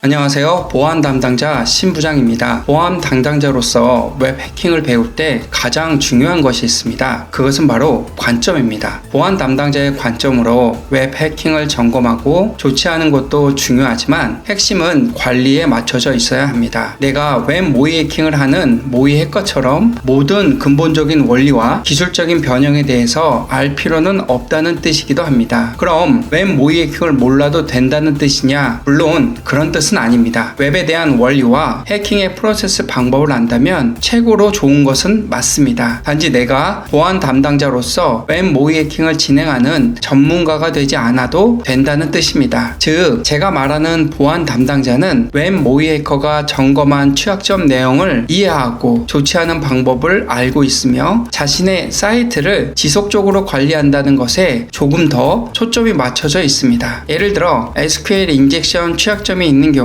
안녕하세요. 보안 담당자 신부장입니다. 보안 담당자로서 웹 해킹을 배울 때 가장 중요한 것이 있습니다. 그것은 바로 관점입니다. 보안 담당자의 관점으로 웹 해킹을 점검하고 조치하는 것도 중요하지만 핵심은 관리에 맞춰져 있어야 합니다. 내가 웹 모의 해킹을 하는 모의 해커처럼 모든 근본적인 원리와 기술적인 변형에 대해서 알 필요는 없다는 뜻이기도 합니다. 그럼 웹 모의 해킹을 몰라도 된다는 뜻이냐? 물론 그런 뜻은 아닙니다. 웹에 대한 원리와 해킹의 프로세스 방법을 안다면 최고로 좋은 것은 맞습니다. 단지 내가 보안 담당자로서 웹 모의 해킹을 진행하는 전문가가 되지 않아도 된다는 뜻입니다. 즉, 제가 말하는 보안 담당자는 웹 모의 해커가 점검한 취약점 내용을 이해하고 조치하는 방법을 알고 있으며 자신의 사이트를 지속적으로 관리한다는 것에 조금 더 초점이 맞춰져 있습니다. 예를 들어 SQL 인젝션 취약점이 있는 경우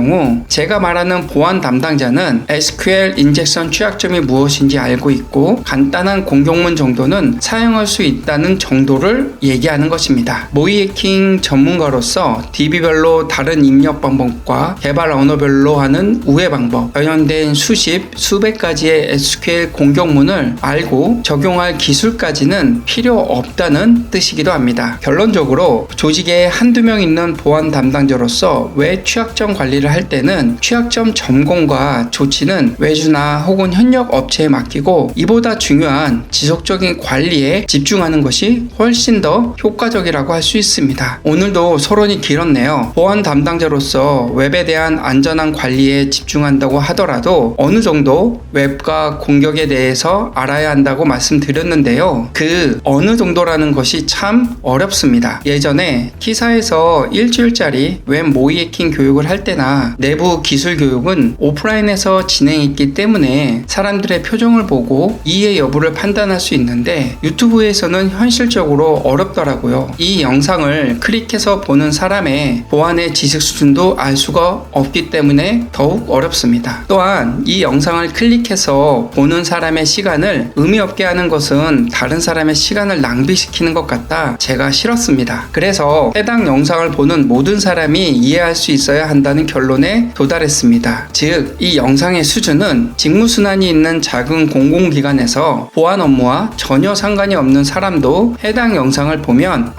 제가 말하는 보안 담당자는 SQL 인젝션 취약점이 무엇인지 알고 있고 간단한 공격문 정도는 사용할 수 있다는 정도를 얘기하는 것입니다. 모의 해킹 전문가로서 DB별로 다른 입력 방법과 개발 언어별로 하는 우회 방법, 변형된 수십, 수백 가지의 SQL 공격문을 알고 적용할 기술까지는 필요 없다는 뜻이기도 합니다. 결론적으로 조직에 한두 명 있는 보안 담당자로서 왜 취약점 관리를 할 때는 취약점 점검과 조치는 외주나 혹은 현역 업체에 맡기고 이보다 중요한 지속적인 관리에 집중하는 것이 훨씬 더 효과적이라고 할 수 있습니다. 오늘도 서론이 길었네요. 보안 담당자로서 웹에 대한 안전한 관리에 집중한다고 하더라도 어느 정도 웹과 공격에 대해서 알아야 한다고 말씀드렸는데요. 그 어느 정도라는 것이 참 어렵습니다. 예전에 키사에서 일주일짜리 웹 모의 해킹 교육을 할 때나 내부 기술 교육은 오프라인에서 진행했기 때문에 사람들의 표정을 보고 이해 여부를 판단할 수 있는데 유튜브에서는 현실적으로 어렵더라고요. 이 영상을 클릭해서 보는 사람의 보안의 지식 수준도 알 수가 없기 때문에 더욱 어렵습니다. 또한 이 영상을 클릭해서 보는 사람의 시간을 의미 없게 하는 것은 다른 사람의 시간을 낭비시키는 것 같다 제가 싫었습니다. 그래서 해당 영상을 보는 모든 사람이 이해할 수 있어야 한다는 결론에 도달했습니다. 즉, 이 영상의 수준은 직무순환이 있는 작은 공공기관에서 보안 업무와 전혀 상관이 없는 사람도 해당 영상을 보면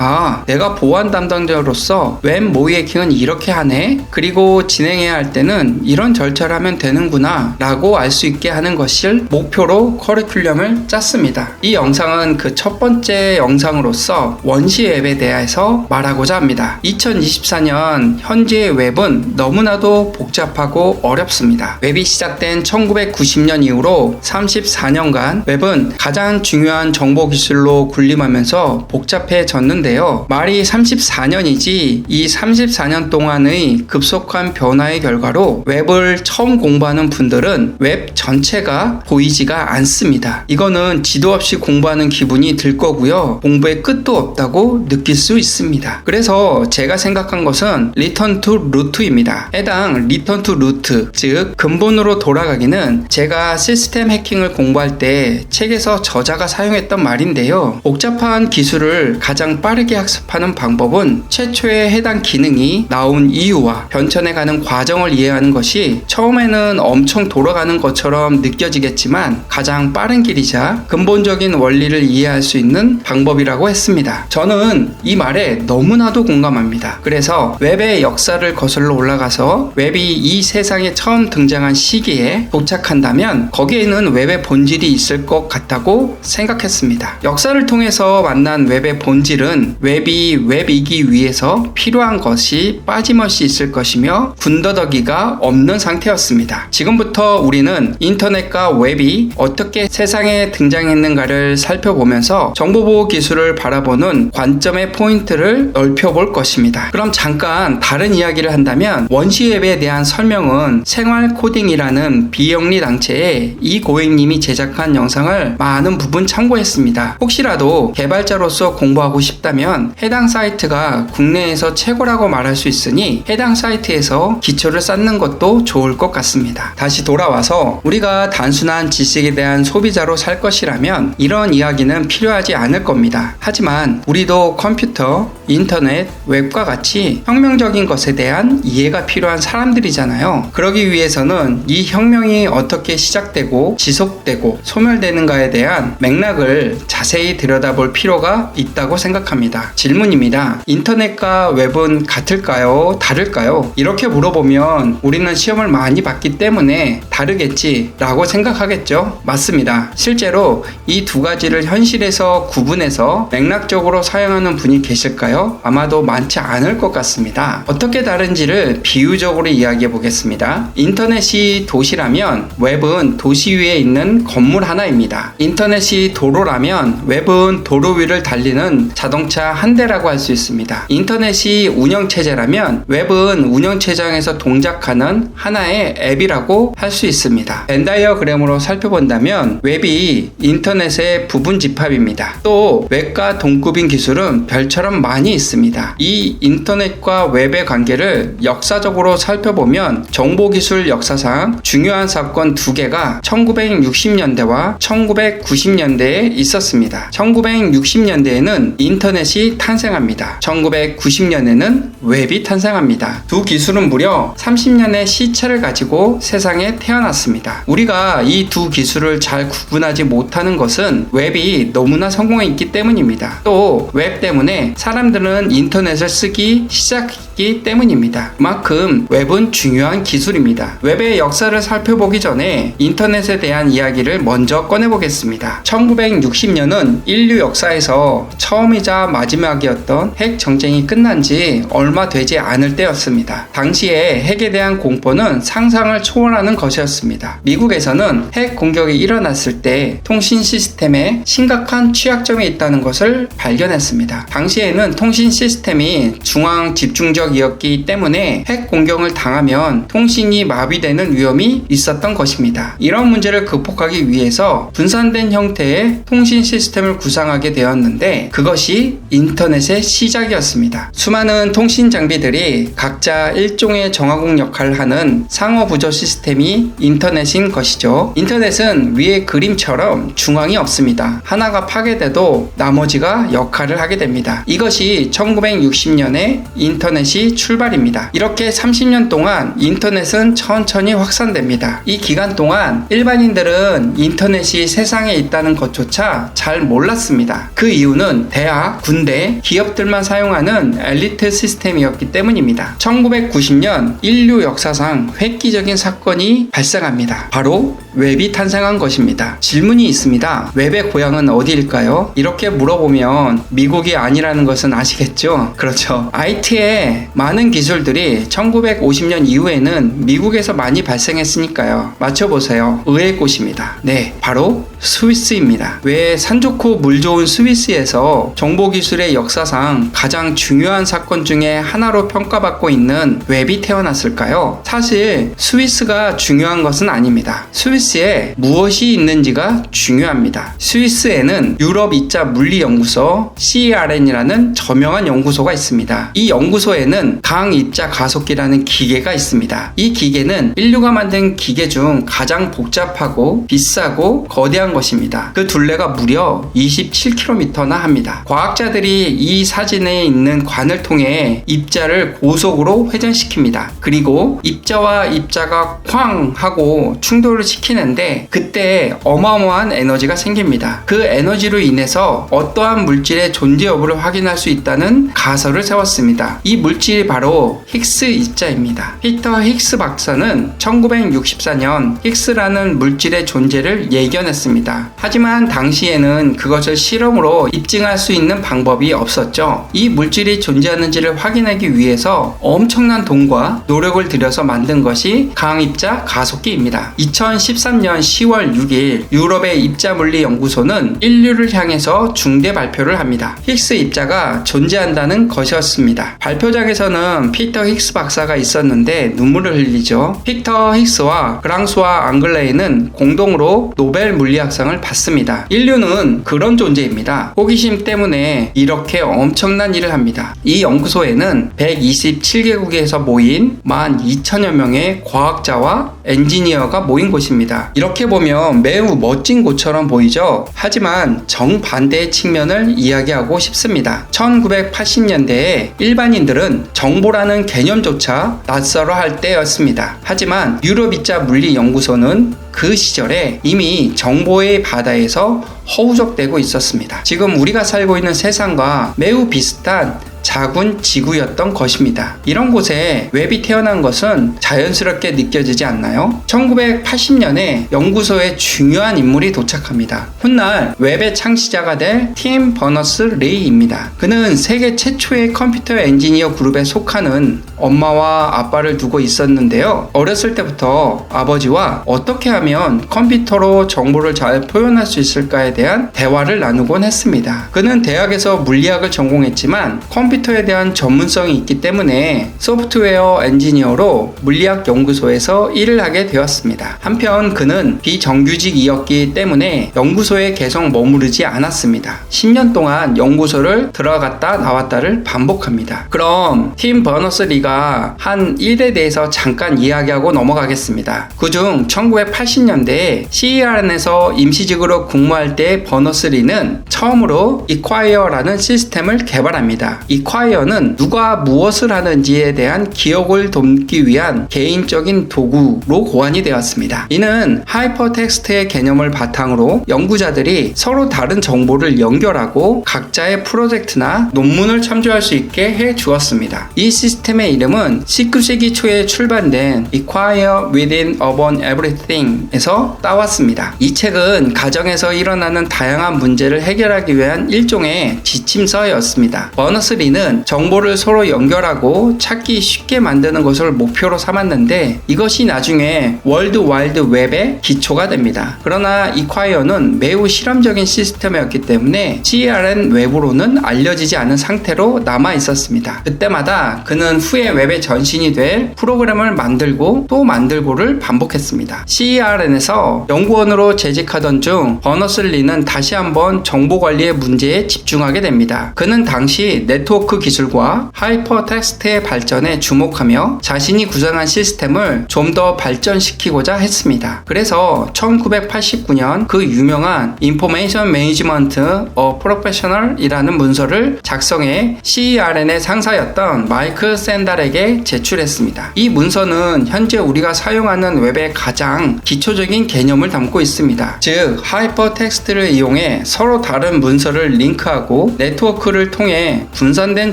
내가 보안 담당자로서 웹 모의 해킹은 이렇게 하네? 그리고 진행해야 할 때는 이런 절차를 하면 되는구나 라고 알 수 있게 하는 것을 목표로 커리큘럼을 짰습니다. 이 영상은 그 첫 번째 영상으로서 원시 웹에 대해서 말하고자 합니다. 2024년 현재의 웹은 너무나도 복잡하고 어렵습니다. 웹이 시작된 1990년 이후로 34년간 웹은 가장 중요한 정보 기술로 군림하면서 복잡해졌는데요. 말이 34년이지 이 34년 동안의 급속한 변화의 결과로 웹을 처음 공부하는 분들은 웹 전체가 보이지가 않습니다. 이거는 지도 없이 공부하는 기분이 들 거고요. 공부의 끝도 없다고 느낄 수 있습니다. 그래서 제가 생각한 것은 리턴 투 루트입니다. 해당 리턴 투 루트, 즉 근본으로 돌아가기는 제가 시스템 해킹을 공부할 때 책에서 저자가 사용했던 말인데요. 복잡한 기술을 가장 빠르게 학습하는 방법은 최초의 해당 기능이 나온 이유와 변천해가는 과정을 이해하는 것이 처음에는 엄청 돌아가는 것처럼 느껴지겠지만 가장 빠른 길이자 근본적인 원리를 이해할 수 있는 방법이라고 했습니다. 저는 이 말에 너무나도 공감합니다. 그래서 웹의 역사를 거슬러 올라가서 웹이 이 세상에 처음 등장한 시기에 도착한다면 거기에는 웹의 본질이 있을 것 같다고 생각했습니다. 역사를 통해서 만난 웹의 본질은 웹이 웹이기 위해서 필요한 것이 빠짐없이 있을 것이며 군더더기가 없는 상태였습니다. 지금부터 우리는 인터넷과 웹이 어떻게 세상에 등장했는가를 살펴보면서 정보보호 기술을 바라보는 관점의 포인트를 넓혀볼 것입니다. 그럼 잠깐 다른 이야기를 한다면 원시웹에 대한 설명은 생활 코딩이라는 비영리 단체의 이고행님이 제작한 영상을 많은 부분 참고했습니다. 혹시라도 개발자로서 공부하고 싶다면 해당 사이트가 국내에서 최고라고 말할 수 있으니 해당 사이트에서 기초를 쌓는 것도 좋을 것 같습니다. 다시 돌아와서 우리가 단순한 지식에 대한 소비자로 살 것이라면 이런 이야기는 필요하지 않을 겁니다. 하지만 우리도 컴퓨터, 인터넷, 웹과 같이 혁명적인 것에 대한 이해가 필요한 사람들이잖아요. 그러기 위해서는 이 혁명이 어떻게 시작되고 지속되고 소멸되는가에 대한 맥락을 자세히 들여다볼 필요가 있다고 생각합니다. 질문입니다. 인터넷과 웹은 같을까요? 다를까요? 이렇게 물어보면 우리는 시험을 많이 봤기 때문에 다르겠지 라고 생각하겠죠? 맞습니다. 실제로 이 두 가지를 현실에서 구분해서 맥락적으로 사용하는 분이 계실까요? 아마도 많지 않을 것 같습니다. 어떻게 다른지를 비유적으로 이야기해 보겠습니다. 인터넷이 도시라면 웹은 도시 위에 있는 건물 하나입니다. 인터넷이 도로라면 웹은 도로 위를 달리는 자동차 한 대라고 할 수 있습니다. 인터넷이 운영체제라면 웹은 운영체장에서 동작하는 하나의 앱이라고 할 수 있습니다. 벤다이어그램으로 살펴본다면 웹이 인터넷의 부분 집합입니다. 또 웹과 동급인 기술은 별처럼 많이 있습니다. 이 인터넷과 웹의 관계를 역사적으로 살펴보면 정보기술 역사상 중요한 사건 두 개가 1960년대와 1990년대에 있었습니다. 1960년대에는 인터넷이 탄생합니다. 1990년에는 웹이 탄생합니다. 두 기술은 무려 30년의 시차를 가지고 세상에 태어났습니다. 우리가 이 두 기술을 잘 구분하지 못하는 것은 웹이 너무나 성공했기 때문입니다. 또 웹 때문에 사람들은 인터넷을 쓰기 시작했기 때문입니다. 그만큼 웹은 중요한 기술입니다. 웹의 역사를 살펴보기 전에 인터넷에 대한 이야기를 먼저 꺼내보겠습니다. 1960년은 인류 역사에서 처음이자 마지막이었던 핵 정쟁이 끝난 지 얼마 되지 않을 때였습니다. 당시에 핵에 대한 공포는 상상을 초월하는 것이었습니다. 미국에서는 핵 공격이 일어났을 때 통신 시스템에 심각한 취약점이 있다는 것을 발견했습니다. 당시에는 통신 시스템이 중앙 집중적이었기 때문에 핵 공격을 당하면 통신이 마비되는 위험이 있었던 것입니다. 이런 문제를 극복하기 위해서 분산된 형태의 통신 시스템을 구상하게 되었는데 그것이 인터넷의 시작이었습니다. 수많은 통신 장비들이 각자 일종의 정화국 역할을 하는 상호부조 시스템이 인터넷인 것이죠. 인터넷은 위의 그림처럼 중앙이 없습니다. 하나가 파괴돼도 나머지가 역할을 하게 됩니다. 이것이 1960년에 인터넷이 출발입니다. 이렇게 30년 동안 인터넷은 천천히 확산됩니다. 이 기간 동안 일반인들은 인터넷이 세상에 있다는 것조차 잘 몰랐습니다. 그 이유는 대학, 군대, 기업들만 사용하는 엘리트 시스템이었기 때문입니다. 1990년 인류 역사상 획기적인 사건이 발생합니다. 바로 웹이 탄생한 것입니다. 질문이 있습니다. 웹의 고향은 어디일까요? 이렇게 물어보면 미국이 아니라는 것은 아시겠죠? 그렇죠. IT의 많은 기술들이 1950년 이후에는 미국에서 많이 발생했으니까요. 맞춰보세요. 의외의 곳입니다. 네, 바로 스위스입니다. 왜 산 좋고 물 좋은 스위스에서 정보기술의 역사상 가장 중요한 사건 중에 하나로 평가받고 있는 웹이 태어났을까요? 사실 스위스가 중요한 것은 아닙니다. 스위스에 무엇이 있는지가 중요합니다. 스위스에는 유럽 입자 물리연구소 CERN이라는 저명한 연구소가 있습니다. 이 연구소에는 강입자 가속기라는 기계가 있습니다. 이 기계는 인류가 만든 기계 중 가장 복잡하고 비싸고 거대한 것입니다. 그 둘레가 무려 27km나 합니다. 과학자들이 이 사진에 있는 관을 통해 입자를 고속으로 회전시킵니다. 그리고 입자와 입자가 쾅 하고 충돌을 시키는데 그때 어마어마한 에너지가 생깁니다. 그 에너지로 인해서 어떠한 물질의 존재 여부를 확인할 수 있다는 가설을 세웠습니다. 이 물질이 바로 힉스 입자입니다. 피터 힉스 박사는 1964년 힉스라는 물질의 존재를 예견했습니다. 하지만 당시에는 그것을 실험으로 입증할 수 있는 방법이 없었죠. 이 물질이 존재하는지를 확인하기 위해서 엄청난 돈과 노력을 들여서 만든 것이 강입자 가속기입니다. 2013년 10월 6일 유럽의 입자물리연구소는 인류를 향해서 중대 발표를 합니다. 힉스 입자가 존재한다는 것이었습니다. 발표장에서는 피터 힉스 박사가 있었는데 눈물을 흘리죠. 피터 힉스와 프랑수와 앙글레이는 공동으로 노벨 물리학 인지학상을 받습니다. 인류는 그런 존재입니다. 호기심 때문에 이렇게 엄청난 일을 합니다. 이 연구소에는 127개국에서 모인 12,000여 명의 과학자와 엔지니어가 모인 곳입니다. 이렇게 보면 매우 멋진 곳처럼 보이죠? 하지만 정반대의 측면을 이야기하고 싶습니다. 1980년대에 일반인들은 정보라는 개념조차 낯설어 할 때였습니다. 하지만 유럽이자 물리연구소는 그 시절에 이미 정보의 바다에서 허우적대고 있었습니다. 지금 우리가 살고 있는 세상과 매우 비슷한 작은 지구였던 것입니다. 이런 곳에 웹이 태어난 것은 자연스럽게 느껴지지 않나요? 1980년에 연구소에 중요한 인물이 도착합니다. 훗날 웹의 창시자가 될 팀 버너스-리입니다. 그는 세계 최초의 컴퓨터 엔지니어 그룹에 속하는 엄마와 아빠를 두고 있었는데요. 어렸을 때부터 아버지와 어떻게 하면 컴퓨터로 정보를 잘 표현할 수 있을까에 대한 대화를 나누곤 했습니다. 그는 대학에서 물리학을 전공했지만 컴퓨터에 대한 전문성이 있기 때문에 소프트웨어 엔지니어로 물리학 연구소에서 일을 하게 되었습니다. 한편 그는 비정규직이었기 때문에 연구소에 계속 머무르지 않았습니다. 10년 동안 연구소를 들어갔다 나왔다를 반복합니다. 그럼 팀 버너스-리가 한 일에 대해서 잠깐 이야기하고 넘어가겠습니다. 그중 1980년대에 CERN에서 임시직으로 근무할 때 버너스-리는 처음으로 이콰이어라는 시스템을 개발합니다. 이콰이어는 누가 무엇을 하는지에 대한 기억을 돕기 위한 개인적인 도구로 고안이 되었습니다. 이는 하이퍼텍스트의 개념을 바탕으로 연구자들이 서로 다른 정보를 연결하고 각자의 프로젝트나 논문을 참조할 수 있게 해 주었습니다. 이 시스템의 이름은 19세기 초에 출간된 Inquire Within Upon Everything 에서 따왔습니다. 이 책은 가정에서 일어나는 다양한 문제를 해결하기 위한 일종의 지침서였습니다. 버너스-리는 정보를 서로 연결하고 찾기 쉽게 만드는 것을 목표로 삼았는데 이것이 나중에 월드 와이드 웹의 기초가 됩니다. 그러나 이콰이어는 매우 실험적인 시스템이었기 때문에 CERN 외부로는 알려지지 않은 상태로 남아 있었습니다. 그때마다 그는 후에 웹의 전신이 될 프로그램을 만들고 또 만들고를 반복했습니다. CERN에서 연구원으로 재직하던 중 버너스-리는 다시 한번 정보 관리의 문제에 집중하게 됩니다. 그는 당시 네트워크 기술과 하이퍼텍스트의 발전에 주목하며 자신이 구상한 시스템을 좀 더 발전시키고자 했습니다. 그래서 1989년 그 유명한 Information Management a Professional 이라는 문서를 작성해 CERN의 상사였던 마이클 샌달에게 제출했습니다. 이 문서는 현재 우리가 사용하는 웹의 가장 기초적인 개념을 담고 있습니다. 즉, 하이퍼텍스트를 이용해 서로 다른 문서를 링크하고 네트워크를 통해 분산된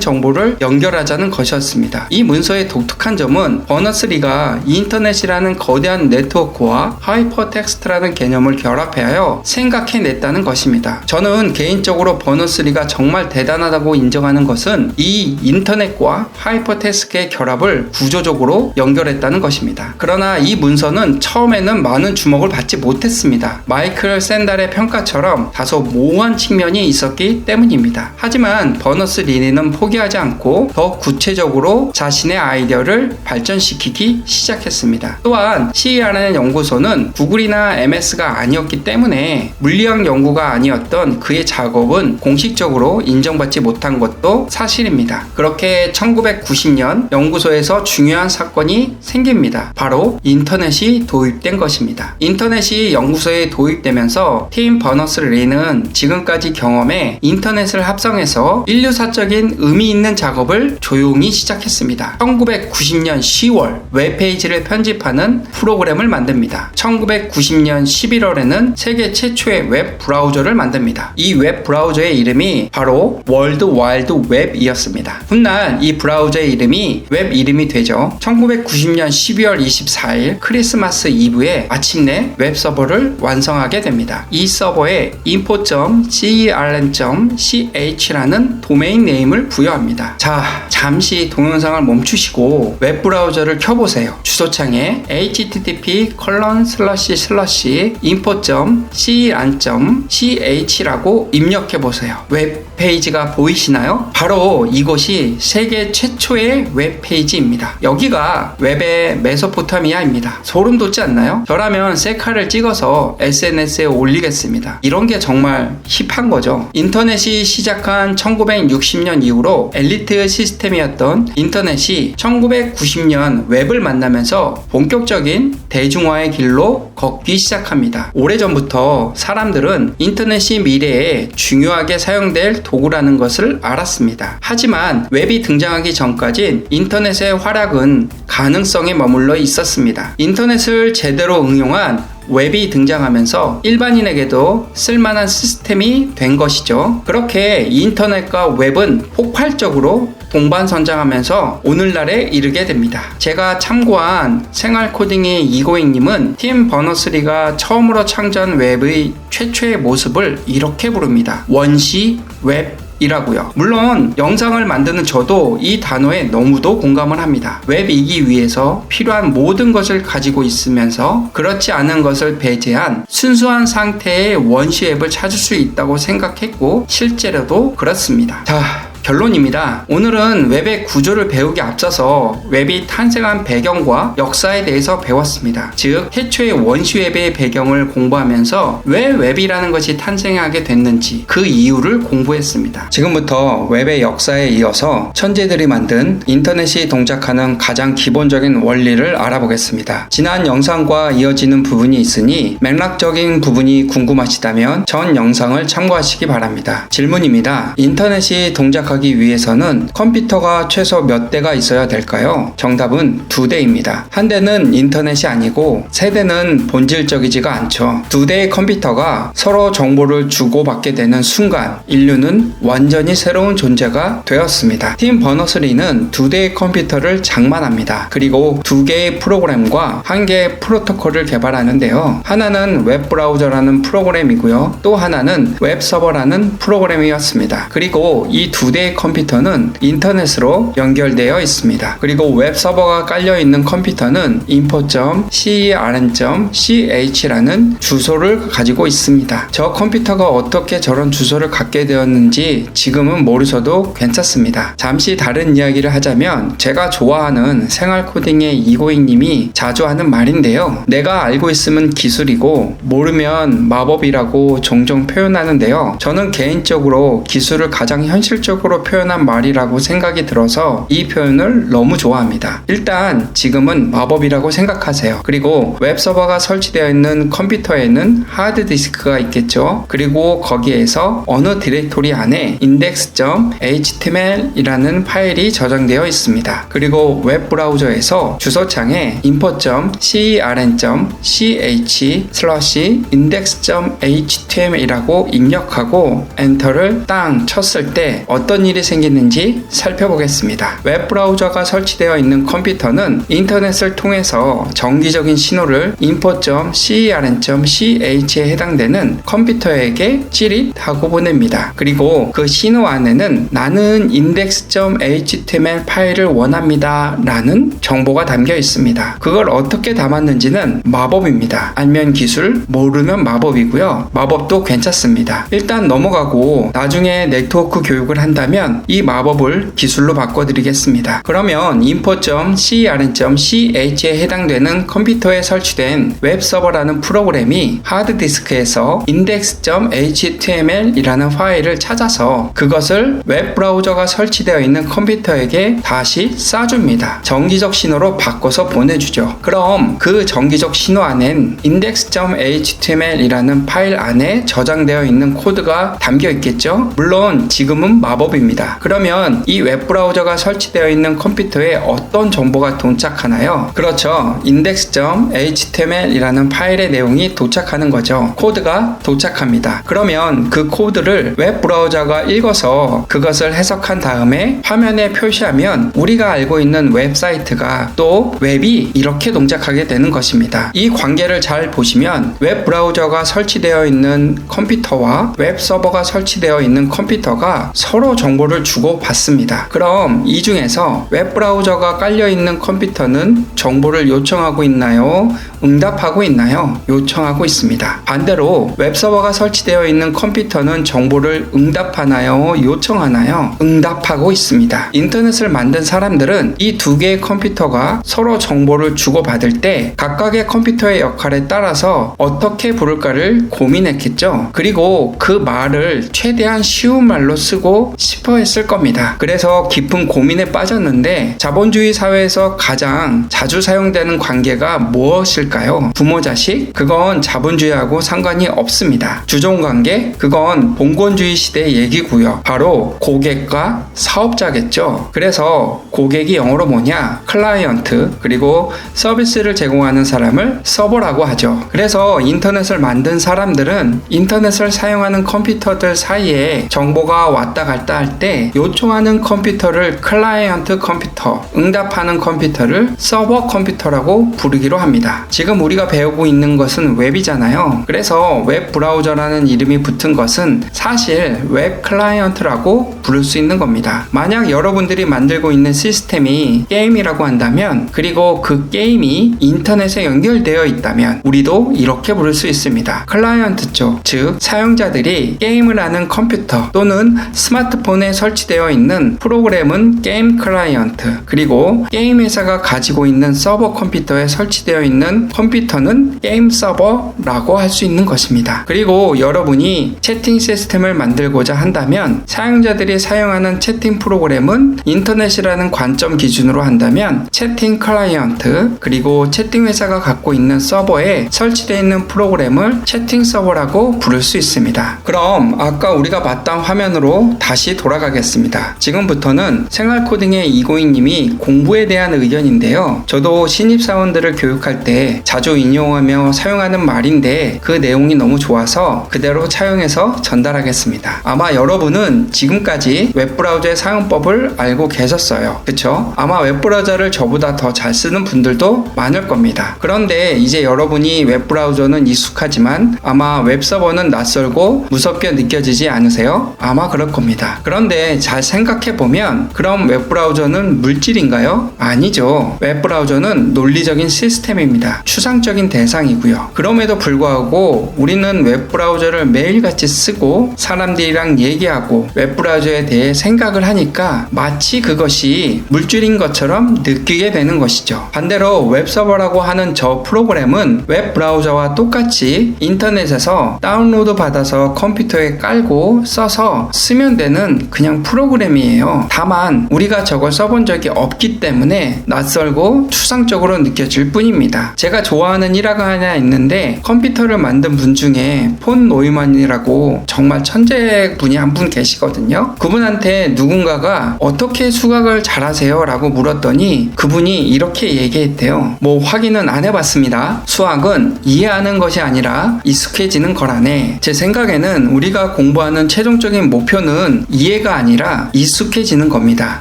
정보를 연결하자는 것이었습니다. 이 문서의 독특한 점은 버너스-리가 인터넷이라는 거대한 네트워크와 하이퍼텍스트라는 개념을 결합하여 생각해냈다는 것입니다. 저는 개인적으로 버너스-리가 정말 대단하다고 인정하는 것은 이 인터넷과 하이퍼텍스트의 결합을 구조적으로 연결했다는 것입니다. 그러나 이 문서는 처음에는 많은 주목을 받지 못했습니다. 마이클 샌달의 평가처럼 다소 모호한 측면이 있었기 때문입니다. 하지만 버너스-리는 포기하지 않고 더 구체적으로 자신의 아이디어를 발전시키기 시작했습니다. 또한 CERN 연구소는 구글이나 MS가 아니었기 때문에 물리학 연구가 아니었던 그의 작업은 공식적으로 인정받지 못한 것도 사실입니다. 그렇게 1990년 연구소에서 중요한 사건이 생깁니다. 바로 인터넷이 도입된 것입니다. 인터넷이 연구소에 도입되면서 팀 버너스-리는 지금까지 경험해 인터넷을 합성해서 인류사적인 의미 있는 작업을 조용히 시작했습니다. 1990년 10월 웹페이지를 편집하는 프로그램을 만듭니다. 1990년 11월에는 세계 최초의 웹 브라우저를 만듭니다. 이 웹 브라우저의 이름이 바로 월드 와이드 웹이었습니다. 훗날 이 브라우저의 이름이 웹 이름이 되죠. 1990년 12월 24일 크리스마스 이브에 마침내 웹 서버를 완성하게 됩니다. 이 서버에 info.cern.ch라는 도메인 네임을 부여합니다. 자, 잠시 동영상을 멈추시고 웹 브라우저를 켜보세요. 주소창에 http://info.cern.ch라고 입력해보세요. 웹 웹페이지가 보이시나요? 바로 이곳이 세계 최초의 웹페이지입니다. 여기가 웹의 메소포타미아입니다. 소름 돋지 않나요? 저라면 셀카를 찍어서 SNS에 올리겠습니다. 이런 게 정말 힙한 거죠. 인터넷이 시작한 1960년 이후로 엘리트 시스템이었던 인터넷이 1990년 웹을 만나면서 본격적인 대중화의 길로 걷기 시작합니다. 오래전부터 사람들은 인터넷이 미래에 중요하게 사용될 도구라는 것을 알았습니다. 하지만 웹이 등장하기 전까진 인터넷의 활약은 가능성에 머물러 있었습니다. 인터넷을 제대로 응용한 웹이 등장하면서 일반인에게도 쓸만한 시스템이 된 것이죠. 그렇게 인터넷과 웹은 폭발적으로 동반선장하면서 오늘날에 이르게 됩니다. 제가 참고한 생활코딩의 이고잉님은 팀 버너스리가 처음으로 창조한 웹의 최초의 모습을 이렇게 부릅니다. 원시 웹 이라고요. 물론 영상을 만드는 저도 이 단어에 너무도 공감을 합니다. 웹이기 위해서 필요한 모든 것을 가지고 있으면서 그렇지 않은 것을 배제한 순수한 상태의 원시 웹을 찾을 수 있다고 생각했고 실제로도 그렇습니다. 자, 결론입니다. 오늘은 웹의 구조를 배우기 앞서서 웹이 탄생한 배경과 역사에 대해서 배웠습니다. 즉, 최초의 원시 웹의 배경을 공부하면서 왜 웹이라는 것이 탄생하게 됐는지 그 이유를 공부했습니다. 지금부터 웹의 역사에 이어서 천재들이 만든 인터넷이 동작하는 가장 기본적인 원리를 알아보겠습니다. 지난 영상과 이어지는 부분이 있으니 맥락적인 부분이 궁금하시다면 전 영상을 참고하시기 바랍니다. 질문입니다. 인터넷이 동작하기 위해서는 컴퓨터가 최소 몇 대가 있어야 될까요? 정답은 2대입니다. 한 대는 인터넷이 아니고 세 대는 본질적이지가 않죠. 2대의 컴퓨터가 서로 정보를 주고받게 되는 순간 인류는 완전히 새로운 존재가 되었습니다. 팀 버너스리는 2대의 컴퓨터를 장만합니다. 그리고 2개의 프로그램과 1개의 프로토콜을 개발하는데요. 하나는 웹브라우저라는 프로그램이고요. 또 하나는 웹서버라는 프로그램이었습니다. 그리고 이 2대의 컴퓨터는 인터넷으로 연결되어 있습니다. 그리고 웹서버가 깔려있는 컴퓨터는 info.cern.ch라는 주소를 가지고 있습니다. 저 컴퓨터가 어떻게 저런 주소를 갖게 되었는지 지금은 모르셔도 괜찮습니다. 잠시 다른 이야기를 하자면 제가 좋아하는 생활코딩의 이고잉님이 자주 하는 말인데요. 내가 알고 있으면 기술이고 모르면 마법이라고 종종 표현하는데요. 저는 개인적으로 기술을 가장 현실적으로 표현한 말이라고 생각이 들어서 이 표현을 너무 좋아합니다. 일단 지금은 마법이라고 생각하세요. 그리고 웹서버가 설치되어 있는 컴퓨터에는 하드디스크가 있겠죠. 그리고 거기에서 어느 디렉토리 안에 index.html 이라는 파일이 저장되어 있습니다. 그리고 웹브라우저에서 주소창에 info.cern.ch/index.html 이라고 입력하고 엔터를 땅 쳤을 때 어떤 일이 생기는지 살펴보겠습니다. 웹브라우저가 설치되어 있는 컴퓨터는 인터넷을 통해서 정기적인 신호를 info.cern.ch에 해당되는 컴퓨터에게 찌릿하고 보냅니다. 그리고 그 신호 안에는 나는 index.html 파일을 원합니다 라는 정보가 담겨 있습니다. 그걸 어떻게 담았는지는 마법입니다. 알면 기술, 모르면 마법이고요. 마법도 괜찮습니다. 일단 넘어가고 나중에 네트워크 교육을 한다면 이 마법을 기술로 바꿔드리겠습니다. 그러면 info.cern.ch에 해당되는 컴퓨터에 설치된 웹서버라는 프로그램이 하드디스크에서 index.html 이라는 파일을 찾아서 그것을 웹브라우저가 설치되어 있는 컴퓨터에게 다시 쏴줍니다. 정기적 신호로 바꿔서 보내주죠. 그럼 그 정기적 신호 안엔 index.html 이라는 파일 안에 저장되어 있는 코드가 담겨 있겠죠? 물론 지금은 마법입니다. 그러면 이 웹브라우저가 설치되어 있는 컴퓨터에 어떤 정보가 도착하나요? 그렇죠. index.html 이라는 파일의 내용이 도착하는 거죠. 코드가 도착합니다. 그러면 그 코드를 웹브라우저가 읽어서 그것을 해석한 다음에 화면에 표시하면 우리가 알고 있는 웹사이트가 또 웹이 이렇게 동작하게 되는 것입니다. 이 관계를 잘 보시면 웹브라우저가 설치되어 있는 컴퓨터와 웹서버가 설치되어 있는 컴퓨터가 서로 정보를 주고받습니다. 그럼 이 중에서 웹브라우저가 깔려있는 컴퓨터는 정보를 요청하고 있나요? 응답하고 있나요? 요청하고 있습니다. 반대로 웹서버가 설치되어 있는 컴퓨터는 정보를 응답하나요? 요청하나요? 응답하고 있습니다. 인터넷을 만든 사람들은 이 두 개의 컴퓨터가 서로 정보를 주고받을 때 각각의 컴퓨터의 역할에 따라서 어떻게 부를까를 고민했겠죠. 그리고 그 말을 최대한 쉬운 말로 쓰고 싶어 했을 겁니다. 그래서 깊은 고민에 빠졌는데 자본주의 사회에서 가장 자주 사용되는 관계가 무엇일까요? 부모 자식? 그건 자본주의하고 상관이 없습니다. 주종관계? 그건 봉건주의 시대의 얘기고요. 바로 고객과 사업자겠죠. 그래서 고객이 영어로 뭐냐? 클라이언트, 그리고 서비스를 제공하는 사람을 서버라고 하죠. 그래서 인터넷을 만든 사람들은 인터넷을 사용하는 컴퓨터들 사이에 정보가 왔다 갔다 할 때 요청하는 컴퓨터를 클라이언트 컴퓨터, 응답하는 컴퓨터를 서버 컴퓨터라고 부르기로 합니다. 지금 우리가 배우고 있는 것은 웹이잖아요. 그래서 웹 브라우저라는 이름이 붙은 것은 사실 웹 클라이언트라고 부를 수 있는 겁니다. 만약 여러분들이 만들고 있는 시스템이 게임이라고 한다면, 그리고 그 게임이 인터넷에 연결되어 있다면 우리도 이렇게 부를 수 있습니다. 클라이언트 쪽, 즉 사용자들이 게임을 하는 컴퓨터 또는 스마트폰에 설치되어 있는 프로그램은 게임 클라이언트, 그리고 게임 회사가 가지고 있는 서버 컴퓨터에 설치되어 있는 컴퓨터는 게임 서버라고 할 수 있는 것입니다. 그리고 여러분이 채팅 시스템을 만들고자 한다면 사용자들이 사용하는 채팅 프로그램은 인터넷이라는 관점 기준으로 한다면 채팅 클라이언트, 그리고 채팅 회사가 갖고 있는 서버에 설치되어 있는 프로그램을 채팅 서버라고 부를 수 있습니다. 그럼 아까 우리가 봤던 화면으로 다시 돌아가겠습니다. 지금부터는 생활코딩의 이고잉님이 공부에 대한 의견인데요. 저도 신입사원들을 교육할 때 자주 인용하며 사용하는 말인데 그 내용이 너무 좋아서 그대로 차용해서 전달하겠습니다. 아마 여러분은 지금까지 웹브라우저의 사용법을 알고 계셨어요. 그쵸? 아마 웹브라우저를 저보다 더 잘 쓰는 분들도 많을 겁니다. 그런데 이제 여러분이 웹브라우저는 익숙하지만 아마 웹서버는 낯설고 무섭게 느껴지지 않으세요? 아마 그럴 겁니다. 그런데 잘 생각해보면 그럼 웹브라우저는 물질인가요? 아니죠. 웹브라우저는 논리적인 시스템입니다. 추상적인 대상이고요. 그럼에도 불구하고 우리는 웹브라우저를 매일같이 쓰고 사람들이랑 얘기하고 웹브라우저에 대해 생각을 하니까 마치 그것이 물질인 것처럼 느끼게 되는 것이죠. 반대로 웹서버라고 하는 저 프로그램은 웹브라우저와 똑같이 인터넷에서 다운로드 받아서 컴퓨터에 깔고 써서 쓰면 되는 그냥 프로그램이에요. 다만 우리가 저걸 써본 적이 없기 때문에 낯설고 추상적으로 느껴질 뿐입니다. 제가 좋아하는 일화가 하나 있는데 컴퓨터를 만든 분 중에 폰 노이먼이라고 정말 천재 분이 한 분 계시거든요. 그분한테 누군가가 어떻게 수학을 잘하세요? 라고 물었더니 그분이 이렇게 얘기했대요. 뭐 확인은 안 해봤습니다. 수학은 이해하는 것이 아니라 익숙해지는 거라네. 제 생각에는 우리가 공부하는 최종적인 목표는 이해가 아니라 익숙해지는 겁니다.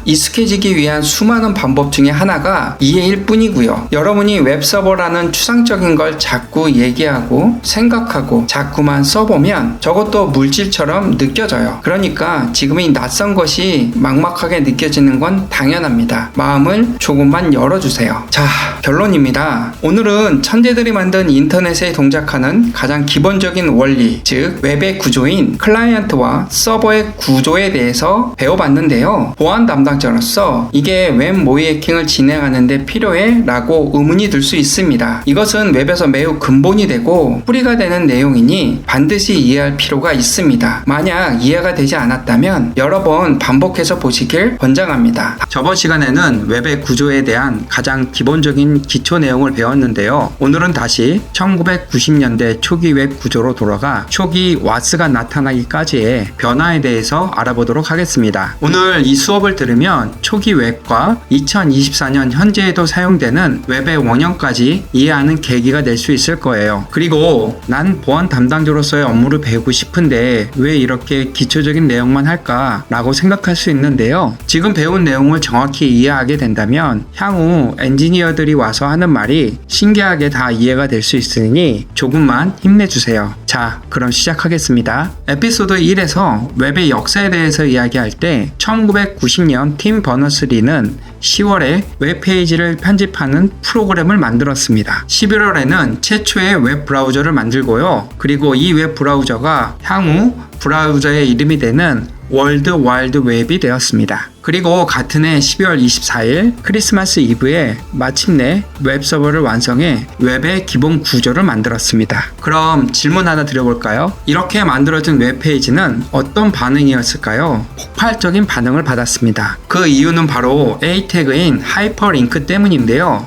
익숙해지기 위한 수많은 방법 중에 하나가 이해일 뿐이고요. 여러분이 웹서버라는 추상적인 걸 자꾸 얘기하고 생각하고 자꾸만 써보면 저것도 물질처럼 느껴져요. 그러니까 지금 이 낯선 것이 막막하게 느껴지는 건 당연합니다. 마음을 조금만 열어주세요. 자, 결론입니다. 오늘은 천재들이 만든 인터넷에 동작하는 가장 기본적인 원리, 즉 웹의 구조인 클라이언트와 서버의 구조에 대해서 배워봤는데요. 보안 담당자로서 이게 웹 모의 해킹을 진행하는 데 필요해? 라고 의문이 들 수 있습니다. 이것은 웹에서 매우 근본이 되고 뿌리가 되는 내용이니 반드시 이해할 필요가 있습니다. 만약 이해가 되지 않았다면 여러 번 반복해서 보시길 권장합니다. 저번 시간에는 웹의 구조에 대한 가장 기본적인 기초 내용을 배웠는데요. 오늘은 다시 1990년대 초기 웹 구조로 돌아가 초기 와스가 나타나기까지의 변화에 대해서 알아보도록 하겠습니다. 오늘 이 수업을 들으면 초기 웹과 2024년 현재에도 사용되는 웹의 원형까지 이해하는 계기가 될 수 있을 거예요. 그리고 난 보안 담당자로서의 업무를 배우고 싶은데 왜 이렇게 기초적인 내용만 할까? 라고 생각할 수 있는데요. 지금 배운 내용을 정확히 이해하게 된다면 향후 엔지니어들이 와서 하는 말이 신기하게 다 이해가 될 수 있으니 조금만 힘내주세요. 자, 그럼 시작하겠습니다. 에피소드 1에서 웹의 역사에 대해서 대해서 이야기할 때 1990년 팀 버너스-리는 10월에 웹페이지를 편집하는 프로그램을 만들었습니다. 11월에는 최초의 웹 브라우저를 만들고요. 그리고 이 웹 브라우저가 향후 브라우저의 이름이 되는 월드 와일드 웹이 되었습니다. 그리고 같은 해 12월 24일 크리스마스 이브에 마침내 웹서버를 완성해 웹의 기본 구조를 만들었습니다. 그럼 질문 하나 드려볼까요? 이렇게 만들어진 웹페이지는 어떤 반응이었을까요? 폭발적인 반응을 받았습니다. 그 이유는 바로 A 태그인 하이퍼링크 때문인데요.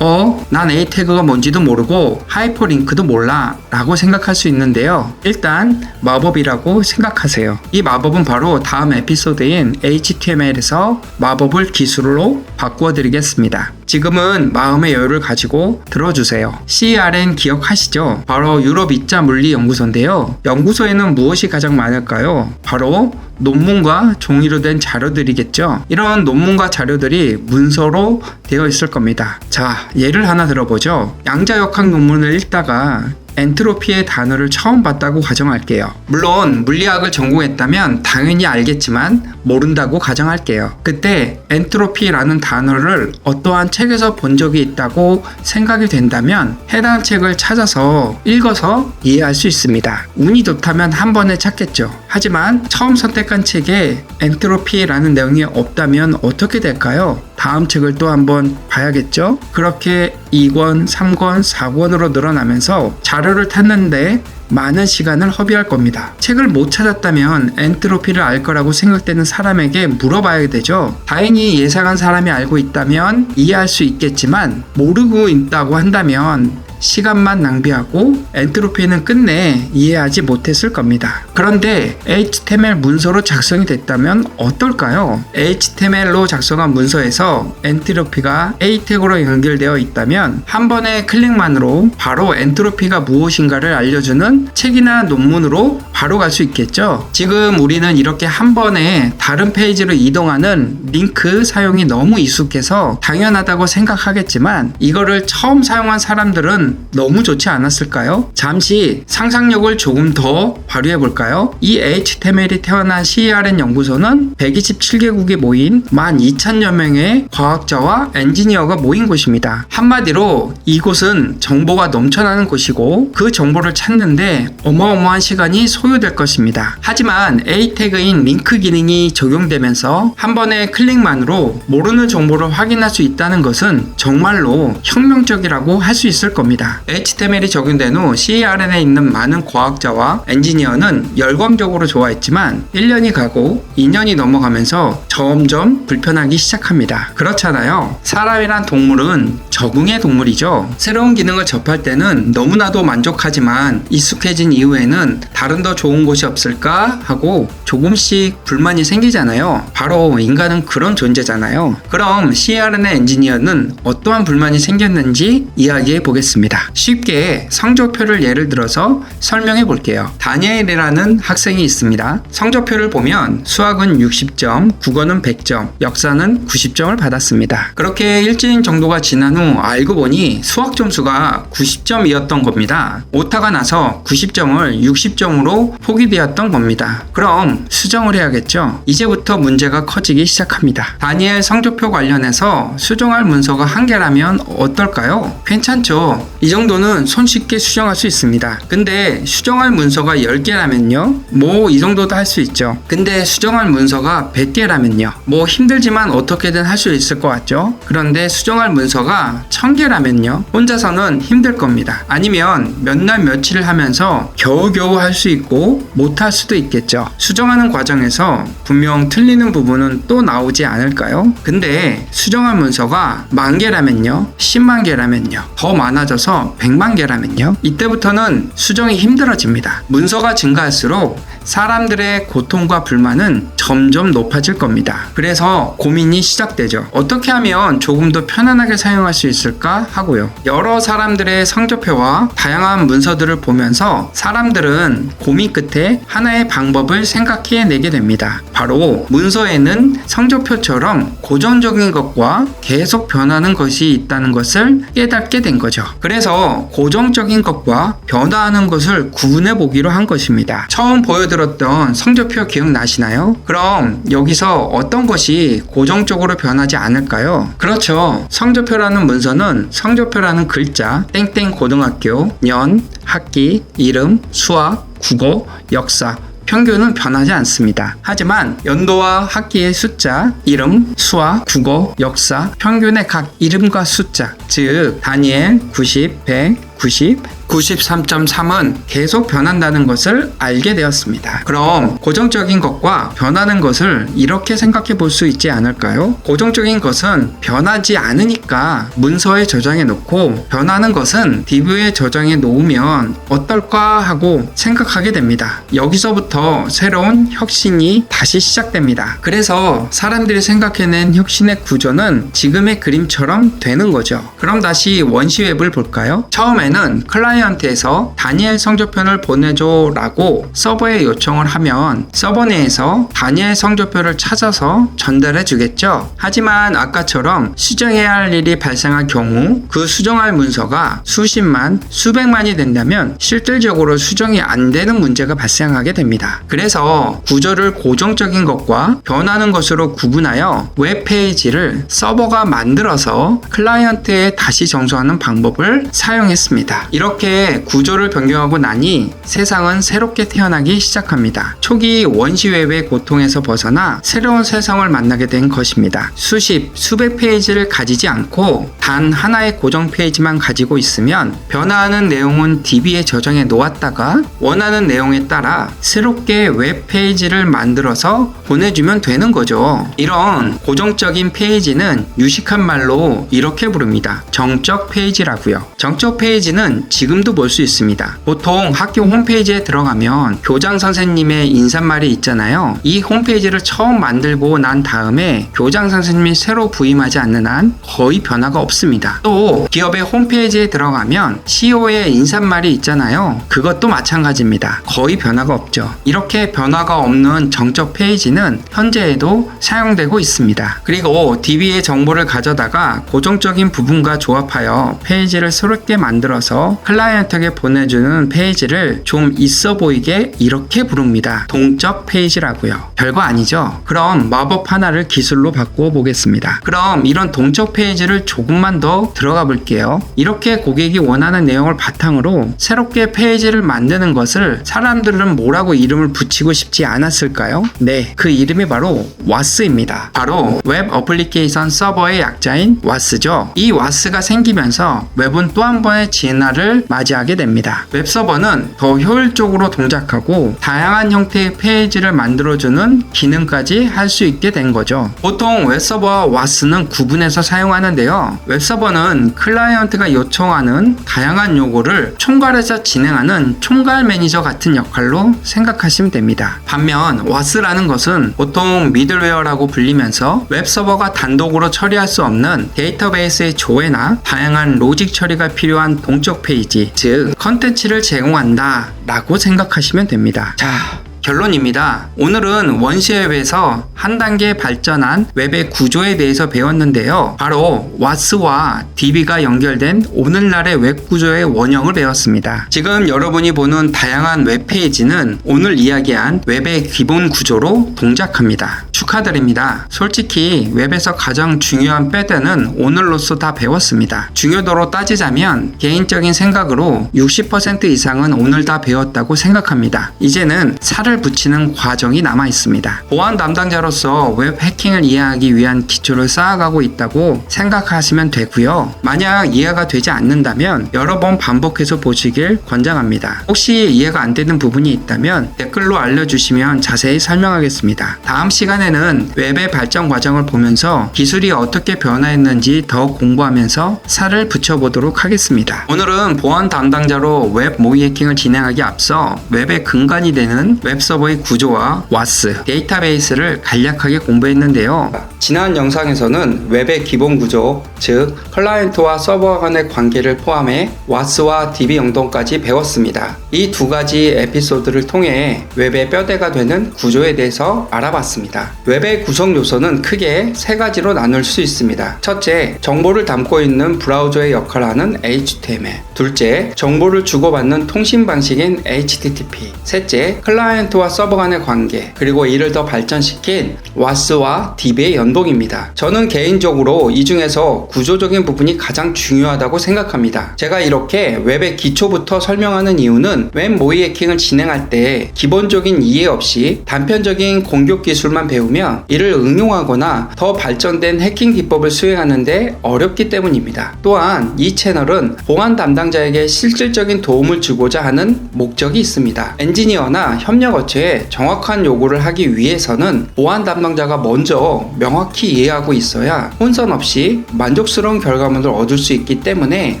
난 A 태그가 뭔지도 모르고 하이퍼링크도 몰라 라고 생각할 수 있는데요. 일단 마법이라고 생각하세요. 이 마법은 바로 다음 에피소드인 HTML에서 마법을 기술로 바꾸어 드리겠습니다. 지금은 마음의 여유를 가지고 들어주세요. CERN 기억하시죠? 바로 유럽 2차 물리연구소인데요. 연구소에는 무엇이 가장 많을까요? 바로 논문과 종이로 된 자료들이겠죠. 이런 논문과 자료들이 문서로 되어 있을 겁니다. 자, 예를 하나 들어보죠. 양자역학 논문을 읽다가 엔트로피의 단어를 처음 봤다고 가정할게요. 물론 물리학을 전공했다면 당연히 알겠지만 모른다고 가정할게요. 그때 엔트로피라는 단어를 어떠한 책에서 본 적이 있다고 생각이 된다면 해당 책을 찾아서 읽어서 이해할 수 있습니다. 운이 좋다면 한 번에 찾겠죠. 하지만 처음 선택한 책에 엔트로피라는 내용이 없다면 어떻게 될까요? 다음 책을 또 한번 봐야겠죠? 그렇게 2권, 3권, 4권으로 늘어나면서 자료를 찾는데 많은 시간을 허비할 겁니다. 책을 못 찾았다면 엔트로피를 알 거라고 생각되는 사람에게 물어봐야 되죠. 다행히 예상한 사람이 알고 있다면 이해할 수 있겠지만 모르고 있다고 한다면 시간만 낭비하고 엔트로피는 끝내 이해하지 못했을 겁니다. 그런데 HTML 문서로 작성이 됐다면 어떨까요? HTML로 작성한 문서에서 엔트로피가 A 태그로 연결되어 있다면 한 번의 클릭만으로 바로 엔트로피가 무엇인가를 알려주는 책이나 논문으로 바로 갈 수 있겠죠. 지금 우리는 이렇게 한 번에 다른 페이지로 이동하는 링크 사용이 너무 익숙해서 당연하다고 생각하겠지만 이거를 처음 사용한 사람들은 너무 좋지 않았을까요? 잠시 상상력을 조금 더 발휘해 볼까요? 이 HTML이 태어난 CERN 연구소는 127개국이 모인 12,000여 명의 과학자와 엔지니어가 모인 곳입니다. 한마디로 이곳은 정보가 넘쳐나는 곳이고 그 정보를 찾는데 어마어마한 시간이 소요될 것입니다. 하지만 A 태그인 링크 기능이 적용되면서 한 번의 클릭만으로 모르는 정보를 확인할 수 있다는 것은 정말로 혁명적이라고 할 수 있을 겁니다. HTML이 적용된 후 CERN에 있는 많은 과학자와 엔지니어는 열광적으로 좋아했지만 1년이 가고 2년이 넘어가면서 점점 불편하기 시작합니다. 그렇잖아요. 사람이란 동물은 적응의 동물이죠. 새로운 기능을 접할 때는 너무나도 만족하지만 익숙해진 이후에는 다른 더 좋은 곳이 없을까 하고 조금씩 불만이 생기잖아요. 바로 인간은 그런 존재잖아요. 그럼 CERN의 엔지니어는 어떠한 불만이 생겼는지 이야기해 보겠습니다. 쉽게 성적표를 예를 들어서 설명해 볼게요. 다니엘이라는 학생이 있습니다. 성적표를 보면 수학은 60점, 국어는 100점, 역사는 90점을 받았습니다. 그렇게 일주일 정도가 지난 후 알고 보니 수학 점수가 90점이었던 겁니다. 오타가 나서 90점을 60점으로 포기되었던 겁니다. 그럼 수정을 해야겠죠. 이제부터 문제가 커지기 시작합니다. 다니엘 성적표 관련해서 수정할 문서가 한 개라면 어떨까요? 괜찮죠. 이 정도는 손쉽게 수정할 수 있습니다. 근데 수정할 문서가 10개라면요? 뭐 이 정도도 할 수 있죠. 근데 수정할 문서가 100개라면요? 뭐 힘들지만 어떻게든 할 수 있을 것 같죠? 그런데 수정할 문서가 1000개라면요? 혼자서는 힘들 겁니다. 아니면 몇 날 며칠을 하면서 겨우겨우 할 수 있고 못할 수도 있겠죠. 수정하는 과정에서 분명 틀리는 부분은 또 나오지 않을까요? 근데 수정할 문서가 10,000개라면요? 10만 개라면요? 더 많아져서 100만 개라면요? 이때부터는 수정이 힘들어집니다. 문서가 증가할수록 사람들의 고통과 불만은 점점 높아질 겁니다. 그래서 고민이 시작되죠. 어떻게 하면 조금 더 편안하게 사용할 수 있을까 하고요. 여러 사람들의 성적표와 다양한 문서들을 보면서 사람들은 고민 끝에 하나의 방법을 생각해내게 됩니다. 바로 문서에는 성적표처럼 고정적인 것과 계속 변하는 것이 있다는 것을 깨닫게 된 거죠. 그래서 고정적인 것과 변화하는 것을 구분해 보기로 한 것입니다. 처음 보여드렸던 만들었던 성적표 기억나시나요? 그럼 여기서 어떤 것이 고정적으로 변하지 않을까요? 그렇죠. 성적표라는 문서는 성적표라는 글자, 땡땡 고등학교, 년, 학기, 이름, 수학, 국어, 역사, 평균은 변하지 않습니다. 하지만 연도와 학기의 숫자, 이름, 수학, 국어, 역사, 평균의 각 이름과 숫자, 즉 다니엘 90, 100, 90, 93.3은 계속 변한다는 것을 알게 되었습니다. 그럼 고정적인 것과 변하는 것을 이렇게 생각해 볼 수 있지 않을까요? 고정적인 것은 변하지 않으니까 문서에 저장해 놓고, 변하는 것은 DB에 저장해 놓으면 어떨까 하고 생각하게 됩니다. 여기서부터 새로운 혁신이 다시 시작됩니다. 그래서 사람들이 생각해낸 혁신의 구조는 지금의 그림처럼 되는 거죠. 그럼 다시 원시웹을 볼까요? 처음에는 클라이언트에서 다니엘 성적표를 보내줘 라고 서버에 요청을 하면 서버 내에서 다니엘 성적표를 찾아서 전달해 주겠죠. 하지만 아까처럼 수정해야 할 일이 발생할 경우 그 수정할 문서가 수십만, 수백만이 된다면 실질적으로 수정이 안 되는 문제가 발생하게 됩니다. 그래서 구조를 고정적인 것과 변하는 것으로 구분하여 웹페이지를 서버가 만들어서 클라이언트에 다시 전송하는 방법을 사용했습니다. 이렇게 구조를 변경하고 나니 세상은 새롭게 태어나기 시작합니다. 초기 원시웹의 고통에서 벗어나 새로운 세상을 만나게 된 것입니다. 수십, 수백 페이지를 가지지 않고 단 하나의 고정 페이지만 가지고 있으면 변화하는 내용은 DB에 저장해 놓았다가 원하는 내용에 따라 새롭게 웹페이지를 만들어서 보내주면 되는 거죠. 이런 고정적인 페이지는 유식한 말로 이렇게 부릅니다. 정적 페이지라고요. 정적 페이지는 지금도 볼 수 있습니다. 보통 학교 홈페이지에 들어가면 교장 선생님의 인사말이 있잖아요. 이 홈페이지를 처음 만들고 난 다음에 교장 선생님이 새로 부임하지 않는 한 거의 변화가 없습니다. 또 기업의 홈페이지에 들어가면 CEO의 인사말이 있잖아요. 그것도 마찬가지입니다. 거의 변화가 없죠. 이렇게 변화가 없는 정적 페이지는 현재에도 사용되고 있습니다. 그리고 DB의 정보를 가져다가 고정적인 부분과 조합하여 페이지를 새롭게 만들어서 클라이언트에게 보내주는 페이지를 좀 있어 보이게 이렇게 부릅니다. 동적 페이지라고요. 별거 아니죠? 그럼 마법 하나를 기술로 바꾸어 보겠습니다. 그럼 이런 동적 페이지를 조금만 더 들어가 볼게요. 이렇게 고객이 원하는 내용을 바탕으로 새롭게 페이지를 만드는 것을 사람들은 뭐라고 이름을 붙이고 싶지 않았을까요? 네, 그 이름이 바로 WAS입니다. 바로 웹 어플리케이션 서버의 약자인 WAS죠. 이 WAS가 생기면서 웹은 또 한 번의 진화를 맞이하게 됩니다. 웹서버는 더 효율적으로 동작하고 다양한 형태의 페이지를 만들어주는 기능까지 할 수 있게 된 거죠. 보통 웹서버와 WAS는 구분해서 사용하는데요. 웹서버는 클라이언트가 요청하는 다양한 요구를 총괄해서 진행하는 총괄 매니저 같은 역할로 생각하시면 됩니다. 반면 WAS라는 것은 보통 미들웨어라고 불리면서 웹서버가 단독으로 처리할 수 없는 데이터베이스의 조회나 다양한 로직 처리가 필요한 동적 페이지, 즉 컨텐츠를 제공한다 라고 생각하시면 됩니다. 자, 결론입니다. 오늘은 원시웹에서 한 단계 발전한 웹의 구조에 대해서 배웠는데요. 바로 WAS와 DB가 연결된 오늘날의 웹 구조의 원형을 배웠습니다. 지금 여러분이 보는 다양한 웹페이지는 오늘 이야기한 웹의 기본 구조로 동작합니다. 축하드립니다. 솔직히 웹에서 가장 중요한 패드는 오늘로써 다 배웠습니다. 중요도로 따지자면 개인적인 생각으로 60% 이상은 오늘 다 배웠다고 생각합니다. 이제는 살을 붙이는 과정이 남아 있습니다. 보안 담당자로서 웹 해킹을 이해하기 위한 기초를 쌓아가고 있다고 생각하시면 되고요. 만약 이해가 되지 않는다면 여러 번 반복해서 보시길 권장합니다. 혹시 이해가 안 되는 부분이 있다면 댓글로 알려주시면 자세히 설명하겠습니다. 다음 시간에는 웹의 발전 과정을 보면서 기술이 어떻게 변화했는지 더 공부하면서 살을 붙여보도록 하겠습니다. 오늘은 보안 담당자로 웹 모의 해킹을 진행하기 앞서 웹의 근간이 되는 웹서버의 구조와 WAS, 데이터베이스를 간략하게 공부했는데요. 지난 영상에서는 웹의 기본 구조, 즉 클라이언트와 서버 간의 관계를 포함해 WAS와 DB 연동까지 배웠습니다. 이 두 가지 에피소드를 통해 웹의 뼈대가 되는 구조에 대해서 알아봤습니다. 웹의 구성 요소는 크게 세 가지로 나눌 수 있습니다. 첫째, 정보를 담고 있는 브라우저의 역할을 하는 HTML. 둘째, 정보를 주고받는 통신 방식인 HTTP. 셋째, 클라이언트 클라이언트와 서버 간의 관계, 그리고 이를 더 발전시킨 WAS와 DB의 연동입니다. 저는 개인적으로 이 중에서 구조적인 부분이 가장 중요하다고 생각합니다. 제가 이렇게 웹의 기초부터 설명하는 이유는 웹 모의 해킹을 진행할 때 기본적인 이해 없이 단편적인 공격 기술만 배우면 이를 응용하거나 더 발전된 해킹 기법을 수행하는데 어렵기 때문입니다. 또한 이 채널은 보안 담당자에게 실질적인 도움을 주고자 하는 목적이 있습니다. 엔지니어나 협력업체에 정확한 요구를 하기 위해서는 보안 담당자가 먼저 명확히 이해하고 있어야 혼선 없이 만족스러운 결과물을 얻을 수 있기 때문에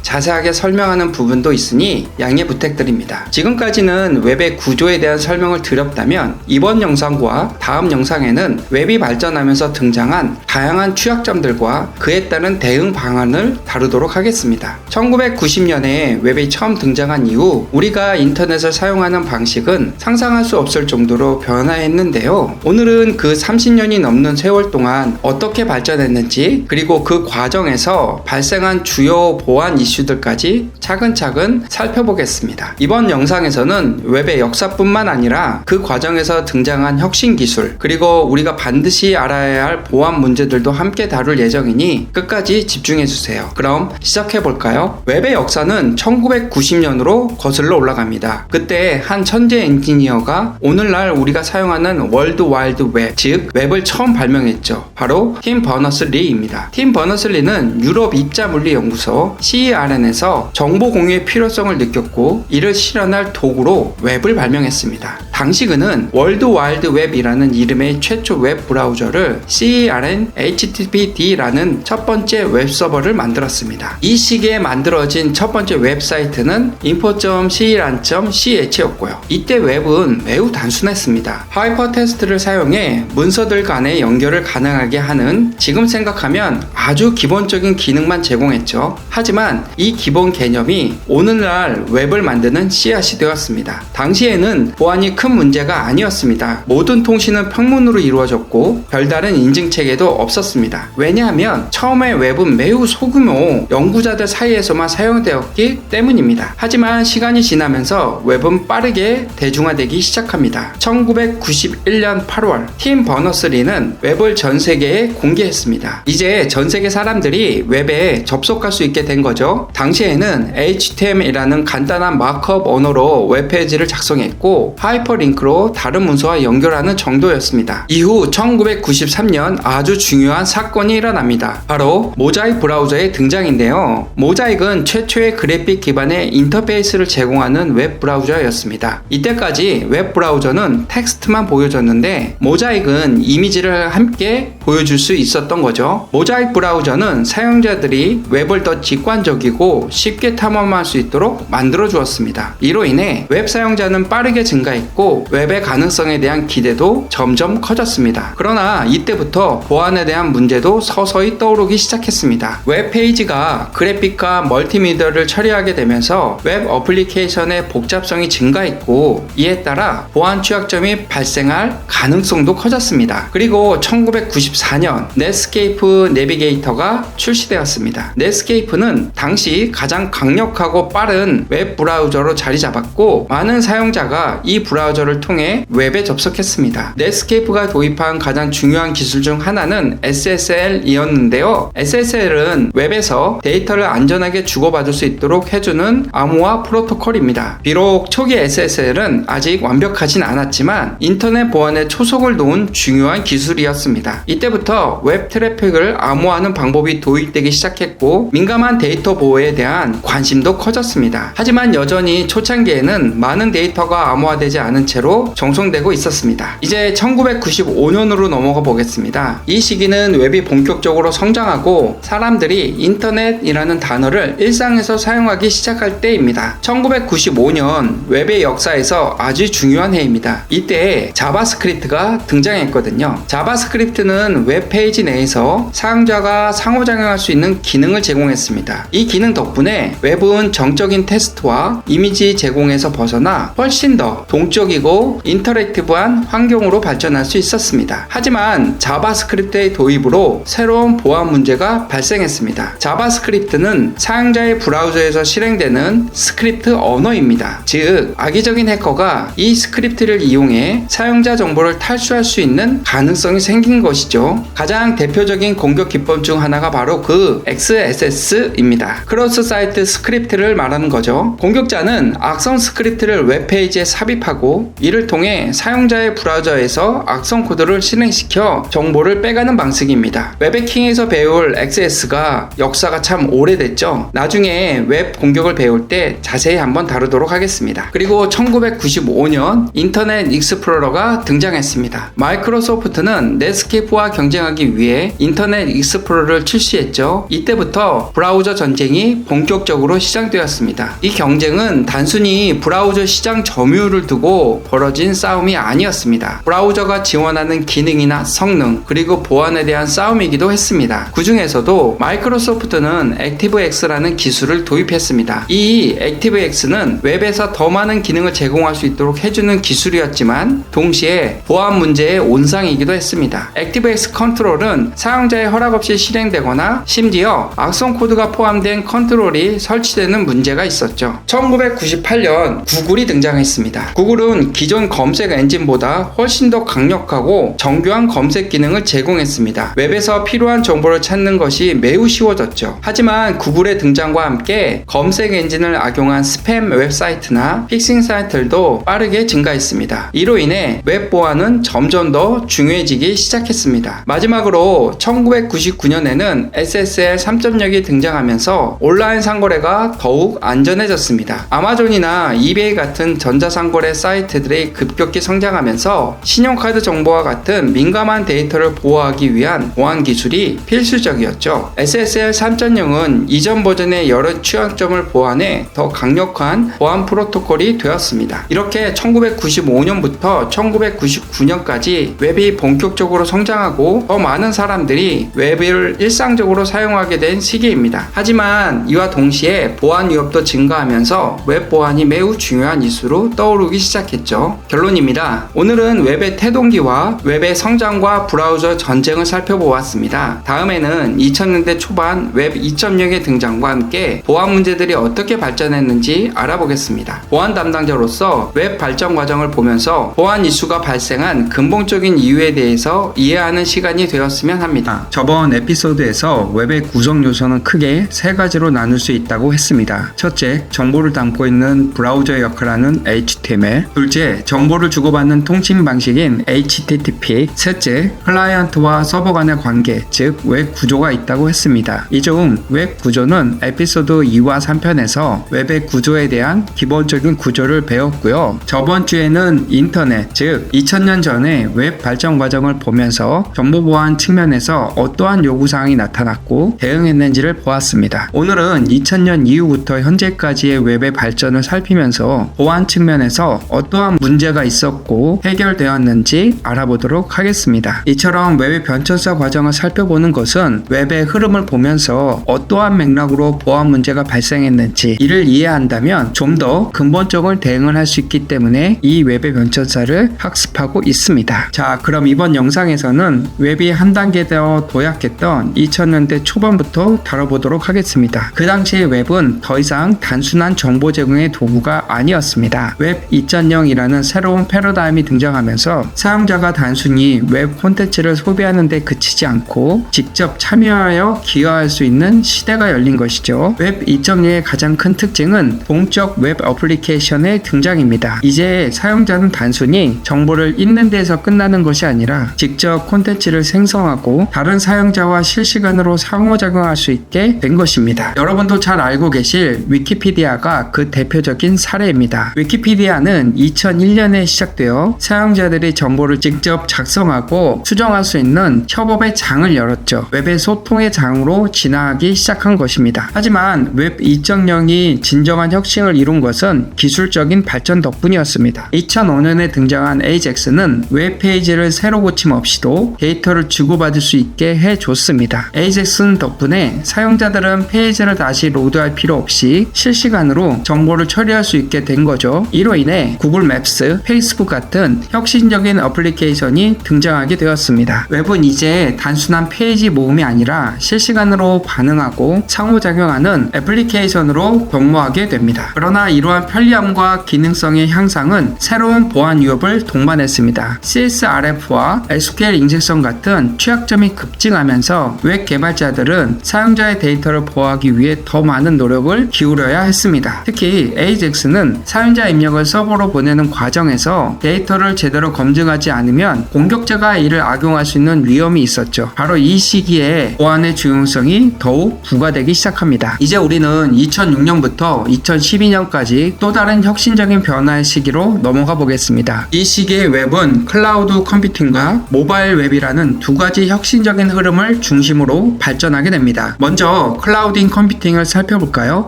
자세하게 설명하는 부분도 있으니 양해 부탁드립니다. 지금까지는 웹의 구조에 대한 설명을 드렸다면 이번 영상과 다음 영상에는 웹이 발전하면서 등장한 다양한 취약점들과 그에 따른 대응 방안을 다루도록 하겠습니다. 1990년에 웹이 처음 등장한 이후 우리가 인터넷을 사용하는 방식은 상상할 수 없을 정도로 변화했는데요. 오늘은 그 30년이 넘는 세월 동안 어떻게 발전했는지, 그리고 그 과정에서 발생한 주요 보안 이슈들까지 차근차근 살펴보겠습니다. 이번 영상에서는 웹의 역사뿐만 아니라 그 과정에서 등장한 혁신 기술, 그리고 우리가 반드시 알아야 할 보안 문제들도 함께 다룰 예정이니 끝까지 집중해주세요. 그럼 시작해볼까요? 웹의 역사는 1990년으로 거슬러 올라갑니다. 그때 한 천재 엔지니어가 오늘날 우리가 사용하는 월드 와이드 웹, 즉 웹을 처음 발명했죠. 바로 팀 버너스-리입니다. 팀 버너스-리는 유럽 입자물리연구소 CERN에서 정보 공유의 필요성을 느꼈고 이를 실현할 도구로 웹을 발명했습니다. 당시 그는 월드 와이드 웹이라는 이름의 최초 웹 브라우저를 CERN HTTPD라는 첫 번째 웹서버를 만들었습니다. 이 시기에 만들어진 첫 번째 웹사이트는 info.ceran.ch였고요. 이때 웹은 매우 단순했습니다. 하이퍼텍스트를 사용해 문서들 간의 연결을 가능하게 하는, 지금 생각하면 아주 기본적인 기능만 제공했죠. 하지만 이 기본 개념이 오늘날 웹을 만드는 씨앗이 되었습니다. 당시에는 보안이 큰 문제가 아니었습니다. 모든 통신은 평문으로 이루어졌고 별다른 인증 체계도 없었습니다. 왜냐하면 처음에 웹은 매우 소규모 연구자들 사이에서만 사용되었기 때문입니다. 하지만 시간이 지나면서 웹은 빠르게 대중화되기 시작합니다. 1991년 8월 팀 버너스-리는 웹을 전 세계에 공개했습니다. 이제 전 세계 사람들이 웹에 접속할 수 있게 된 거죠. 당시에는 HTML이라는 간단한 마크업 언어로 웹페이지를 작성했고 하이퍼링크로 다른 문서와 연결하는 정도였습니다. 이후 1993년 아주 중요한 사건이 일어납니다. 바로 모자익 브라우저의 등장인데요. 모자익은 최초의 그래픽 기반의 인터페이스를 제공하는 웹 브라우저였습니다. 이때까지 웹 브라우저는 텍스트만 보여줬는데 모자익은 이미지를 함께 보여줄 수 있었던 거죠. 모자익 브라우저는 사용자들이 웹을 더 직관적이고 쉽게 탐험할 수 있도록 만들어 주었습니다. 이로 인해 웹 사용자는 빠르게 증가했고 웹의 가능성에 대한 기대도 점점 커졌습니다. 그러나 이때부터 보안에 대한 문제도 서서히 떠오르기 시작했습니다. 웹 페이지가 그래픽과 멀티미디어를 처리하게 되면서 웹 어플리케이션의 복잡성이 증가했고 이에 따라 보안 취약점이 발생할 가능성도 커졌습니다. 그리고 1994년 넷스케이프 내비게이터가 출시되었습니다. 넷스케이프는 당시 가장 강력하고 빠른 웹 브라우저로 자리 잡았고 많은 사용자가 이 브라우저를 통해 웹에 접속했습니다. 넷스케이프가 도입한 가장 중요한 기술 중 하나는 SSL이었는데요. SSL은 웹에서 데이터를 안전하게 주고받을 수 있도록 해주는 암호화 프로토콜입니다. 비록 초기 SSL은 아직 완벽하진 않았지만 인터넷 보안에 초석을 놓은 중요한 기술이었습니다. 이때부터 웹 트래픽을 암호화하는 방법이 도입되기 시작했고 민감한 데이터 보호에 대한 관심도 커졌습니다. 하지만 여전히 초창기에는 많은 데이터가 암호화되지 않은 채로 정송되고 있었습니다. 이제 1995년으로 넘어가 보겠습니다. 이 시기는 웹이 본격적으로 성장하고 사람들이 인터넷이라는 단어를 일상에서 사용하기 시작할 때입니다. 1995년 웹의 역사에서 아주 중요한 해입니다. 이때 자바스크립트가 등장했거든요. 자바스크립트는 웹페이지 내에서 사용자가 상호작용할 수 있는 기능을 제공했습니다. 이 기능 덕분에 웹은 정적인 테스트와 이미지 제공에서 벗어나 훨씬 더 동적이고 인터랙티브한 환경으로 발전할 수 있었습니다. 하지만 자바스크립트의 도입으로 새로운 보안 문제가 발생했습니다. 자바스크립트는 사용자의 브라우저에서 실행되는 스크립트 언어입니다. 즉 악의적인 해커가 이 스크립트 스크립트를 이용해 사용자 정보를 탈수할 수 있는 가능성이 생긴 것이죠. 가장 대표적인 공격 기법 중 하나가 바로 그 XSS입니다. 크로스 사이트 스크립트를 말하는 거죠. 공격자는 악성 스크립트를 웹페이지에 삽입하고 이를 통해 사용자의 브라우저에서 악성 코드를 실행시켜 정보를 빼가는 방식입니다. 웹해킹에서 배울 XS가 역사가 참 오래됐죠. 나중에 웹 공격을 배울 때 자세히 한번 다루도록 하겠습니다. 그리고 1995년 인터넷 익스플로러가 등장했습니다. 마이크로소프트는 넷스케이프와 경쟁하기 위해 인터넷 익스플로러를 출시했죠. 이때부터 브라우저 전쟁이 본격적으로 시작되었습니다. 이 경쟁은 단순히 브라우저 시장 점유율을 두고 벌어진 싸움이 아니었습니다. 브라우저가 지원하는 기능이나 성능 그리고 보안에 대한 싸움이기도 했습니다. 그 중에서도 마이크로소프트는 액티브엑스라는 기술을 도입했습니다. 이 액티브엑스는 웹에서 더 많은 기능을 제공할 수 있도록 해주는 기술이었지만 동시에 보안 문제의 온상이기도 했습니다. 액티브엑스 컨트롤은 사용자의 허락 없이 실행되거나 심지어 악성 코드가 포함된 컨트롤이 설치되는 문제가 있었죠. 1998년 구글이 등장했습니다. 구글은 기존 검색 엔진보다 훨씬 더 강력하고 정교한 검색 기능을 제공했습니다. 웹에서 필요한 정보를 찾는 것이 매우 쉬워졌죠. 하지만 구글의 등장과 함께 검색 엔진을 악용한 스팸 웹사이트나 피싱 사이트들도 빠르게 증가했습니다. 이로 인해 웹 보안은 점점 더 중요해지기 시작했습니다. 마지막으로 1999년에는 SSL 3.0이 등장하면서 온라인 상거래가 더욱 안전해졌습니다. 아마존이나 이베이 같은 전자상거래 사이트들이 급격히 성장하면서 신용카드 정보와 같은 민감한 데이터를 보호하기 위한 보안 기술이 필수적이었죠. SSL 3.0은 이전 버전의 여러 취약점을 보완해 더 강력한 보안 프로토콜이 되었습니다. 이렇게 1995년부터 1999년까지 웹이 본격적으로 성장하고 더 많은 사람들이 웹을 일상적으로 사용하게 된 시기입니다. 하지만 이와 동시에 보안 위협도 증가하면서 웹 보안이 매우 중요한 이슈로 떠오르기 시작했죠. 결론입니다. 오늘은 웹의 태동기와 웹의 성장과 브라우저 전쟁을 살펴보았습니다. 다음에는 2000년대 초반 웹 2.0의 등장과 함께 보안 문제들이 어떻게 발전했는지 알아보겠습니다. 보안 담당자로서 웹 발전 과정을 보면서 보안 이슈가 발생한 근본적인 이유에 대해서 이해하는 시간이 되었으면 합니다. 저번 에피소드에서 웹의 구성 요소는 크게 세 가지로 나눌 수 있다고 했습니다. 첫째, 정보를 담고 있는 브라우저의 역할하는 HTML. 둘째, 정보를 주고받는 통신 방식인 HTTP. 셋째, 클라이언트와 서버 간의 관계, 즉 웹 구조가 있다고 했습니다. 이 중 웹 구조는 에피소드 2와 3편에서 웹의 구조에 대한 기본적인 구조를 배웠고요. 저번 주에는 인터넷, 즉 2000년 전에 웹 발전 과정을 보면서 정보 보안 측면에서 어떠한 요구사항이 나타났고 대응했는지를 보았습니다. 오늘은 2000년 이후부터 현재까지의 웹의 발전을 살피면서 보안 측면에서 어떠한 문제가 있었고 해결되었는지 알아보도록 하겠습니다. 이처럼 웹의 변천사 과정을 살펴보는 것은 웹의 흐름을 보면서 어떠한 맥락으로 보안 문제가 발생했는지 이를 이해한다면 좀 더 근본적인 대응을 할 수 있기 때문에 이 웹의 변천사를 학습하고 있습니다. 자, 그럼 이번 영상에서는 웹이 한 단계 더 도약했던 2000년대 초반부터 다뤄보도록 하겠습니다. 그 당시 웹은 더 이상 단순한 정보 제공의 도구가 아니었습니다. 웹 2.0이라는 새로운 패러다임이 등장하면서 사용자가 단순히 웹 콘텐츠를 소비하는 데 그치지 않고 직접 참여하여 기여할 수 있는 시대가 열린 것이죠. 웹 2.0의 가장 큰 특징은 동적 웹 어플리케이션의 등장입니다. 이제 사용자는 단순히 정보를 읽는 데에서 끝나는 것이 아니라 직접 콘텐츠를 생성하고 다른 사용자와 실시간으로 상호작용할 수 있게 된 것입니다. 여러분도 잘 알고 계실 위키피디아가 그 대표적인 사례입니다. 위키피디아는 2001년에 시작되어 사용자들이 정보를 직접 작성하고 수정할 수 있는 협업의 장을 열었죠. 웹의 소통의 장으로 진화하기 시작한 것입니다. 하지만 웹 2.0이 진정한 혁신을 이룬 것은 기술적인 발전 덕분이었습니다. 2005년에 등장한 AJAX는 웹페이지를 새로 고침 없이도 데이터를 주고받을 수 있게 해줬습니다. AJAX는 덕분에 사용자들은 페이지를 다시 로드할 필요 없이 실시간으로 정보를 처리할 수 있게 된 거죠. 이로 인해 구글 맵스, 페이스북 같은 혁신적인 어플리케이션이 등장하게 되었습니다. 웹은 이제 단순한 페이지 모음이 아니라 실시간으로 반응하고 상호작용하는 애플리케이션으로 변모하게 됩니다. 그러나 이러한 편리함과 기능성의 향상은 웹은 새로운 보안 위협을 동반했습니다. CSRF와 SQL 인젝션 같은 취약점이 급증하면서 웹 개발자들은 사용자의 데이터를 보호하기 위해 더 많은 노력을 기울여야 했습니다. 특히 AJAX는 사용자 입력을 서버로 보내는 과정에서 데이터를 제대로 검증하지 않으면 공격자가 이를 악용할 수 있는 위험이 있었죠. 바로 이 시기에 보안의 중요성이 더욱 부과되기 시작합니다. 이제 우리는 2006년부터 2012년까지 또 다른 혁신적인 변화의 시기로 넘어가 보겠습니다. 이 시기의 웹은 클라우드 컴퓨팅과 모바일 웹이라는 두 가지 혁신적인 흐름을 중심으로 발전하게 됩니다. 먼저 클라우드 컴퓨팅을 살펴볼까요?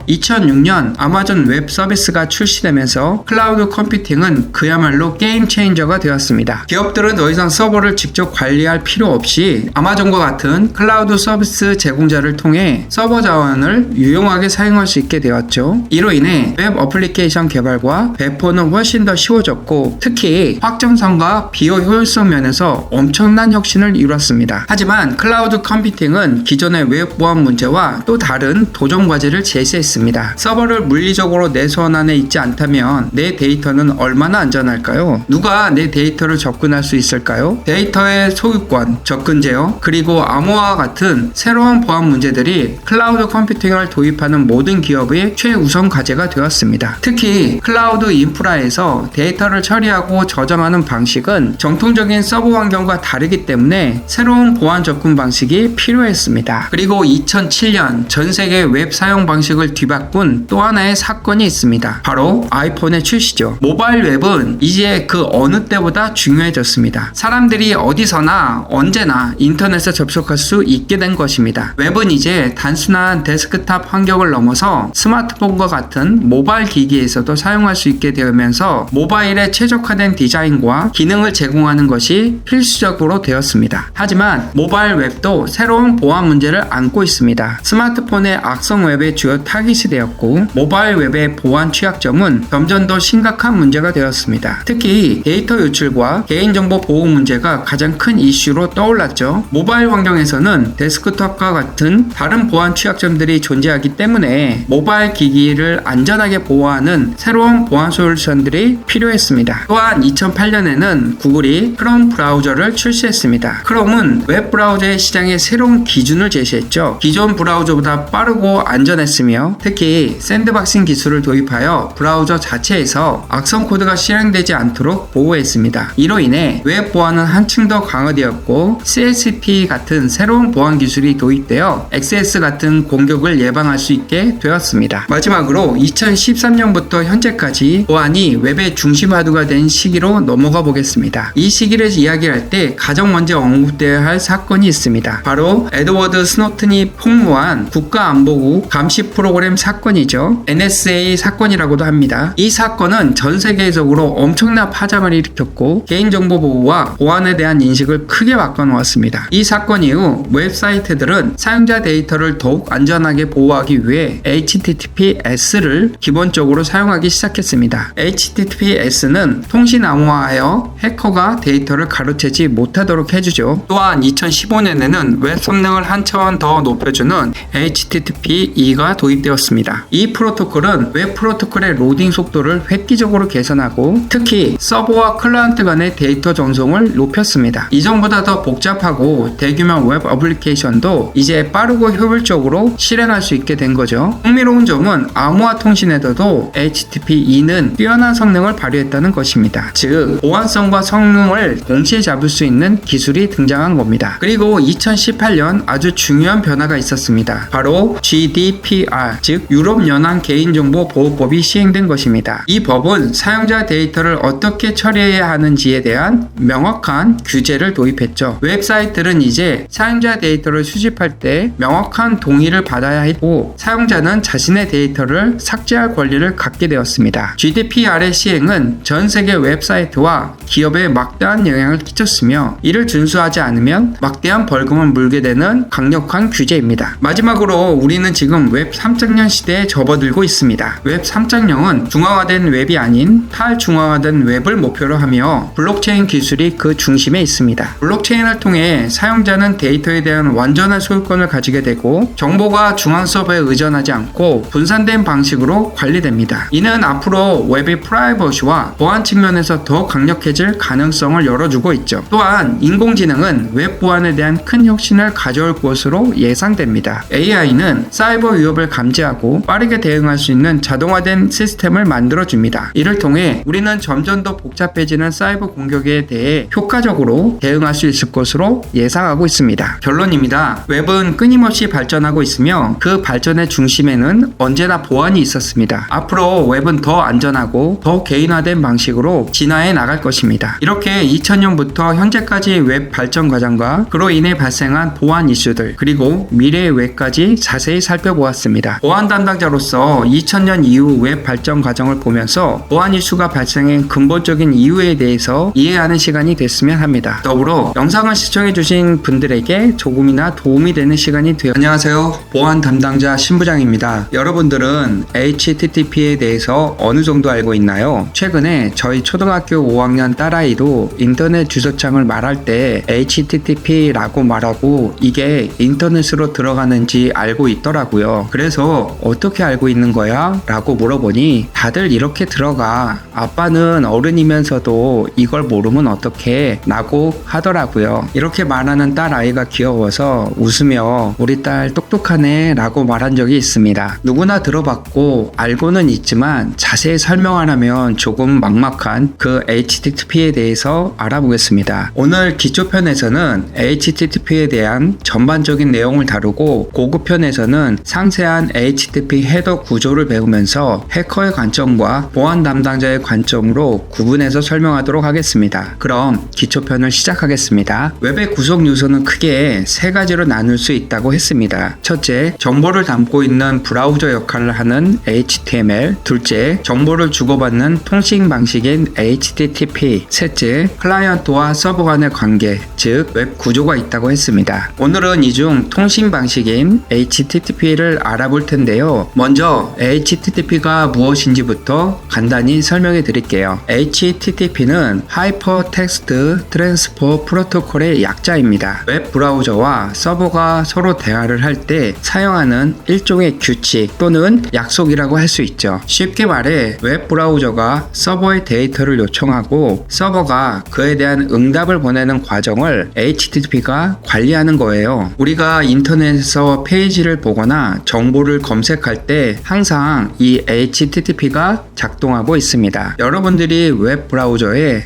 2006년 아마존 웹 서비스가 출시되면서 클라우드 컴퓨팅은 그야말로 게임 체인저가 되었습니다. 기업들은 더 이상 서버를 직접 관리할 필요 없이 아마존과 같은 클라우드 서비스 제공자를 통해 서버 자원을 유용하게 사용할 수 있게 되었죠. 이로 인해 웹 어플리케이션 개발과 배포는 훨씬 더 쉬워졌고 특히 확정성과 비용 효율성 면에서 엄청난 혁신을 이뤘습니다. 하지만 클라우드 컴퓨팅은 기존의 웹 보안 문제와 또 다른 도전 과제를 제시했습니다. 서버를 물리적으로 내 손 안에 있지 않다면 내 데이터는 얼마나 안전할까요? 누가 내 데이터를 접근할 수 있을까요? 데이터의 소유권, 접근 제어, 그리고 암호화와 같은 새로운 보안 문제들이 클라우드 컴퓨팅을 도입하는 모든 기업의 최우선 과제가 되었습니다. 특히 클라우드 인프라에서 데이터를 처리하고 저장하는 방식은 정통적인 서버 환경과 다르기 때문에 새로운 보안 접근 방식이 필요했습니다. 그리고 2007년 전 세계 웹 사용 방식을 뒤바꾼 또 하나의 사건이 있습니다. 바로 아이폰의 출시죠. 모바일 웹은 이제 그 어느 때보다 중요해졌습니다. 사람들이 어디서나 언제나 인터넷에 접속할 수 있게 된 것입니다. 웹은 이제 단순한 데스크탑 환경을 넘어서 스마트폰과 같은 모바일 기기에서도 사용할 수 있게 되면서 모바일에 최적화된 디자인과 기능을 제공하는 것이 필수적으로 되었습니다. 하지만 모바일 웹도 새로운 보안 문제를 안고 있습니다. 스마트폰의 악성 웹의 주요 타깃이 되었고 모바일 웹의 보안 취약점은 점점 더 심각한 문제가 되었습니다. 특히 데이터 유출과 개인정보 보호 문제가 가장 큰 이슈로 떠올랐죠. 모바일 환경에서는 데스크톱과 같은 다른 보안 취약점들이 존재하기 때문에 모바일 기기를 안전하게 보호하는 새로운 보안 솔루션들이 필요했습니다. 또한 2008년에는 구글이 크롬 브라우저를 출시했습니다. 크롬은 웹 브라우저의 시장에 새로운 기준을 제시했죠. 기존 브라우저보다 빠르고 안전했으며 특히 샌드박싱 기술을 도입하여 브라우저 자체에서 악성 코드가 실행되지 않도록 보호했습니다. 이로 인해 웹 보안은 한층 더 강화되었고 CSP 같은 새로운 보안 기술이 도입되어 XS 같은 공격을 예방할 수 있게 되었습니다. 마지막으로 2013년부터 현재까지 보안이 웹의 중심화두가 된 시기로 넘어가 보겠습니다. 이 시기를 이야기할 때 가장 먼저 언급되어야 할 사건이 있습니다. 바로 에드워드 스노튼이 폭로한 국가안보국 감시 프로그램 사건이죠. NSA 사건이라고도 합니다. 이 사건은 전 세계적으로 엄청난 파장을 일으켰고 개인정보 보호와 보안에 대한 인식을 크게 바꿔놓았습니다. 이 사건 이후 웹사이트들은 사용자 데이터를 더욱 안전하게 보호하기 위해 HTTPS를 기본적으로 사용하기 시작했습니다. HTTPS는 통신 암호화하여 해커가 데이터를 가로채지 못하도록 해주죠. 또한 2015년에는 웹 성능을 한 차원 더 높여주는 HTTP2가 도입되었습니다. 이 프로토콜은 웹 프로토콜의 로딩 속도를 획기적으로 개선하고 특히 서버와 클라이언트 간의 데이터 전송을 높였습니다. 이전보다 더 복잡하고 대규모 웹 어플리케이션도 이제 빠르고 효율적으로 실행할 수 있게 된 거죠. 흥미로운 점은 암호화 통신에서도 HTTP2는 뛰어난 성능을 발휘했다는 것입니다. 즉 보안성과 성능을 동시에 잡을 수 있는 기술이 등장한 겁니다. 그리고 2018년 아주 중요한 변화가 있었습니다. 바로 GDPR, 즉 유럽연합 개인정보 보호법이 시행된 것입니다. 이 법은 사용자 데이터를 어떻게 처리해야 하는지에 대한 명확한 규제를 도입했죠. 웹사이트는 이제 사용자 데이터를 수집할 때 명확한 동의를 받아야 했고 사용자는 자신의 데이터를 삭제할 권리를 갖게 되었습니다. GDPR의 시행은 전 세계 웹사이트와 기업에 막대한 영향을 끼쳤으며 이를 준수하지 않으면 막대한 벌금을 물게 되는 강력한 규제입니다. 마지막으로 우리는 지금 웹 3.0 시대에 접어들고 있습니다. 웹 3.0은 중앙화된 웹이 아닌 탈중앙화된 웹을 목표로 하며 블록체인 기술이 그 중심에 있습니다. 블록체인을 통해 사용자는 데이터에 대한 완전한 소유권을 가지게 되고 정보가 중앙 서버에 의존하지 않고 분산된 방식으로 관리됩니다. 이는 앞으로 웹의 프라이버시 프라이버시와 보안 측면에서 더 강력해질 가능성을 열어주고 있죠. 또한 인공지능은 웹 보안에 대한 큰 혁신을 가져올 것으로 예상됩니다. AI는 사이버 위협을 감지하고 빠르게 대응할 수 있는 자동화된 시스템을 만들어줍니다. 이를 통해 우리는 점점 더 복잡해지는 사이버 공격에 대해 효과적으로 대응할 수 있을 것으로 예상하고 있습니다. 결론입니다. 웹은 끊임없이 발전하고 있으며 그 발전의 중심에는 언제나 보안이 있었습니다. 앞으로 웹은 더 안전하고 더 개인화된 방식으로 진화해 나갈 것입니다. 이렇게 2000년부터 현재까지 웹 발전 과정과 그로 인해 발생한 보안 이슈들 그리고 미래의 웹까지 자세히 살펴보았습니다. 보안 담당자로서 2000년 이후 웹 발전 과정을 보면서 보안 이슈가 발생한 근본적인 이유에 대해서 이해하는 시간이 됐으면 합니다. 더불어 영상을 시청해주신 분들에게 조금이나 도움이 되는 시간이 되었습니다. 안녕하세요. 보안 담당자 신부장입니다. 여러분들은 HTTP에 대해서 어느 정도 알고 있나요? 최근에 저희 초등학교 5학년 딸아이도 인터넷 주소창을 말할 때 HTTP라고 말하고 이게 인터넷으로 들어가는지 알고 있더라고요. 그래서 어떻게 알고 있는 거야? 라고 물어보니 다들 이렇게 들어가. 아빠는 어른이면서도 이걸 모르면 어떡해? 라고 하더라고요. 이렇게 말하는 딸아이가 귀여워서 웃으며 우리 딸 똑똑하네 라고 말한 적이 있습니다. 누구나 들어봤고 알고는 있지만 자세히 설명하려면 조금 막막한 그 HTTP에 대해서 알아보겠습니다. 오늘 기초편에서는 HTTP에 대한 전반적인 내용을 다루고 고급편에서는 상세한 HTTP 헤더 구조를 배우면서 해커의 관점과 보안 담당자의 관점으로 구분해서 설명하도록 하겠습니다. 그럼 기초편을 시작하겠습니다. 웹의 구성 요소는 크게 세 가지로 나눌 수 있다고 했습니다. 첫째, 정보를 담고 있는 브라우저 역할을 하는 HTML. 둘째, 정보를 주고받는 통신 방식인 HTTP. 셋째, 클라이언트와 서버 간의 관계, 즉 웹 구조가 있다고 했습니다. 오늘은 이 중 통신 방식인 HTTP를 알아볼 텐데요. 먼저 HTTP가 무엇인지부터 간단히 설명해 드릴게요. HTTP는 하이퍼텍스트 트랜스퍼 프로토콜의 약자입니다. 웹 브라우저와 서버가 서로 대화를 할 때 사용하는 일종의 규칙 또는 약속이라고 할 수 있죠. 쉽게 말해 웹 브라우저가 서버에 데이터를 요청하고 서버가 그에 대한 응답을 보내는 과정을 HTTP가 관리하는 거예요. 우리가 인터넷에서 페이지를 보거나 정보를 검색할 때 항상 이 HTTP가 작동하고 있습니다. 여러분들이 웹 브라우저에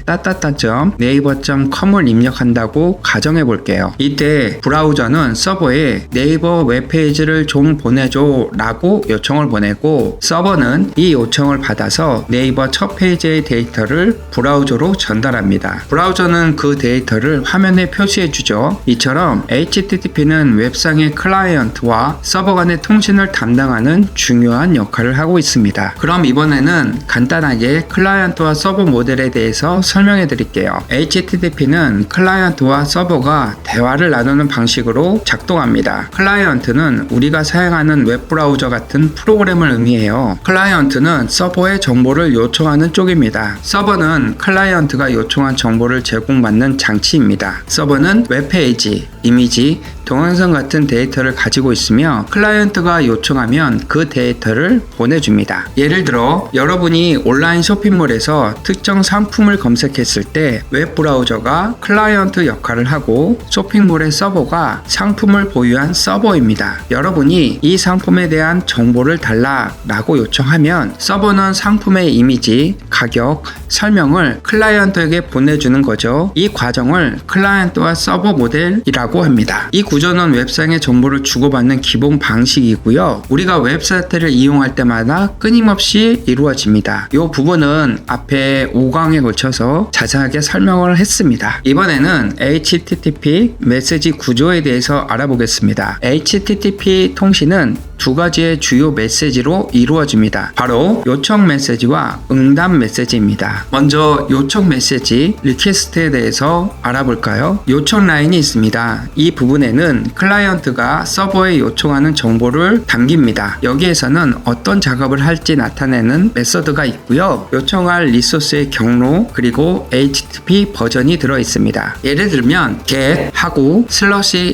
naver.com을 입력한다고 가정해 볼게요. 이때 브라우저는 서버에 네이버 웹페이지를 좀 보내줘 라고 요청을 보내고 서버는 이 요청을 받아서 네이버 첫 페이지의 데이터를 브라우저로 전달합니다. 브라우저는 그 데이터를 화면에 표시해 주죠. 이처럼 HTTP는 웹상의 클라이언트와 서버 간의 통신을 담당하는 중요한 역할을 하고 있습니다. 그럼 이번에는 간단하게 클라이언트와 서버 모델에 대해서 설명해 드릴게요. HTTP는 클라이언트와 서버가 대화를 나누는 방식으로 작동합니다. 클라이언트는 우리가 사용하는 웹브라우저 같은 프로그램을 의미해요. 클라이언트는 서버에 정보를 요청하는 쪽입니다. 서버는 클라이언트가 요청한 정보를 제공받는 장치입니다. 서버는 웹페이지, 이미지, 동영상 같은 데이터를 가지고 있으며 클라이언트가 요청하면 그 데이터를 보내줍니다. 예를 들어 여러분이 온라인 쇼핑몰에서 특정 상품을 검색했을 때 웹브라우저가 클라이언트 역할을 하고 쇼핑몰의 서버가 상품을 보유한 서버입니다. 여러분이 이 상품에 대한 정보를 달라 라고 요청하면 서버는 상품의 이미지, 가격, 설명을 클라이언트에게 보내주는 거죠. 이 과정을 클라이언트와 서버 모델이라고 합니다. 이 구조는 웹상의 정보를 주고받는 기본 방식이고요. 우리가 웹사이트를 이용할 때마다 끊임없이 이루어집니다. 이 부분은 앞에 5강에 걸쳐서 자세하게 설명을 했습니다. 이번에는 HTTP 메시지 구조에 대해서 알아보겠습니다. HTTP 통신은 두 가지의 주요 메시지로 이루어집니다. 바로 요청 메시지와 응답 메시지입니다. 먼저 요청 메시지 리퀘스트에 대해서 알아볼까요? 요청 라인이 있습니다. 있습니다. 이 부분에는 클라이언트가 서버에 요청하는 정보를 담깁니다. 여기에서는 어떤 작업을 할지 나타내는 메서드가 있고요. 요청할 리소스의 경로 그리고 HTTP 버전이 들어 있습니다. 예를 들면 get 하고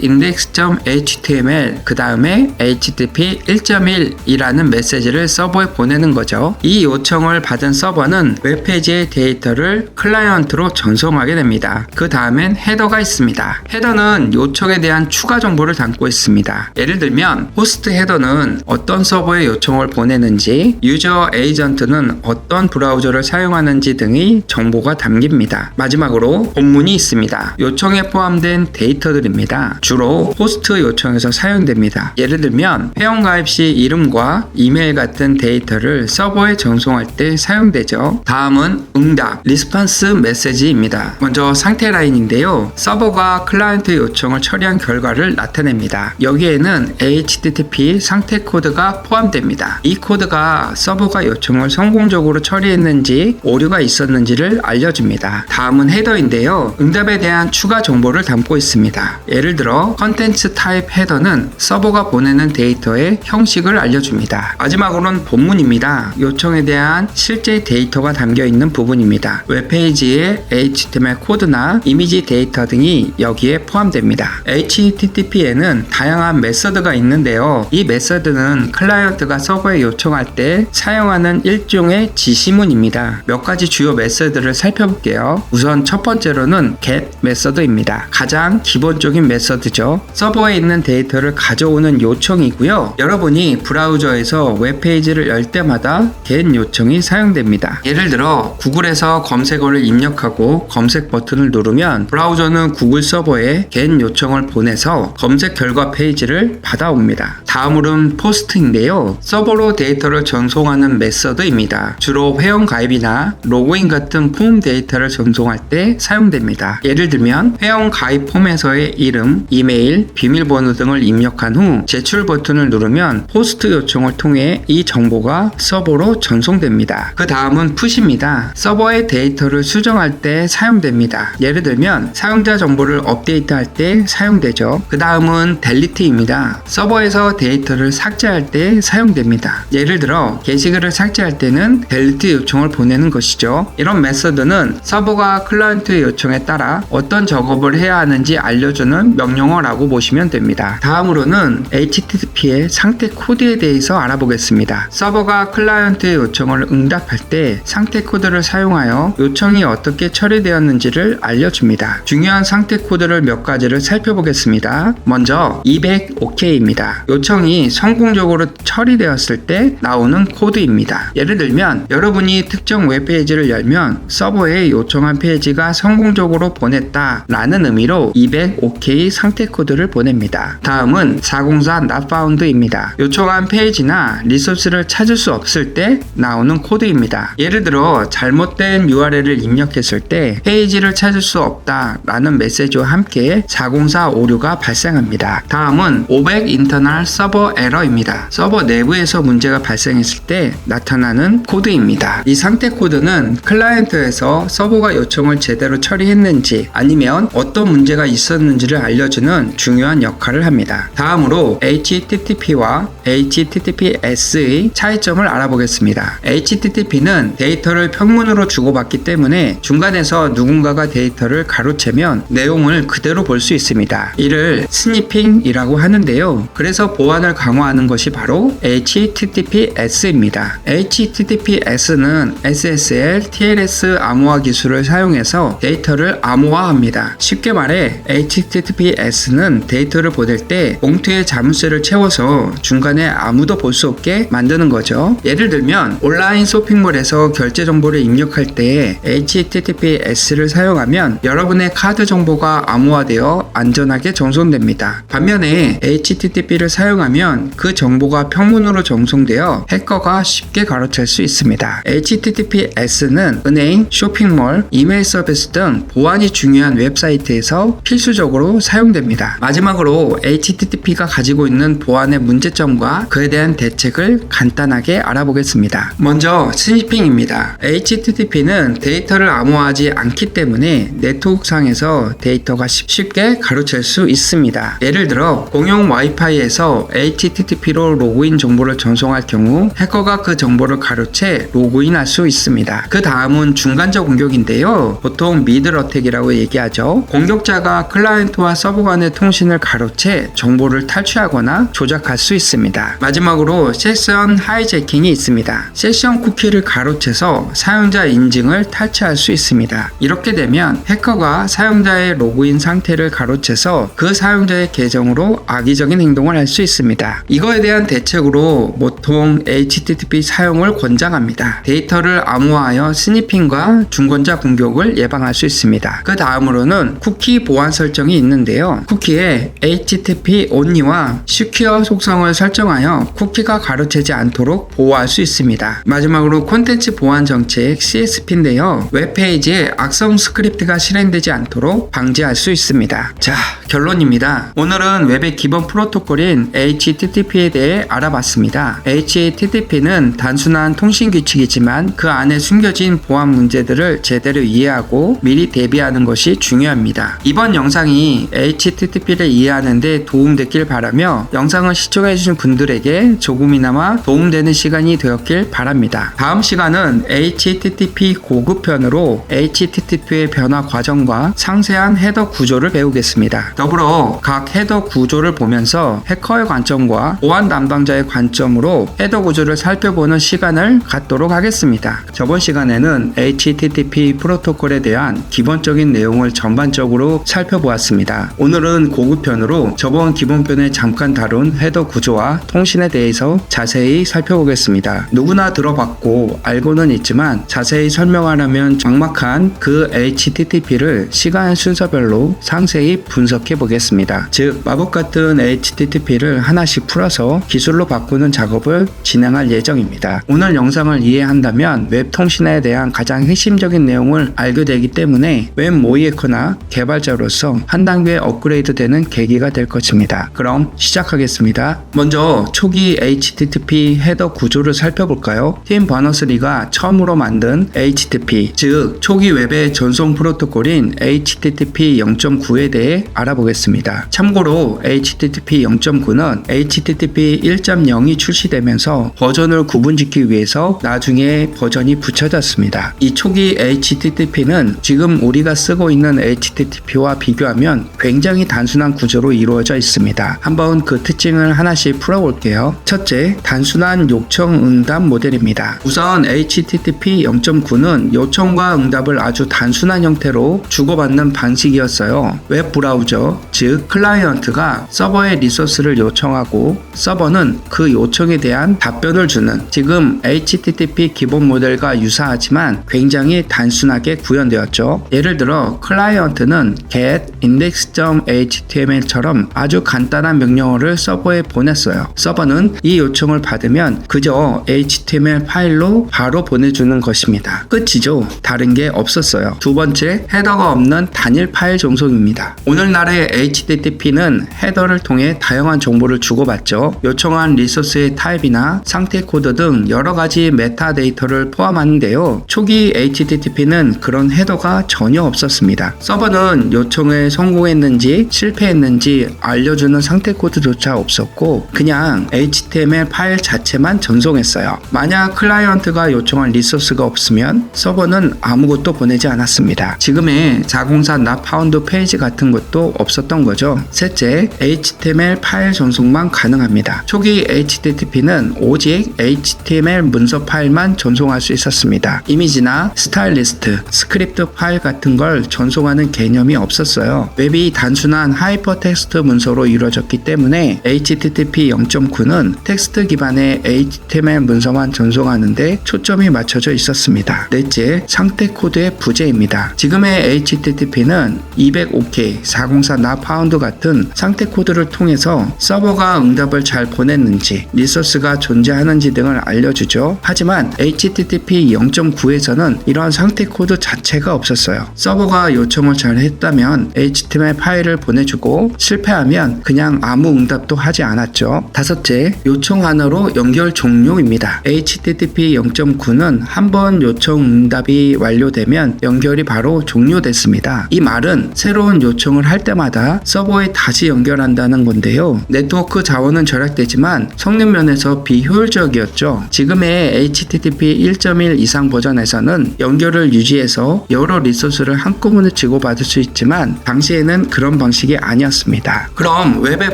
index.html 그 다음에 HTTP 1.1이라는 메시지를 서버에 보내는 거죠. 이 요청을 받은 서버는 웹페이지의 데이터를 클라이언트로 전송하게 됩니다. 그 다음엔 헤더가 있습니다. 헤더는 요청에 대한 추가 정보를 담고 있습니다. 예를 들면 호스트 헤더는 어떤 서버에 요청을 보내는지, 유저 에이전트는 어떤 브라우저를 사용하는지 등의 정보가 담깁니다. 마지막으로 본문이 있습니다. 요청에 포함된 데이터들입니다. 주로 호스트 요청에서 사용됩니다. 예를 들면 회원가입 시 이름과 이메일 같은 데이터를 서버에 전송할 때 사용되죠. 다음은 응답, 리스폰스 메시지입니다. 먼저 상태 라인인데요. 서버가 클라이언트 요청을 처리한 결과를 나타냅니다. 여기에는 HTTP 상태 코드가 포함됩니다. 이 코드가 서버가 요청을 성공적으로 처리했는지 오류가 있었는지를 알려줍니다. 다음은 헤더인데요. 응답에 대한 추가 정보를 담고 있습니다. 예를 들어 컨텐츠 타입 헤더는 서버가 보내는 데이터의 형식을 알려줍니다. 마지막으로는 본문입니다. 요청에 대한 실제 데이터가 담겨있는 부분입니다. 웹페이지의 HTML 코드나 이미지 데이터 등이 여기에 포함됩니다. HTTP에는 다양한 메서드가 있는데요. 이 메서드는 클라이언트가 서버에 요청할 때 사용하는 일종의 지시문입니다. 몇 가지 주요 메서드를 살펴볼게요. 우선 첫 번째로는 get 메서드입니다. 가장 기본적인 메서드죠. 서버에 있는 데이터를 가져오는 요청이고요. 여러분이 브라우저에서 웹페이지를 열 때마다 get 요청이 사용됩니다. 예를 들어 구글에서 검색어를 입력하고 검색 버튼을 누르면 브라우저는 구글 서버에 get 요청을 보내서 검색 결과 페이지를 받아옵니다. 다음으로는 포스트인데요. 서버로 데이터를 전송하는 메서드입니다. 주로 회원 가입이나 로그인 같은 폼 데이터를 전송할 때 사용됩니다. 예를 들면 회원 가입 폼에서의 이름, 이메일, 비밀번호 등을 입력한 후 제출 버튼을 누르면 포스트 요청을 통해 이 정보가 서버로 전송됩니다. 그 다음은 푸시입니다. 서버의 데이터를 수정할 때 사용됩니다. 예를 들면 사용자 정보를 업데이트할 때 사용되죠. 그 다음은 델리트입니다. 서버에서 데이터를 삭제할 때 사용됩니다. 예를 들어 게시글을 삭제할 때는 델리트 요청을 보내는 것이죠. 이런 메서드는 서버가 클라이언트 요청에 따라 어떤 작업을 해야 하는지 알려주는 명령어라고 보시면 됩니다. 다음으로는 HTTP의 상태 코드에 대해서 알아보겠습니다. 서버가 클라이언트의 요청을 응답할 때 상태 코드를 사용하여 요청이 어떻게 처리되었는지를 알려줍니다. 중요한 상태 코드를 몇 가지를 살펴보겠습니다. 먼저 200OK입니다. 요청이 성공적으로 처리되었을 때 나오는 코드입니다. 예를 들면 여러분이 특정 웹페이지를 열면 서버에 요청한 페이지가 성공적으로 보냈다 라는 의미로 200OK 상태 코드를 보냅니다. 다음은 404 not found입니다. 요청한 페이지나 리소스를 찾을 수 없을 때 나오는 코드입니다. 예를 들어 잘못된 URL을 입력했을 때 페이지를 찾을 수 없다 라는 메시지와 함께 404 오류가 발생합니다. 다음은 500 internal server error입니다. 서버 내부에서 문제가 발생했을 때 나타나는 코드입니다. 이 상태 코드는 클라이언트에서 서버가 요청을 제대로 처리했는지 아니면 어떤 문제가 있었는지를 알려주는 중요한 역할을 합니다. 다음으로 HTTP와 HTTPS의 차이점을 알아보겠습니다. HTTP는 데이터를 평문으로 주고받기 때문에 중간에서 누군가가 데이터를 가로채면 내용을 그대로 볼 수 있습니다. 이를 스니핑이라고 하는데요. 그래서 보안을 강화하는 것이 바로 HTTPS입니다. HTTPS는 SSL, TLS 암호화 기술을 사용해서 데이터를 암호화합니다. 쉽게 말해 HTTPS는 데이터를 보낼 때 봉투에 자물쇠를 채워서 중간에 아무도 볼 수 없게 만드는 거죠. 예를 들면 온라인 쇼핑몰에서 결제 정보를 입력할 때 HTTPS를 사용하면 여러분의 카드 정보가 암호화되어 안전하게 전송됩니다. 반면에 HTTP를 사용하면 그 정보가 평문으로 전송되어 해커가 쉽게 가로챌 수 있습니다. HTTPS는 은행, 쇼핑몰, 이메일 서비스 등 보안이 중요한 웹사이트에서 필수적으로 사용됩니다. 마지막으로 HTTP가 가지고 있는 보안의 문제점과 그에 대한 대책을 간단하게 알아보겠습니다. 먼저 스니핑입니다. HTTP는 데이터를 암호화하지 않기 때문에 네트워크상에서 데이터가 쉽게 쉽게 가로챌 수 있습니다. 예를 들어 공용 와이파이에서 HTTP로 로그인 정보를 전송할 경우 해커가 그 정보를 가로채 로그인할 수 있습니다. 그 다음은 중간적 공격인데요. 보통 미들 어택이라고 얘기하죠. 공격자가 클라이언트와 서버 간의 통신을 가로채 정보를 탈취하거나 조작할 수 있습니다. 마지막으로 세션 하이제킹이 있습니다. 세션 쿠키를 가로채서 사용자 인증을 탈취할 수 있습니다. 이렇게 되면 해커가 사용자의 로그인 상태를 가로채서 그 사용자의 계정으로 악의적인 행동을 할 수 있습니다. 이거에 대한 대책으로 보통 HTTP 사용을 권장합니다. 데이터를 암호화하여 스니핑과 중권자 공격을 예방할 수 있습니다. 그 다음으로는 쿠키 보안 설정이 있는데요. 쿠키에 HTTP only와 secure 속성을 설정하여 쿠키가 가로채지 않도록 보호할 수 있습니다. 마지막으로 콘텐츠 보안 정책 CSP인데요. 웹페이지에 악성 스크립트가 실행되지 않도록 방지할 수 있습니다. 자, 결론입니다. 오늘은 웹의 기본 프로토콜인 HTTP에 대해 알아봤습니다. HTTP는 단순한 통신 규칙이지만 그 안에 숨겨진 보안 문제들을 제대로 이해하고 미리 대비하는 것이 중요합니다. 이번 영상이 HTTP를 이해하는 데 도움됐길 바라며 영상을 시청해주신 분들에게 조금이나마 도움되는 시간이 되었길 바랍니다. 다음 시간은 HTTP 고급편으로 HTTP의 변화 과정과 상세한 헤더 구조를 배우겠습니다. 더불어 각 헤더 구조를 보면서 해커의 관점과 보안 담당자의 관점으로 헤더 구조를 살펴보는 시간을 갖도록 하겠습니다. 저번 시간에는 HTTP 프로토콜에 대한 기본적인 내용을 전반적으로 살펴보았습니다. 오늘은 고급편으로 저번 기본편에 잠깐 다룬 헤더 구조와 통신에 대해서 자세히 살펴보겠습니다. 누구나 들어봤고 알고는 있지만 자세히 설명하려면 막막한 그 HTTP를 시간 순서별로 상세히 분석해 보겠습니다. 즉 마법 같은 HTTP를 하나씩 풀어서 기술로 바꾸는 작업을 진행할 예정입니다. 오늘 영상을 이해한다면 웹 통신에 대한 가장 핵심적인 내용을 알게 되기 때문에 웹 모의해커나 개발자로서 한 단계 업그레이드되는 계기가 될 것입니다. 그럼 시작하겠습니다. 먼저 초기 HTTP 헤더 구조를 살펴볼까요? 팀 버너스리가 처음으로 만든 HTTP, 즉 초기 웹의 전송 프로토콜인 HTTP 0.9에 대해 알아보겠습니다. 참고로 HTTP 0.9는 HTTP 1.0이 출시되면서 버전을 구분짓기 위해서 나중에 버전이 붙여졌습니다. 이 초기 HTTP는 지금 우리가 쓰고 있는 HTTP와 비교하면 굉장히 단순한 구조로 이루어져 있습니다. 한번 그 특징을 하나씩 풀어볼게요. 첫째, 단순한 요청 응답 모델입니다. 우선 HTTP 0.9는 요청과 응답을 아주 단순한 형태로 주고받는 방식이었어요. 웹 브라우저, 즉 클라이언트가 서버에 리소스를 요청하고 서버는 그 요청에 대한 답변을 주는, 지금 HTTP 기본 모델과 유사하지만 굉장히 단순하게 구현되었죠. 예를 들어 클라이언트는 get index.html처럼 아주 간단한 명령어를 서버에 보냈어요. 서버는 이 요청을 받으면 그저 HTML 파일로 바로 보내주는 것입니다. 끝이죠. 다른 게 없었어요. 두 번째, 헤더가 없는 단일 파일 전송입니다. 오늘날의 HTTP는 헤더를 통해 다양한 정보를 주고받죠. 요청한 리소스의 타입이나 상태 코드 등 여러 가지 메타데이터를 포함하는데요. 초기 HTTP는 그런 헤더가 전혀 없었습니다. 서버는 요청에 성공했는지 실패했는지 알려주는 상태 코드조차 없었고 그냥 HTML 파일 자체만 전송했어요. 만약 클라이언트가 요청한 리소스가 없으면 서버는 아무것도 보내지 않았습니다. 지금의 404 not found 페이지 같은 것도 없었던 거죠. 셋째, HTML 파일 전송만 가능합니다. 초기 HTTP는 오직 HTML 문서 파일만 전송할 수 있었습니다. 이미지나 스타일리스트, 스크립트 파일 같은 걸 전송하는 개념이 없었어요. 웹이 단순한 하이퍼텍스트 문서로 이루어졌기 때문에 HTTP 0.9는 텍스트 기반의 HTML 문서만 전송하는데 초점이 맞춰져 있었습니다. 넷째, 상태 코드의 부재입니다. 지금의 HTTP는 200OK, 404 not found 같은 상태 코드를 통해서 서버가 응답을 잘 보냈는지, 리소스가 존재하는지 등을 알려주죠. 하지만 HTTP 0.9에서는 이러한 상태 코드 자체가 없었어요. 서버가 요청을 잘 했다면 HTML 파일을 보내주고 실패하면 그냥 아무 응답도 하지 않았죠. 다섯째, 요청 하나로 연결 종료입니다. HTTP 0.9는 한번 요청 응답이 완료되면 연결이 바로 종료됐습니다. 이 말은 새로운 요청 요청을 할 때마다 서버에 다시 연결한다는 건데요. 네트워크 자원은 절약되지만 성능 면에서 비효율적이었죠. 지금의 HTTP 1.1 이상 버전에서는 연결을 유지해서 여러 리소스를 한꺼번에 주고받을 수 있지만 당시에는 그런 방식이 아니었습니다. 그럼 웹의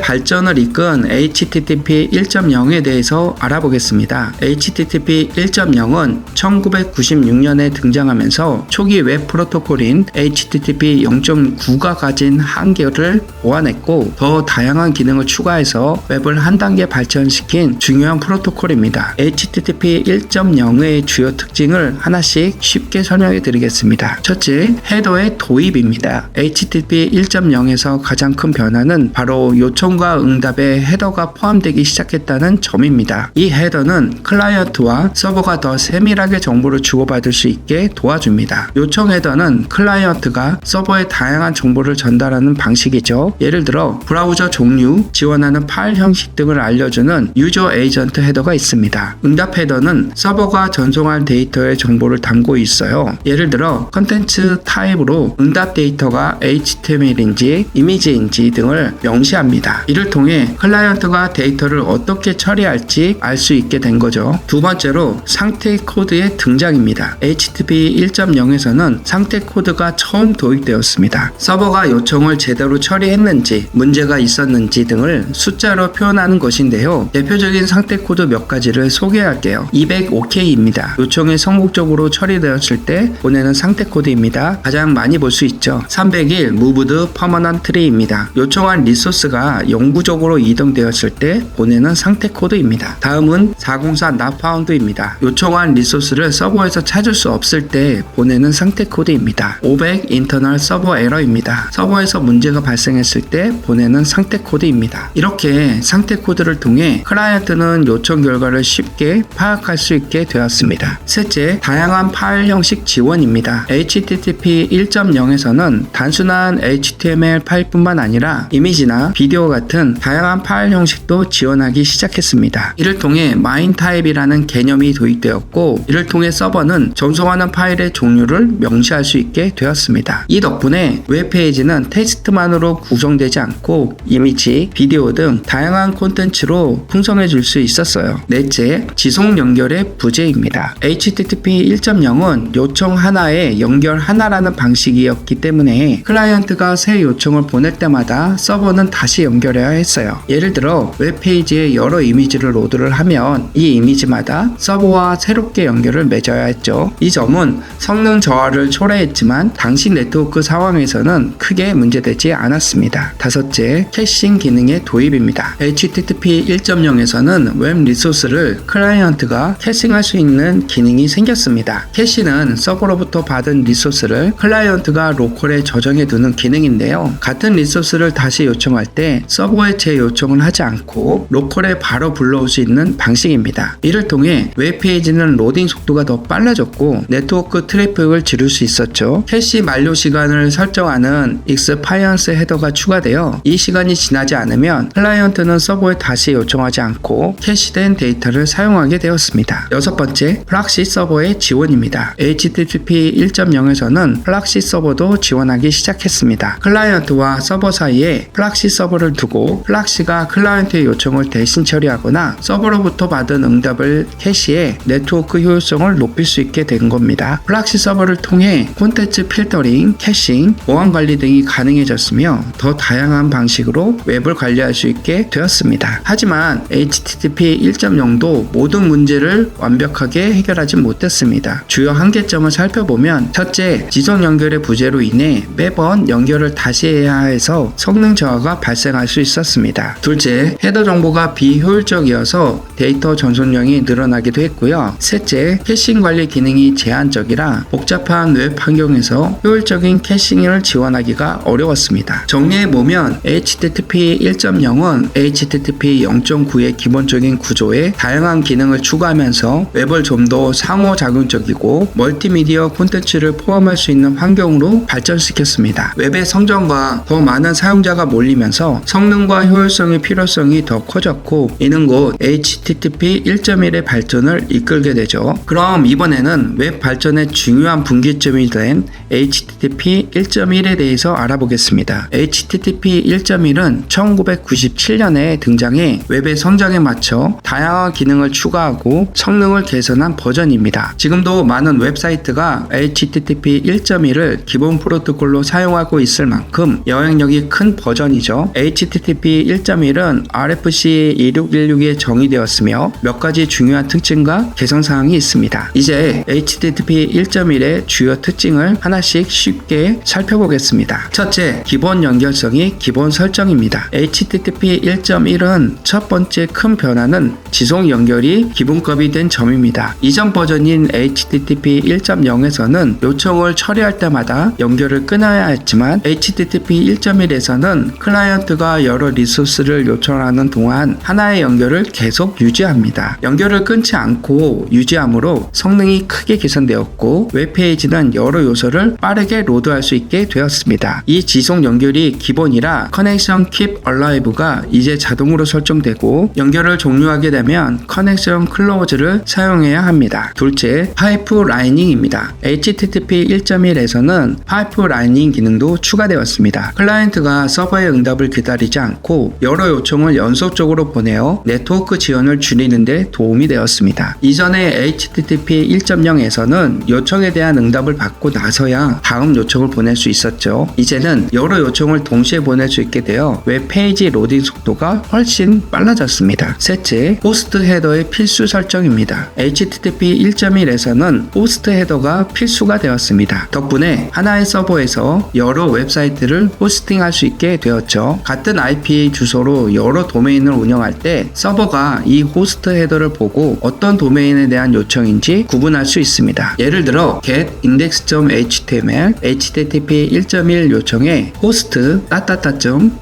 발전을 이끈 HTTP 1.0에 대해서 알아보겠습니다. HTTP 1.0은 1996년에 등장하면서 초기 웹 프로토콜인 HTTP 0.9가 가진 한계를 보완했고 더 다양한 기능을 추가해서 웹을 한 단계 발전시킨 중요한 프로토콜입니다. HTTP 1.0의 주요 특징을 하나씩 쉽게 설명해 드리겠습니다. 첫째, 헤더의 도입입니다. HTTP 1.0에서 가장 큰 변화는 바로 요청과 응답에 헤더가 포함되기 시작했다는 점입니다. 이 헤더는 클라이언트와 서버가 더 세밀하게 정보를 주고받을 수 있게 도와줍니다. 요청 헤더는 클라이언트가 서버에 다양한 정보를 전달하는 방식이죠. 예를 들어 브라우저 종류, 지원하는 파일 형식 등을 알려주는 유저 에이전트 헤더가 있습니다. 응답 헤더는 서버가 전송할 데이터의 정보를 담고 있어요. 예를 들어 컨텐츠 타입으로 응답 데이터가 HTML인지 이미지인지 등을 명시합니다. 이를 통해 클라이언트가 데이터를 어떻게 처리할지 알 수 있게 된 거죠. 두 번째로 상태 코드의 등장입니다. HTTP 1.0에서는 상태 코드가 처음 도입되었습니다. 서버가 요청을 제대로 처리했는지, 문제가 있었는지 등을 숫자로 표현하는 것인데요. 대표적인 상태 코드 몇 가지를 소개할게요. 200OK입니다. 요청이 성공적으로 처리되었을 때 보내는 상태 코드입니다. 가장 많이 볼 수 있죠. 301 Moved Permanent Tree입니다. 요청한 리소스가 영구적으로 이동되었을 때 보내는 상태 코드입니다. 다음은 404 Not Found입니다. 요청한 리소스를 서버에서 찾을 수 없을 때 보내는 상태 코드입니다. 500 Internal Server Error입니다. 서버에서 문제가 발생했을 때 보내는 상태 코드입니다. 이렇게 상태 코드를 통해 클라이언트는 요청 결과를 쉽게 파악할 수 있게 되었습니다. 셋째, 다양한 파일 형식 지원입니다. HTTP 1.0에서는 단순한 HTML 파일뿐만 아니라 이미지나 비디오 같은 다양한 파일 형식도 지원하기 시작했습니다. 이를 통해 마인 타입이라는 개념이 도입되었고 이를 통해 서버는 전송하는 파일의 종류를 명시할 수 있게 되었습니다. 이 덕분에 웹페이지는 텍스트만으로 구성되지 않고 이미지, 비디오 등 다양한 콘텐츠로 풍성해 줄 수 있었어요. 넷째, 지속 연결의 부재입니다. HTTP 1.0은 요청 하나에 연결 하나라는 방식이었기 때문에 클라이언트가 새 요청을 보낼 때마다 서버는 다시 연결해야 했어요. 예를 들어 웹페이지에 여러 이미지를 로드를 하면 이 이미지마다 서버와 새롭게 연결을 맺어야 했죠. 이 점은 성능 저하를 초래했지만 당시 네트워크 상황에서는 크게 문제되지 않았습니다. 다섯째, 캐싱 기능의 도입입니다. HTTP 1.0에서는 웹 리소스를 클라이언트가 캐싱할 수 있는 기능이 생겼습니다. 캐시는 서버로부터 받은 리소스를 클라이언트가 로컬에 저장해 두는 기능인데요. 같은 리소스를 다시 요청할 때 서버에 재요청을 하지 않고 로컬에 바로 불러올 수 있는 방식입니다. 이를 통해 웹페이지는 로딩 속도가 더 빨라졌고 네트워크 트래픽을 줄일 수 있었죠. 캐시 만료 시간을 설정하는 익스파이언스 헤더가 추가되어 이 시간이 지나지 않으면 클라이언트는 서버에 다시 요청하지 않고 캐시된 데이터를 사용하게 되었습니다. 여섯 번째, 프락시 서버의 지원입니다. HTTP 1.0에서는 프락시 서버도 지원하기 시작했습니다. 클라이언트와 서버 사이에 프락시 서버를 두고 프락시가 클라이언트의 요청을 대신 처리하거나 서버로부터 받은 응답을 캐시해 네트워크 효율성을 높일 수 있게 된 겁니다. 프락시 서버를 통해 콘텐츠 필터링, 캐싱, 보안 관리 등이 가능해졌으며 더 다양한 방식으로 웹을 관리할 수 있게 되었습니다. 하지만 HTTP 1.0도 모든 문제를 완벽하게 해결하지 못했습니다. 주요 한계점을 살펴보면 첫째, 지속 연결의 부재로 인해 매번 연결을 다시 해야 해서 성능 저하가 발생할 수 있었습니다. 둘째, 헤더 정보가 비효율적이어서 데이터 전송량이 늘어나기도 했고요. 셋째, 캐싱 관리 기능이 제한적이라 복잡한 웹 환경에서 효율적인 캐싱을 지원하기가 어려웠습니다. 정리해보면 HTTP 1.0은 HTTP 0.9의 기본적인 구조에 다양한 기능을 추가하면서 웹을 좀 더 상호작용적이고 멀티미디어 콘텐츠를 포함할 수 있는 환경으로 발전시켰습니다. 웹의 성장과 더 많은 사용자가 몰리면서 성능과 효율성의 필요성이 더 커졌고 이는 곧 HTTP 1.1의 발전을 이끌게 되죠. 그럼 이번에는 웹 발전의 중요한 분기점이 된 HTTP 1.1에 대해서 알아보겠습니다. HTTP 1.1은 1997년에 등장해 웹의 성장에 맞춰 다양한 기능을 추가하고 성능을 개선한 버전입니다. 지금도 많은 웹사이트가 HTTP 1.1을 기본 프로토콜로 사용하고 있을 만큼 영향력이 큰 버전이죠. HTTP 1.1은 RFC 2616에 정의되었으며 몇 가지 중요한 특징과 개선사항이 있습니다. 이제 HTTP 1.1의 주요 특징을 하나씩 쉽게 살펴보겠습니다. 첫째, 기본 연결성이 기본 설정입니다. HTTP 1.1은 첫 번째 큰 변화는 지속 연결이 기본급이 된 점입니다. 이전 버전인 HTTP 1.0에서는 요청을 처리할 때마다 연결을 끊어야 했지만 HTTP 1.1에서는 클라이언트가 여러 리소스를 요청하는 동안 하나의 연결을 계속 유지합니다. 연결을 끊지 않고 유지함으로 성능이 크게 개선되었고 웹페이지는 여러 요소를 빠르게 로드할 수 있게 되었습니다. 이 지속 연결이 기본이라 커넥션 Keep Alive가 이제 자동으로 설정되고 연결을 종료하게 되면 커넥션 클로즈를 사용해야 합니다. 둘째, 파이프라이닝입니다. HTTP 1.1에서는 파이프라이닝 기능도 추가되었습니다. 클라이언트가 서버의 응답을 기다리지 않고 여러 요청을 연속적으로 보내어 네트워크 지연을 줄이는 데 도움이 되었습니다. 이전에 HTTP 1.0에서는 요청에 대한 응답을 받고 나서야 다음 요청을 보낼 수 있었죠. 이제는 여러 요청을 동시에 보낼 수 있게 되어 웹페이지 로딩 속도가 훨씬 빨라졌습니다. 셋째, 호스트 헤더의 필수 설정입니다. HTTP 1.1에서는 호스트 헤더가 필수가 되었습니다. 덕분에 하나의 서버에서 여러 웹사이트를 호스팅할 수 있게 되었죠. 같은 IP 주소로 여러 도메인을 운영할 때 서버가 이 호스트 헤더를 보고 어떤 도메인에 대한 요청인지 구분할 수 있습니다. 예를 들어 getindex.html HTTP 1.1 요청에 호스트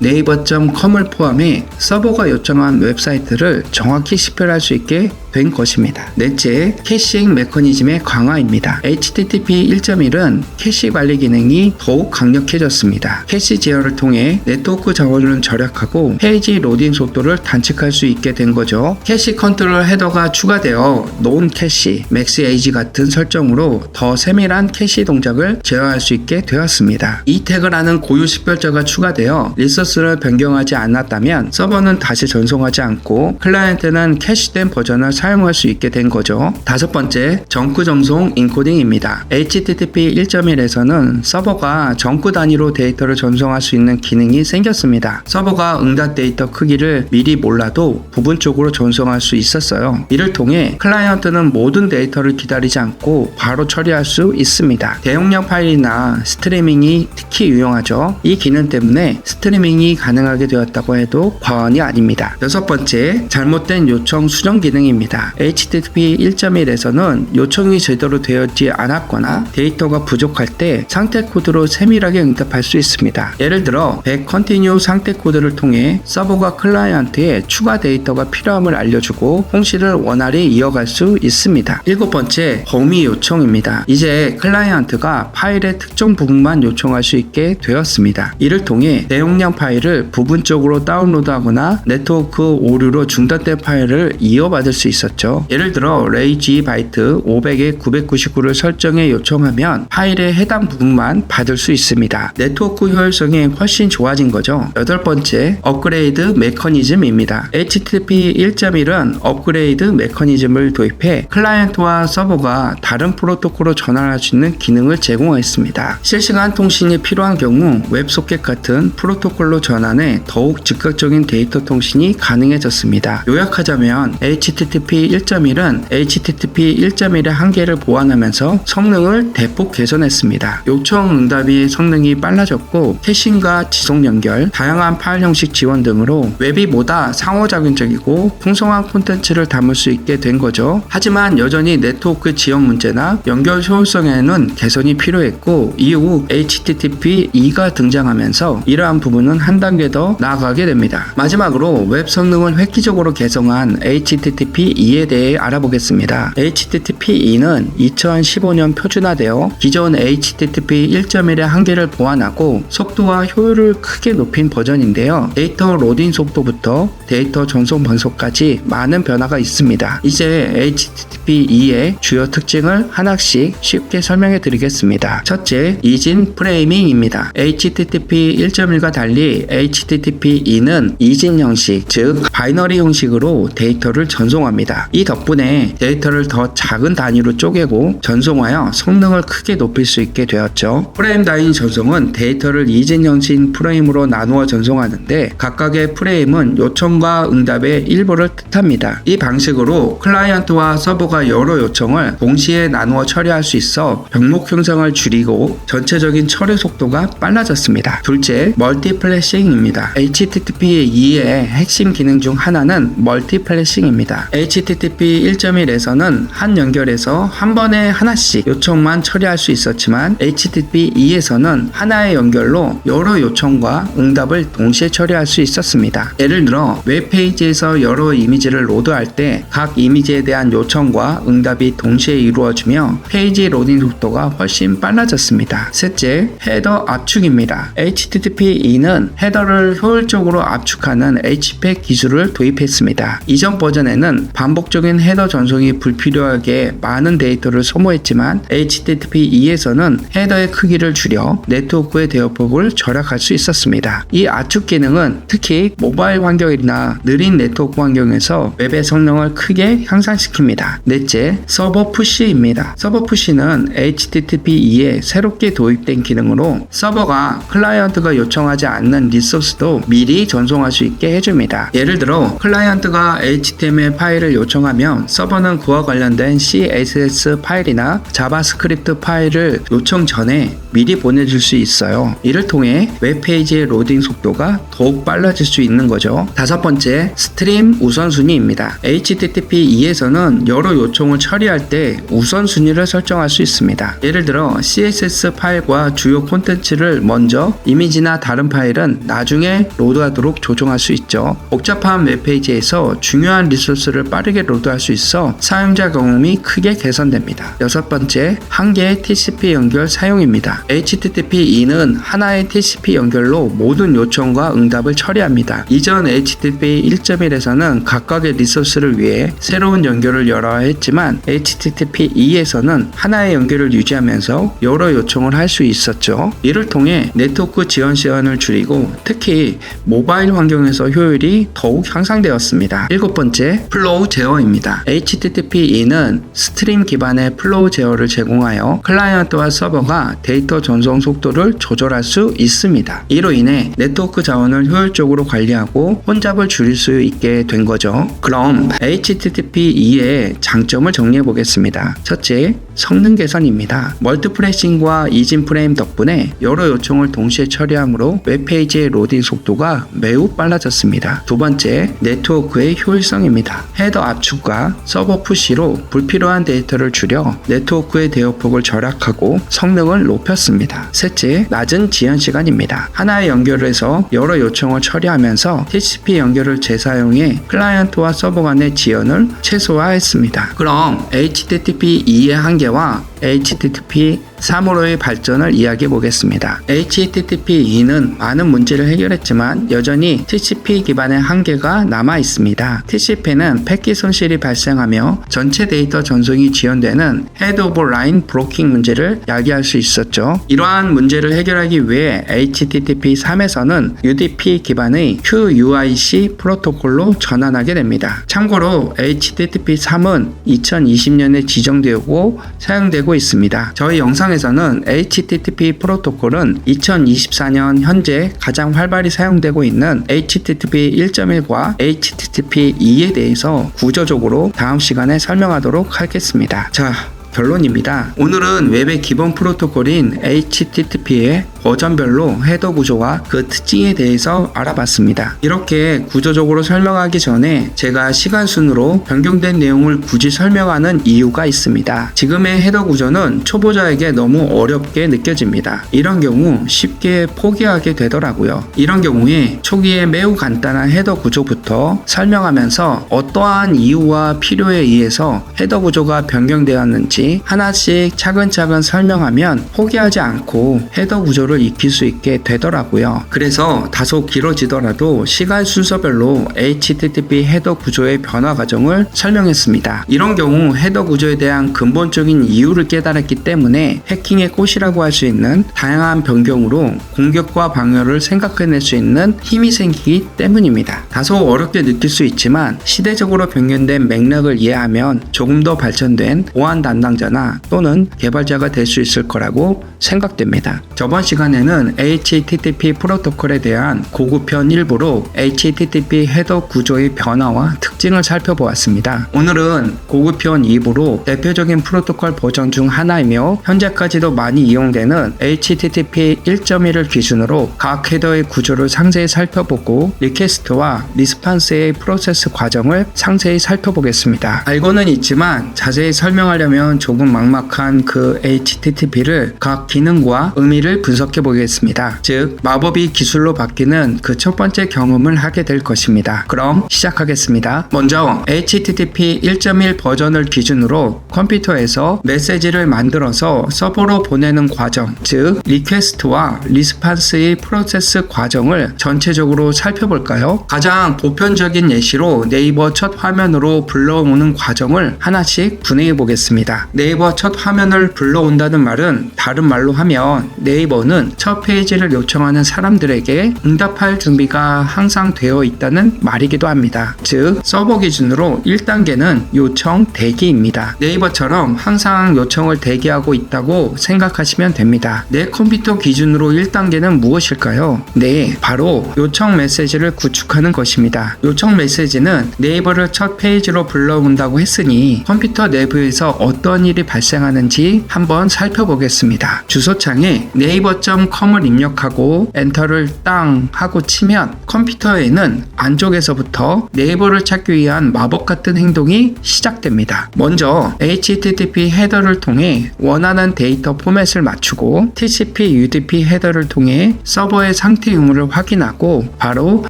naver.com을 포함해 서버가 요청한 웹사이트를 정확히 식별할 수 있게 된 것입니다. 넷째, 캐싱 메커니즘의 강화입니다. HTTP 1.1은 캐시 관리 기능이 더욱 강력해졌습니다. 캐시 제어를 통해 네트워크 자원을 절약하고 페이지 로딩 속도를 단축할 수 있게 된 거죠. 캐시 컨트롤 헤더가 추가되어 논 캐시, 맥스 에이지 같은 설정으로 더 세밀한 캐시 동작을 제어할 수 있게 되었습니다. 이 태그라는 고유 식별자가 추가되어 리소스를 변경하지 않았다면 서버는 다시 전송하지 않고 클라이언트는 캐시된 버전을 사용할 수 있게 된 거죠. 다섯 번째, 정크 전송 인코딩입니다. HTTP 1.1에서는 서버가 정크 단위로 데이터를 전송할 수 있는 기능이 생겼습니다. 서버가 응답 데이터 크기를 미리 몰라도 부분적으로 전송할 수 있었어요. 이를 통해 클라이언트는 모든 데이터를 기다리지 않고 바로 처리할 수 있습니다. 대용량 파일이나 스트리밍이 특히 유용하죠. 이 기능 때문에 스트리밍이 가능하게 되었다고 해도 과언이 아닙니다. 여섯 번째, 잘못된 요청 수정 기능입니다. HTTP 1.1에서는 요청이 제대로 되었지 않았거나 데이터가 부족할 때 상태 코드로 세밀하게 응답할 수 있습니다. 예를 들어 back continue 상태 코드를 통해 서버가 클라이언트에 추가 데이터가 필요함을 알려주고 홍시를 원활히 이어갈 수 있습니다. 일곱 번째, 범위 요청입니다. 이제 클라이언트가 파일의 특정 부분만 요청할 수 있게 되었습니다. 이를 통해 대용량 파일을 부분적으로 다운로드하거나 네트워크 오류로 중단된 파일을 이어받을 수 있었죠. 예를 들어 레이지 바이트 500에 999를 설정해 요청하면 파일의 해당 부분만 받을 수 있습니다. 네트워크 효율성이 훨씬 좋아진 거죠. 여덟 번째, 업그레이드 메커니즘입니다. HTTP 1.1은 업그레이드 메커니즘을 도입해 클라이언트와 서버가 다른 프로토콜로 전환할 수 있는 기능을 제공했습니다. 실시간 통신이 필요한 경우 웹소켓 같은 프로토콜로 전환해 더욱 즉각적인 데이터 통신이 가능해졌습니다. 요약하자면 HTTP 1.1은 HTTP 1.1의 한계를 보완하면서 성능을 대폭 개선했습니다. 요청 응답이 성능이 빨라졌고 캐싱과 지속 연결, 다양한 파일 형식 지원 등으로 웹이 보다 상호작용적이고 풍성한 콘텐츠를 담을 수 있게 된 거죠. 하지만 여전히 네트워크 지연 문제나 연결 효율성에는 개선이 필요했고 이후 HTTP2가 등장하면서 이러한 부분은 한 단계 더 나아가게 됩니다. 마지막으로 웹 성능을 획기적으로 개선한 HTTP HTTP2에 대해 알아보겠습니다. HTTP2는 2015년 표준화되어 기존 HTTP 1.1의 한계를 보완하고 속도와 효율을 크게 높인 버전인데요. 데이터 로딩 속도부터 데이터 전송 번속까지 많은 변화가 있습니다. 이제 HTTP2의 주요 특징을 하나씩 쉽게 설명해 드리겠습니다. 첫째, 이진 프레이밍입니다. HTTP 1.1과 달리 HTTP2는 이진 형식, 즉 바이너리 형식으로 데이터를 전송합니다. 이 덕분에 데이터를 더 작은 단위로 쪼개고 전송하여 성능을 크게 높일 수 있게 되었죠. 프레임 단위 전송은 데이터를 이진 형식 프레임으로 나누어 전송하는데 각각의 프레임은 요청과 응답의 일부를 뜻합니다. 이 방식으로 클라이언트와 서버가 여러 요청을 동시에 나누어 처리할 수 있어 병목 형성을 줄이고 전체적인 처리 속도가 빨라졌습니다. 둘째, 멀티플래싱입니다. HTTP2의 핵심 기능 중 하나는 멀티플래싱입니다. HTTP 1.1에서는 한 연결에서 한 번에 하나씩 요청만 처리할 수 있었지만 HTTP2에서는 하나의 연결로 여러 요청과 응답을 동시에 처리할 수 있었습니다. 예를 들어 웹페이지에서 여러 이미지를 로드할 때 각 이미지에 대한 요청과 응답이 동시에 이루어지며 페이지 로딩 속도가 훨씬 빨라졌습니다. 셋째, 헤더 압축입니다. HTTP2는 헤더를 효율적으로 압축하는 HPEG 기술을 도입했습니다. 이전 버전에는 반복적인 헤더 전송이 불필요하게 많은 데이터를 소모했지만 HTTP2에서는 헤더의 크기를 줄여 네트워크의 대역폭을 절약할 수 있었습니다. 이 압축 기능은 특히 모바일 환경이나 느린 네트워크 환경에서 웹의 성능을 크게 향상시킵니다. 넷째, 서버 푸시입니다. 서버 푸시는 HTTP2에 새롭게 도입된 기능으로 서버가 클라이언트가 요청하지 않는 리소스도 미리 전송할 수 있게 해줍니다. 예를 들어 클라이언트가 HTML 파일을 요청하면 서버는 그와 관련된 CSS 파일이나 자바스크립트 파일을 요청 전에 미리 보내줄 수 있어요. 이를 통해 웹페이지의 로딩 속도가 더욱 빨라질 수 있는 거죠. 다섯 번째, 스트림 우선순위입니다. HTTP2에서는 여러 요청을 처리할 때 우선순위를 설정할 수 있습니다. 예를 들어 CSS 파일과 주요 콘텐츠를 먼저, 이미지나 다른 파일은 나중에 로드하도록 조정할 수 있죠. 복잡한 웹페이지에서 중요한 리소스를 빠르게 로드할 수 있어 사용자 경험이 크게 개선됩니다. 여섯 번째, 한 개의 TCP 연결 사용입니다. HTTP2는 하나의 TCP 연결로 모든 요청과 응답을 처리합니다. 이전 HTTP 1.1에서는 각각의 리소스를 위해 새로운 연결을 열어야 했지만 HTTP2에서는 하나의 연결을 유지하면서 여러 요청을 할 수 있었죠. 이를 통해 네트워크 지연 시간을 줄이고 특히 모바일 환경에서 효율이 더욱 향상되었습니다. 일곱 번째, 플로우 제어입니다. HTTP2는 스트림 기반의 플로우 제어를 제공하여 클라이언트와 서버가 데이터 전송 속도를 조절할 수 있습니다. 이로 인해 네트워크 자원을 효율적으로 관리하고 혼잡을 줄일 수 있게 된 거죠. 그럼 HTTP2의 장점을 정리해 보겠습니다. 첫째, 성능 개선입니다. 멀티플래싱과 이진 프레임 덕분에 여러 요청을 동시에 처리하므로 웹페이지의 로딩 속도가 매우 빨라졌습니다. 두 번째, 네트워크의 효율성입니다. 헤더 압축과 서버 푸시로 불필요한 데이터를 줄여 네트워크의 대역폭을 절약하고 성능을 높였습니다. 셋째, 낮은 지연 시간입니다. 하나의 연결을 해서 여러 요청을 처리하면서 TCP 연결을 재사용해 클라이언트와 서버 간의 지연을 최소화했습니다. 그럼 HTTP2의 한계와 HTTP 3으로의 발전을 이야기해 보겠습니다. HTTP2는 많은 문제를 해결했지만 여전히 TCP 기반의 한계가 남아 있습니다. TCP는 패킷 손실이 발생하며 전체 데이터 전송이 지연되는 헤드 오브 라인 브로킹 문제를 야기할 수 있었죠. 이러한 문제를 해결하기 위해 HTTP3에서는 UDP 기반의 QUIC 프로토콜로 전환하게 됩니다. 참고로 HTTP3은 2020년에 지정되고 사용되고 있습니다. 저희 영상에서는 HTTP 프로토콜은 2024년 현재 가장 활발히 사용되고 있는 HTTP 1.1과 HTTP 2에 대해서 구조적으로 다음 시간에 설명하도록 하겠습니다. 자, 결론입니다. 오늘은 웹의 기본 프로토콜인 HTTP의 버전별로 헤더 구조와 그 특징에 대해서 알아봤습니다. 이렇게 구조적으로 설명하기 전에 제가 시간 순으로 변경된 내용을 굳이 설명하는 이유가 있습니다. 지금의 헤더 구조는 초보자에게 너무 어렵게 느껴집니다. 이런 경우 쉽게 포기하게 되더라고요. 이런 경우에 초기에 매우 간단한 헤더 구조부터 설명하면서 어떠한 이유와 필요에 의해서 헤더 구조가 변경되었는지 하나씩 차근차근 설명하면 포기하지 않고 헤더 구조를 익힐 수 있게 되더라고요. 그래서 다소 길어지더라도 시간 순서별로 HTTP 헤더 구조의 변화 과정을 설명했습니다. 이런 경우 헤더 구조에 대한 근본적인 이유를 깨달았기 때문에 해킹의 꽃이라고 할 수 있는 다양한 변경으로 공격과 방어를 생각해낼 수 있는 힘이 생기기 때문입니다. 다소 어렵게 느낄 수 있지만 시대적으로 변경된 맥락을 이해하면 조금 더 발전된 보안 담당자나 또는 개발자가 될 수 있을 거라고 생각됩니다. 저번 시간에는 HTTP 프로토콜에 대한 고급편 일부로 HTTP 헤더 구조의 변화와 특징을 살펴보았습니다. 오늘은 고급편 2부로 대표적인 프로토콜 버전 중 하나이며 현재까지도 많이 이용되는 HTTP 1.1을 기준으로 각 헤더의 구조를 상세히 살펴보고 리퀘스트와 리스판스의 프로세스 과정을 상세히 살펴보겠습니다. 알고는 있지만 자세히 설명하려면 조금 막막한 그 HTTP를 각 기능과 의미를 분석해 보겠습니다. 즉 마법이 기술로 바뀌는 그 첫 번째 경험을 하게 될 것입니다. 그럼 시작하겠습니다. 먼저 HTTP 1.1 버전을 기준으로 컴퓨터에서 메시지를 만들어서 서버로 보내는 과정, 즉 리퀘스트와 리스판스의 프로세스 과정을 전체적으로 살펴볼까요? 가장 보편적인 예시로 네이버 첫 화면으로 불러오는 과정을 하나씩 분해해 보겠습니다. 네이버 첫 화면을 불러온다는 말은 다른 말로 하면 네이버는 첫 페이지를 요청하는 사람들에게 응답할 준비가 항상 되어 있다는 말이기도 합니다. 즉 서버 기준으로 1단계는 요청 대기입니다. 네이버처럼 항상 요청을 대기하고 있다고 생각하시면 됩니다. 내 컴퓨터 기준으로 1단계는 무엇일까요? 네, 바로 요청 메시지를 구축하는 것입니다. 요청 메시지는 네이버를 첫 페이지로 불러온다고 했으니 컴퓨터 내부에서 어떤 일이 발생하는지 한번 살펴보겠습니다. 주소창에 naver.com을 입력하고 엔터를 땅 하고 치면 컴퓨터에는 안쪽에서부터 네이버를 찾기 위한 마법 같은 행동이 시작됩니다. 먼저 HTTP 헤더를 통해 원하는 데이터 포맷을 맞추고 TCP, UDP 헤더를 통해 서버의 상태 유무를 확인하고 바로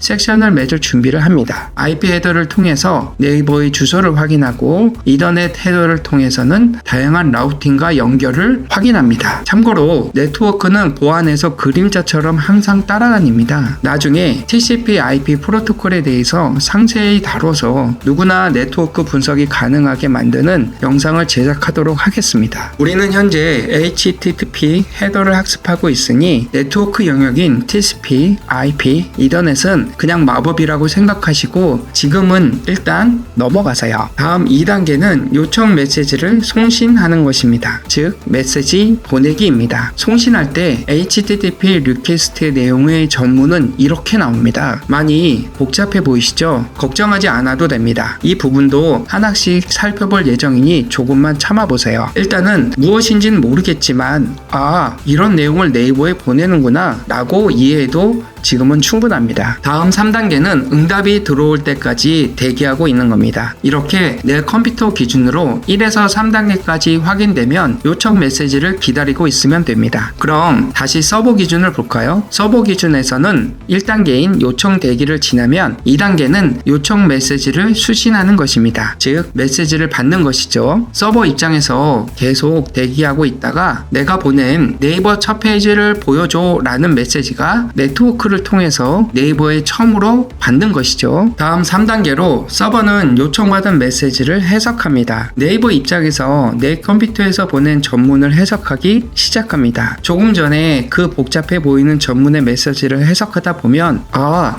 섹션을 맺을 준비를 합니다. IP 헤더를 통해서 네이버의 주소를 확인하고 이더넷 헤더를 통해서는 다양한 라우팅과 연결을 확인합니다. 참고로 네트워크는 보안에서 그림자처럼 항상 따라다닙니다. 나중에 TCP IP 프로토콜에 대해서 상세히 다뤄서 누구나 네트워크 분석이 가능하게 만드는 영상을 제작하도록 하겠습니다. 우리는 현재 HTTP 헤더를 학습하고 있으니 네트워크 영역인 TCP, IP, 이더넷은 그냥 마법이라고 생각하시고 지금은 일단 넘어가세요. 다음 2단계는 요청 메시지를 송신하는 것입니다. 즉 메시지 보내기입니다. 송신할 때 HTTP 리퀘스트의 내용의 전문은 이렇게 나옵니다. 많이 복잡해 보이시죠? 걱정하지 않아도 됩니다. 이 부분도 하나씩 살펴볼 예정이니 조금만 참아보세요. 일단은 무엇인지는 모르겠지만 이런 내용을 네이버에 보내는구나 라고 이해해도 지금은 충분합니다. 다음 3단계는 응답이 들어올 때까지 대기하고 있는 겁니다. 이렇게 내 컴퓨터 기준으로 1에서 3단계까지 확인되면 요청 메시지를 기다리고 있으면 됩니다. 그럼 다시 서버 기준을 볼까요? 서버 기준에서는 1단계인 요청 대기를 지나면 2단계는 요청 메시지를 수신하는 것입니다. 즉 메시지를 받는 것이죠. 서버 입장에서 계속 대기하고 있다가 내가 보낸 네이버 첫 페이지를 보여줘 라는 메시지가 네트워크를 통해서 네이버에 처음으로 받는 것이죠. 다음 3단계로 서버는 요청받은 메시지를 해석합니다. 네이버 입장에서 내 컴퓨터에서 보낸 전문을 해석하기 시작합니다. 조금 전에 그 복잡해 보이는 전문의 메시지를 해석하다 보면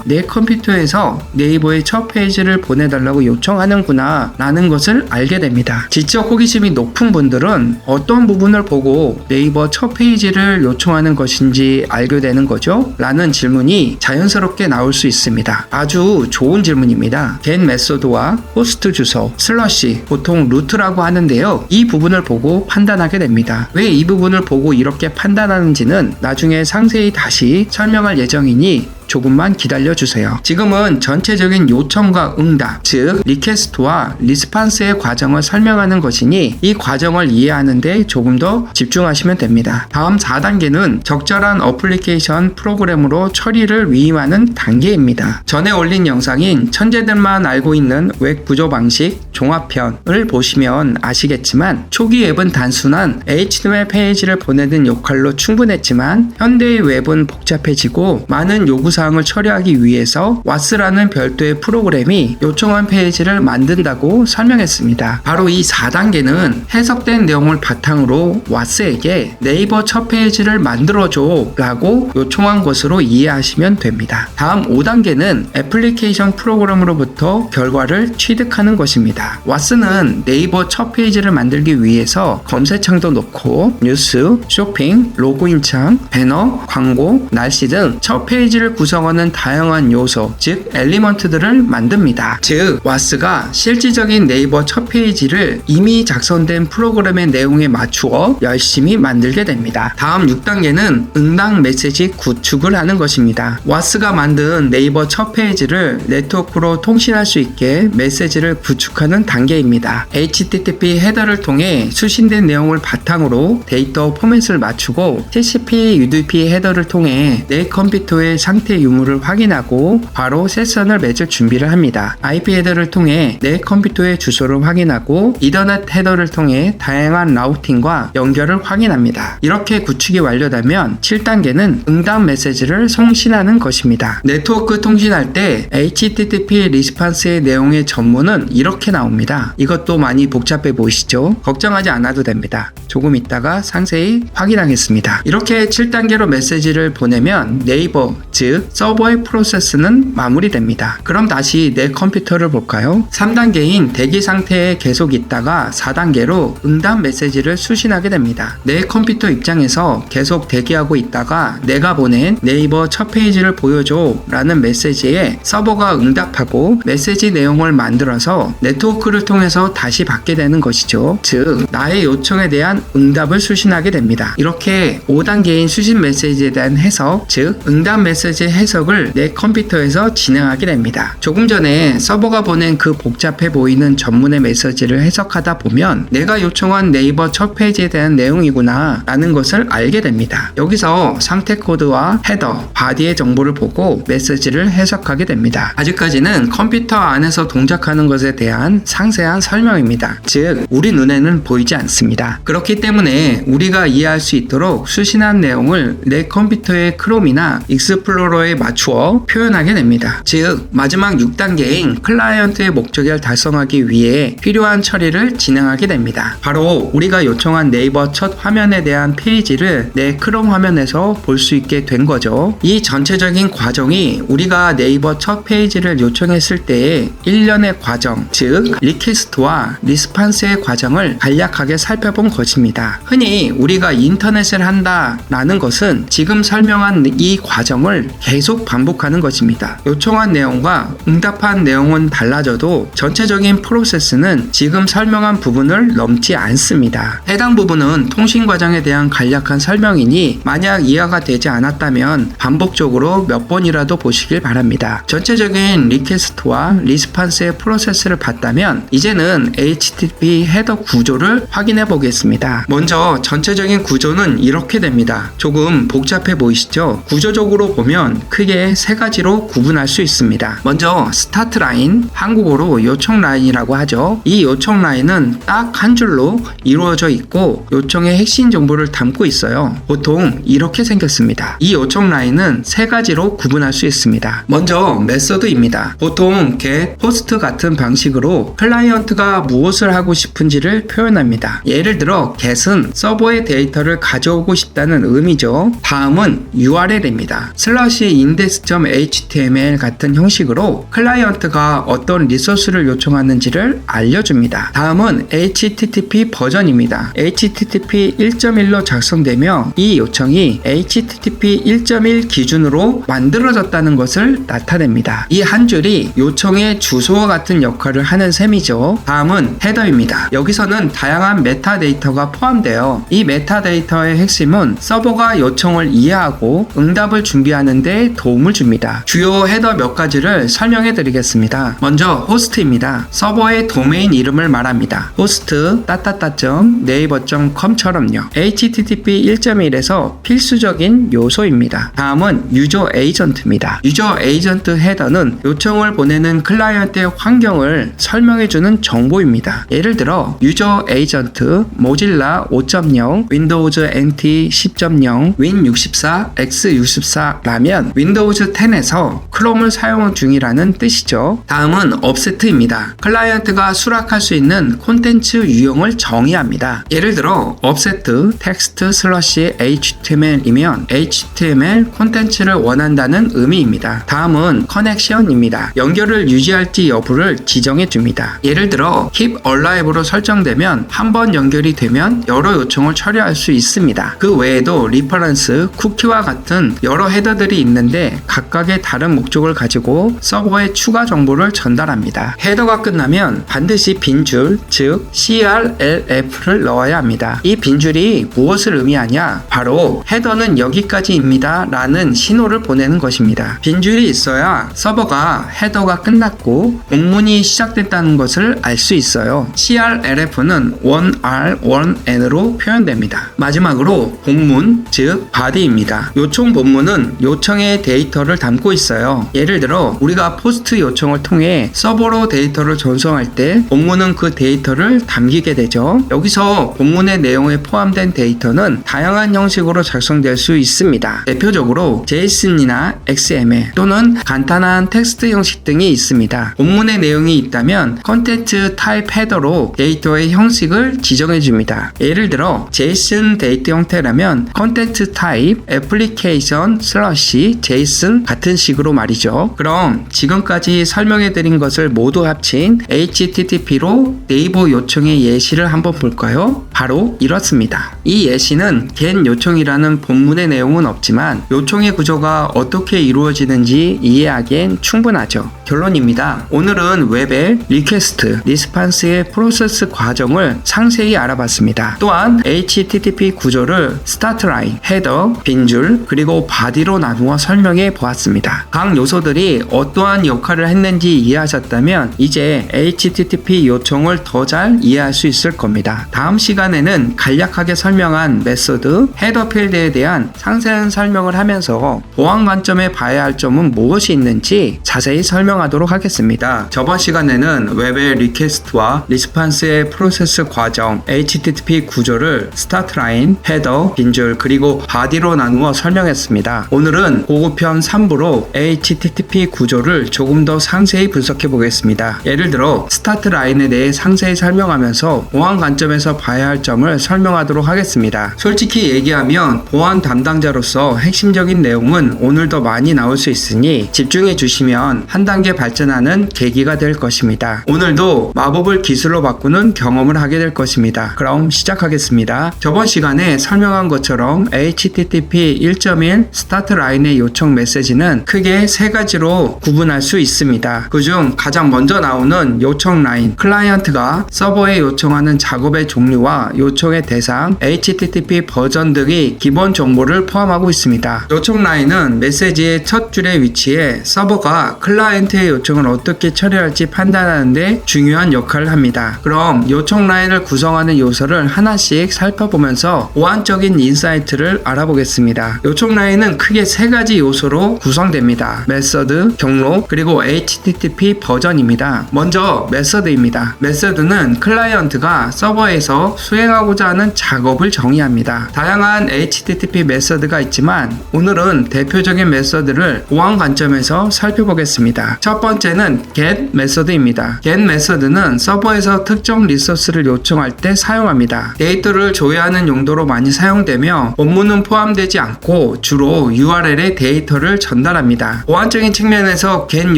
내 컴퓨터에서 네이버의 첫 페이지를 보내달라고 요청하는구나 라는 것을 알게 됩니다. 지적 호기심이 높은 분들은 어떤 부분을 보고 네이버 첫 페이지를 요청하는 것인지 알게 되는 거죠? 라는 질문을 질문이 자연스럽게 나올 수 있습니다. 아주 좋은 질문입니다. get 메소드와 호스트 주소, 슬러시, 보통 루트라고 하는데요. 이 부분을 보고 판단하게 됩니다. 왜 이 부분을 보고 이렇게 판단하는지는 나중에 상세히 다시 설명할 예정이니 조금만 기다려주세요. 지금은 전체적인 요청과 응답, 즉 리퀘스트와 리스판스의 과정을 설명하는 것이니 이 과정을 이해하는데 조금 더 집중하시면 됩니다. 다음 4단계는 적절한 어플리케이션 프로그램으로 처리를 위임하는 단계입니다. 전에 올린 영상인 천재들만 알고 있는 웹 구조 방식 종합편을 보시면 아시겠지만 초기 웹은 단순한 HTML 페이지를 보내는 역할로 충분했지만 현대의 웹은 복잡해지고 많은 요구사항을 처리하기 위해서 WAS라는 별도의 프로그램이 요청한 페이지를 만든다고 설명했습니다. 바로 이 4단계는 해석된 내용을 바탕으로 WAS에게 네이버 첫 페이지를 만들어줘 라고 요청한 것으로 이해하시면 됩니다. 다음 5단계는 애플리케이션 프로그램으로부터 결과를 취득하는 것입니다. WAS는 네이버 첫 페이지를 만들기 위해서 검색창도 놓고 뉴스, 쇼핑, 로그인창, 배너, 광고, 날씨 등 첫 페이지를 구성하는 다양한 요소, 즉 엘리먼트들을 만듭니다. 즉 WAS가 실질적인 네이버 첫 페이지를 이미 작성된 프로그램의 내용에 맞추어 열심히 만들게 됩니다. 다음 6단계는 응답 메시지 구축을 하는 것입니다. WAS가 만든 네이버 첫 페이지를 네트워크로 통신할 수 있게 메시지를 구축하는 단계입니다. HTTP 헤더를 통해 수신된 내용을 바탕으로 데이터 포맷을 맞추고 TCP, UDP 헤더를 통해 내 컴퓨터의 상태 유무를 확인하고 바로 세션을 맺을 준비를 합니다. IP 헤더를 통해 내 컴퓨터의 주소를 확인하고 이더넷 헤더를 통해 다양한 라우팅과 연결을 확인합니다. 이렇게 구축이 완료되면 7단계는 응답 메시지를送신하는 것입니다. 네트워크 통신할 때 HTTP 리스판스의 내용의 전문은 이렇게 나옵니다. 이것도 많이 복잡해 보이시죠? 걱정하지 않아도 됩니다. 조금 있다가 상세히 확인하겠습니다. 이렇게 7단계로 메시지를 보내면 네이버, 즉 서버의 프로세스는 마무리됩니다. 그럼 다시 내 컴퓨터를 볼까요? 3단계인 대기 상태에 계속 있다가 4단계로 응답 메시지를 수신하게 됩니다. 내 컴퓨터 입장에서 계속 대기하고 있다가 내가 보낸 네이버 첫 페이지를 보여줘 라는 메시지에 서버가 응답하고 메시지 내용을 만들어서 네트워크를 통해서 다시 받게 되는 것이죠. 즉 나의 요청에 대한 응답을 수신하게 됩니다. 이렇게 5단계인 수신 메시지에 대한 해석, 즉 응답 메시지 해석을 내 컴퓨터에서 진행하게 됩니다. 조금 전에 서버가 보낸 그 복잡해 보이는 전문의 메시지를 해석하다 보면 내가 요청한 네이버 첫 페이지에 대한 내용이구나 라는 것을 알게 됩니다. 여기서 상태 코드와 헤더, 바디의 정보를 보고 메시지를 해석하게 됩니다. 아직까지는 컴퓨터 안에서 동작하는 것에 대한 상세한 설명입니다. 즉 우리 눈에는 보이지 않습니다. 그렇기 때문에 우리가 이해할 수 있도록 수신한 내용을 내 컴퓨터의 크롬이나 익스플로러에 맞추어 표현하게 됩니다. 즉 마지막 6단계인 클라이언트의 목적을 달성하기 위해 필요한 처리를 진행하게 됩니다. 바로 우리가 요청한 네이버 첫 화면에 대한 페이지를 내 크롬 화면에서 볼 수 있게 된 거죠. 이 전체적인 과정이 우리가 네이버 첫 페이지를 요청했을 때의 일련의 과정, 즉 리퀘스트와 리스판스의 과정을 간략하게 살펴본 것입니다. 흔히 우리가 인터넷을 한다 라는 것은 지금 설명한 이 과정을 계속 반복하는 것입니다. 요청한 내용과 응답한 내용은 달라져도 전체적인 프로세스는 지금 설명한 부분을 넘지 않습니다. 해당 부분은 통신 과정에 대한 간략한 설명이니 만약 이해가 되지 않았다면 반복적으로 몇 번이라도 보시길 바랍니다. 전체적인 리퀘스트와 리스판스의 프로세스를 봤다면 이제는 HTTP 헤더 구조를 확인해 보겠습니다. 먼저 전체적인 구조는 이렇게 됩니다. 조금 복잡해 보이시죠? 구조적으로 보면 크게 세 가지로 구분할 수 있습니다. 먼저 스타트 라인, 한국어로 요청 라인이라고 하죠. 이 요청 라인은 딱 한 줄로 이루어져 있고 요청의 핵심 정보를 담고 있어요. 보통 이렇게 생겼습니다. 이 요청 라인은 세 가지로 구분할 수 있습니다. 먼저 메소드입니다. 보통 get, post 같은 방식으로 메서드로 클라이언트가 무엇을 하고 싶은지를 표현합니다. 예를 들어 get은 서버의 데이터를 가져오고 싶다는 의미죠. 다음은 URL입니다. index.html 같은 형식으로 클라이언트가 어떤 리소스를 요청하는지를 알려줍니다. 다음은 HTTP 버전입니다. HTTP 1.1로 작성되며 이 요청이 HTTP 1.1 기준으로 만들어졌다는 것을 나타냅니다. 이 한 줄이 요청의 주소와 같은 역할을 하는 셈이죠. 다음은 헤더입니다. 여기서는 다양한 메타데이터가 포함되어 이 메타데이터의 핵심은 서버가 요청을 이해하고 응답을 준비하는 데 도움을 줍니다. 주요 헤더 몇 가지를 설명해 드리겠습니다. 먼저 호스트입니다. 서버의 도메인 이름을 말합니다. 호스트 naver.com 처럼요. HTTP 1.1에서 필수적인 요소입니다. 다음은 유저 에이전트입니다. 유저 에이전트 헤더는 요청을 보내는 클라이언트의 환경을 설명해주는 정보입니다. 예를 들어 유저 에이전트 모질라 5.0, 윈도우즈 NT 10.0, 윈64, x64라면 윈도우즈 10에서 크롬을 사용 중이라는 뜻이죠. 다음은 업세트입니다. 클라이언트가 수락할 수 있는 콘텐츠 유형을 정의합니다. 예를 들어 업세트 텍스트 슬러시 HTML이면 HTML 콘텐츠를 원한다는 의미입니다. 다음은 커넥션입니다. 연결을 유지할지 여부를 지정해 줍니다. 예를 들어 keep alive로 설정되면 한 번 연결이 되면 여러 요청을 처리할 수 있습니다. 그 외에도 리퍼런스, 쿠키와 같은 여러 헤더들이 있는데 각각의 다른 목적을 가지고 서버에 추가 정보를 전달합니다. 헤더가 끝나면 반드시 빈줄, 즉 CRLF를 넣어야 합니다. 이 빈줄이 무엇을 의미하냐? 바로 헤더는 여기까지입니다 라는 신호를 보내는 것입니다. 빈줄이 있어야 서버가 헤더가 끝났고 본문이 시작됐다는 것을 알 수 있어요. CRLF는 1R, 1N으로 표현됩니다. 마지막으로 본문, 즉 body입니다. 요청 본문은 요청의 데이터를 담고 있어요. 예를 들어 우리가 포스트 요청을 통해 서버로 데이터를 전송할 때 본문은 그 데이터를 담기게 되죠. 여기서 본문의 내용에 포함된 데이터는 다양한 형식으로 작성될 수 있습니다. 대표적으로 JSON이나 XML 또는 간단한 텍스트 형식 등이 있습니다. 본문의 내용이 있다면 컨텐츠 타입 헤더로 데이터의 형식을 지정해 줍니다. 예를 들어 JSON 데이터 형태라면 컨텐츠 타입 애플리케이션 슬러시 JSON 같은 식으로 말이죠. 그럼 지금까지 설명해 드린 것을 모두 합친 HTTP로 네이버 요청의 예시를 한번 볼까요? 바로 이렇습니다. 이 예시는 get 요청이라는 본문의 내용은 없지만 요청의 구조가 어떻게 이루어지는지 이해하기엔 충분하죠. 결론입니다. 오늘은 웹의 리퀘스트, 리스판스의 프로세스 과정을 상세히 알아봤습니다. 또한 HTTP 구조를 스타트 라인, 헤더, 빈줄, 그리고 바디로 나누어 설명해 보았습니다. 각 요소들이 어떠한 역할을 했는지 이해하셨다면 이제 HTTP 요청을 더 잘 이해할 수 있을 겁니다. 다음 시간에는 간략하게 설명한 메소드, 헤더 필드에 대한 상세한 설명을 하면서 보안 관점에 봐야 할 점은 무엇이 있는지 자세히 설명하도록 하겠습니다. 저번 시간에는 웹의 리퀘스트와 리스판스의 프로세스 과정, HTTP 구조를 스타트 라인, 헤더, 빈줄, 그리고 바디로 나누어 설명했습니다. 오늘은 고급편 3부로 HTTP 구조를 조금 더 상세히 분석해 보겠습니다. 예를 들어 스타트 라인에 대해 상세히 설명하면서 보안 관점에서 봐야 할 점을 설명하도록 하겠습니다. 솔직히 얘기하면 보안 담당자로서 핵심적인 내용은 오늘 더 많이 나올 수 있으니 집중해 주시면 한 단계 발전하는 계기가 될 것입니다. 오늘도 마법을 기술로 바꾸는 경험을 하게 될 것입니다. 그럼 시작하겠습니다. 저번 시간에 설명한 것처럼 HTTP 1.1 스타트 라인의 요청 메시지는 크게 세 가지로 구분할 수 있습니다. 그중 가장 먼저 나오는 요청 라인, 클라이언트가 서버에 요청하는 작업의 종류와 요청의 대상, HTTP 버전 등이 기본 정보를 포함하고 있습니다. 요청 라인은 메시지의 첫 줄에 위치해 서버가 클라이언트의 요청을 어떻게 처리할지 판단하는 데 중요한 역할을 합니다. 그럼 요청 라인을 구성하는 요소를 하나씩 살펴보면서 보안적인 인사이트를 알아보겠습니다. 요청 라인은 크게 세 가지 요소로 구성됩니다. 메서드, 경로, 그리고 HTTP 버전입니다. 먼저 메서드입니다. 메서드는 클라이언트가 서버에서 수행하고자 하는 작업을 정의합니다. 다양한 HTTP 메서드가 있지만 오늘은 대표적인 메서드를 보안 관점에서 살펴보겠습니다. 첫 번째는 get 메서드입니다. get 메서드는 서버에서 특정 리소스를 요청할 때 사용합니다. 데이터를 조회하는 용도로 많이 사용되며 원문은 포함되지 않고 주로 URL에 데이터를 전달합니다. 보안적인 측면에서 get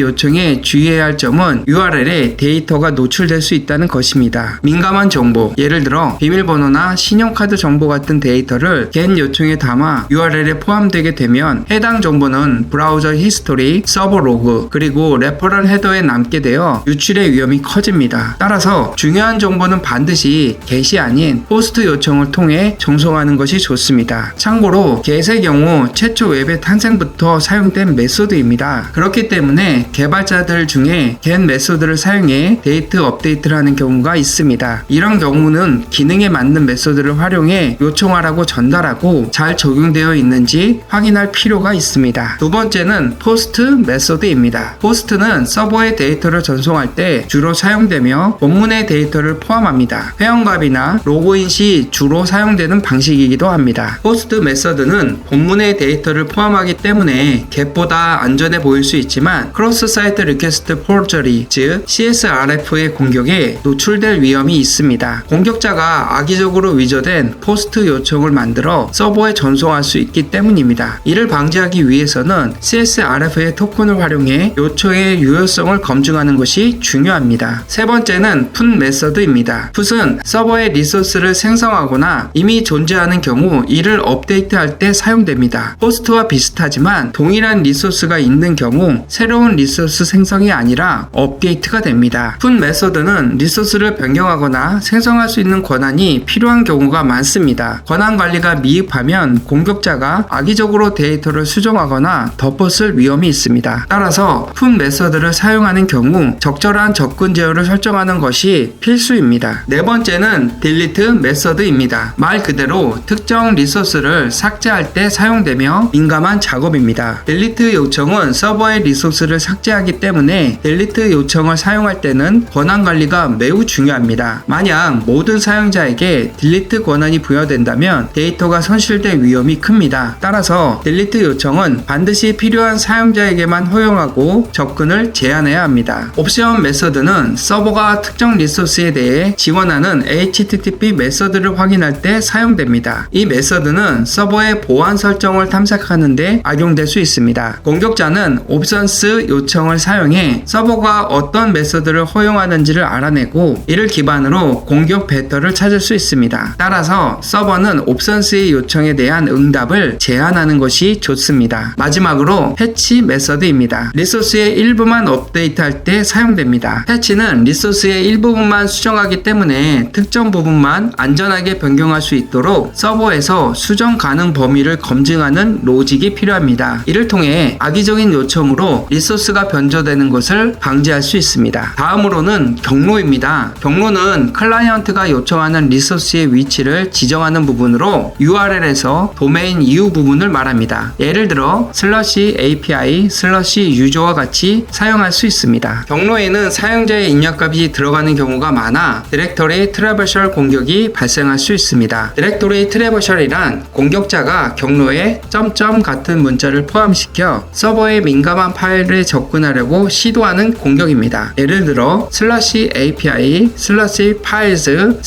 요청에 주의해야 할 점은 URL에 데이터가 노출될 수 있다는 것입니다. 민감한 정보, 예를 들어 비밀번호나 신용카드 정보 같은 데이터를 get 요청에 담아 URL에 포함되게 되면 해당 정보는 브라우저 히스토리, 서버 로그, 그리고 레퍼럴 헤더에 남게 되어 유출의 위험이 커집니다. 따라서 중요한 정보는 반드시 get이 아닌 포스트 요청을 통해 전송하는 것이 좋습니다. 참고로 get의 경우 최초 웹의 탄생부터 사용된 메소드입니다. 그렇기 때문에 개발자들 중에 get 메소드를 사용해 데이터 업데이트를 하는 경우가 있습니다. 이런 경우는 기능에 맞는 메소드를 활용해 요청하라고 전달하고 잘 적용되어 있는지 확인할 필요가 있습니다. 두 번째는 포스트 메소드입니다. 포스트는 서버에 데이터를 전송할 때 주로 사용되며 원문의 데이터를 포함합니다. 회원값이나 로그인 시 주로 사용되는 방식이기도 합니다. 포스트 메서드는 본문의 데이터를 포함하기 때문에 get보다 안전해 보일 수 있지만 크로스 사이트 리퀘스트 포저리, 즉 CSRF의 공격에 노출될 위험이 있습니다. 공격자가 악의적으로 위조된 포스트 요청을 만들어 서버에 전송할 수 있기 때문입니다. 이를 방지하기 위해서는 CSRF의 토큰을 활용해 요청의 유효성을 검증하는 것이 중요합니다. 세 번째는 put 메서드입니다. put은 서버에 리소스를 생성하거나 이미 존재하는 경우 이를 업데이트할 때 사용됩니다. 포스트와 비슷하지만 동일한 리소스가 있는 경우 새로운 리소스 생성이 아니라 업데이트가 됩니다. put 메서드는 리소스를 변경하거나 생성할 수 있는 권한이 필요한 경우가 많습니다. 권한 관리가 미흡하면 공격자가 악의적으로 데이터를 수정하거나 덮었을 위험이 있습니다. 따라서 put 메서드를 사용하는 경우 적절한 접근 제어를 설정하는 것이 필수입니다. 네 번째는 delete 메서드입니다. 말 그대로 특정 리소스를 삭제할 때 사용되며 민감한 작업입니다. delete 요청은 서버의 리소스를 삭제하기 때문에 delete 요청을 사용할 때는 권한 관리가 매우 중요합니다. 만약 모든 사용자에게 delete 권한이 부여된다면 데이터가 손실될 위험이 큽니다. 따라서 delete 요청은 반드시 필요한 사용자에게만 허용하고 접근을 제한해야 합니다. 옵션 메서드는 서버가 특정 리소스에 대해 지원하는 HTTP 메서드를 확인할 때 사용됩니다. 이 메서드는 서버의 보안 설정을 탐색하는 데 악용될 수 있습니다. 공격자는 옵션스 요청을 사용해 서버가 어떤 메서드를 허용하는지를 알아내고 이를 기반으로 공격 벡터를 찾을 수 있습니다. 따라서 서버는 옵션스의 요청에 대한 응답을 제한하는 것이 좋습니다. 마지막으로 패치 메서드입니다. 리소스의 일부만 업데이트할 때 사용됩니다. 패치는 리소스의 일부분만 수정하기 때문에 특정 부분만 안전하게 변경할 수 있도록 서버에서 수정 가능 범위를 검증하는 로직이 필요합니다. 이를 통해 악의적인 요청으로 리소스가 변조되는 것을 방지할 수 있습니다. 다음으로는 경로입니다. 경로는 클라이언트가 요청하는 리소스의 위치를 지정하는 부분으로 URL에서 도메인 이후 부분을 말합니다. 예를 들어 /API /user와 같이 사용할 수 있습니다. 경로에는 사용자의 입력값이 들어가는 경우가 많아 디렉터리 트래버셜 공격이 발생할 수 있습니다. 디렉터리 트래버셜이란 공격자가 경로에 점점 같은 문자를 포함시켜 서버의 민감한 파일에 접근하려고 시도하는 공격입니다. 예를 들어 /API /files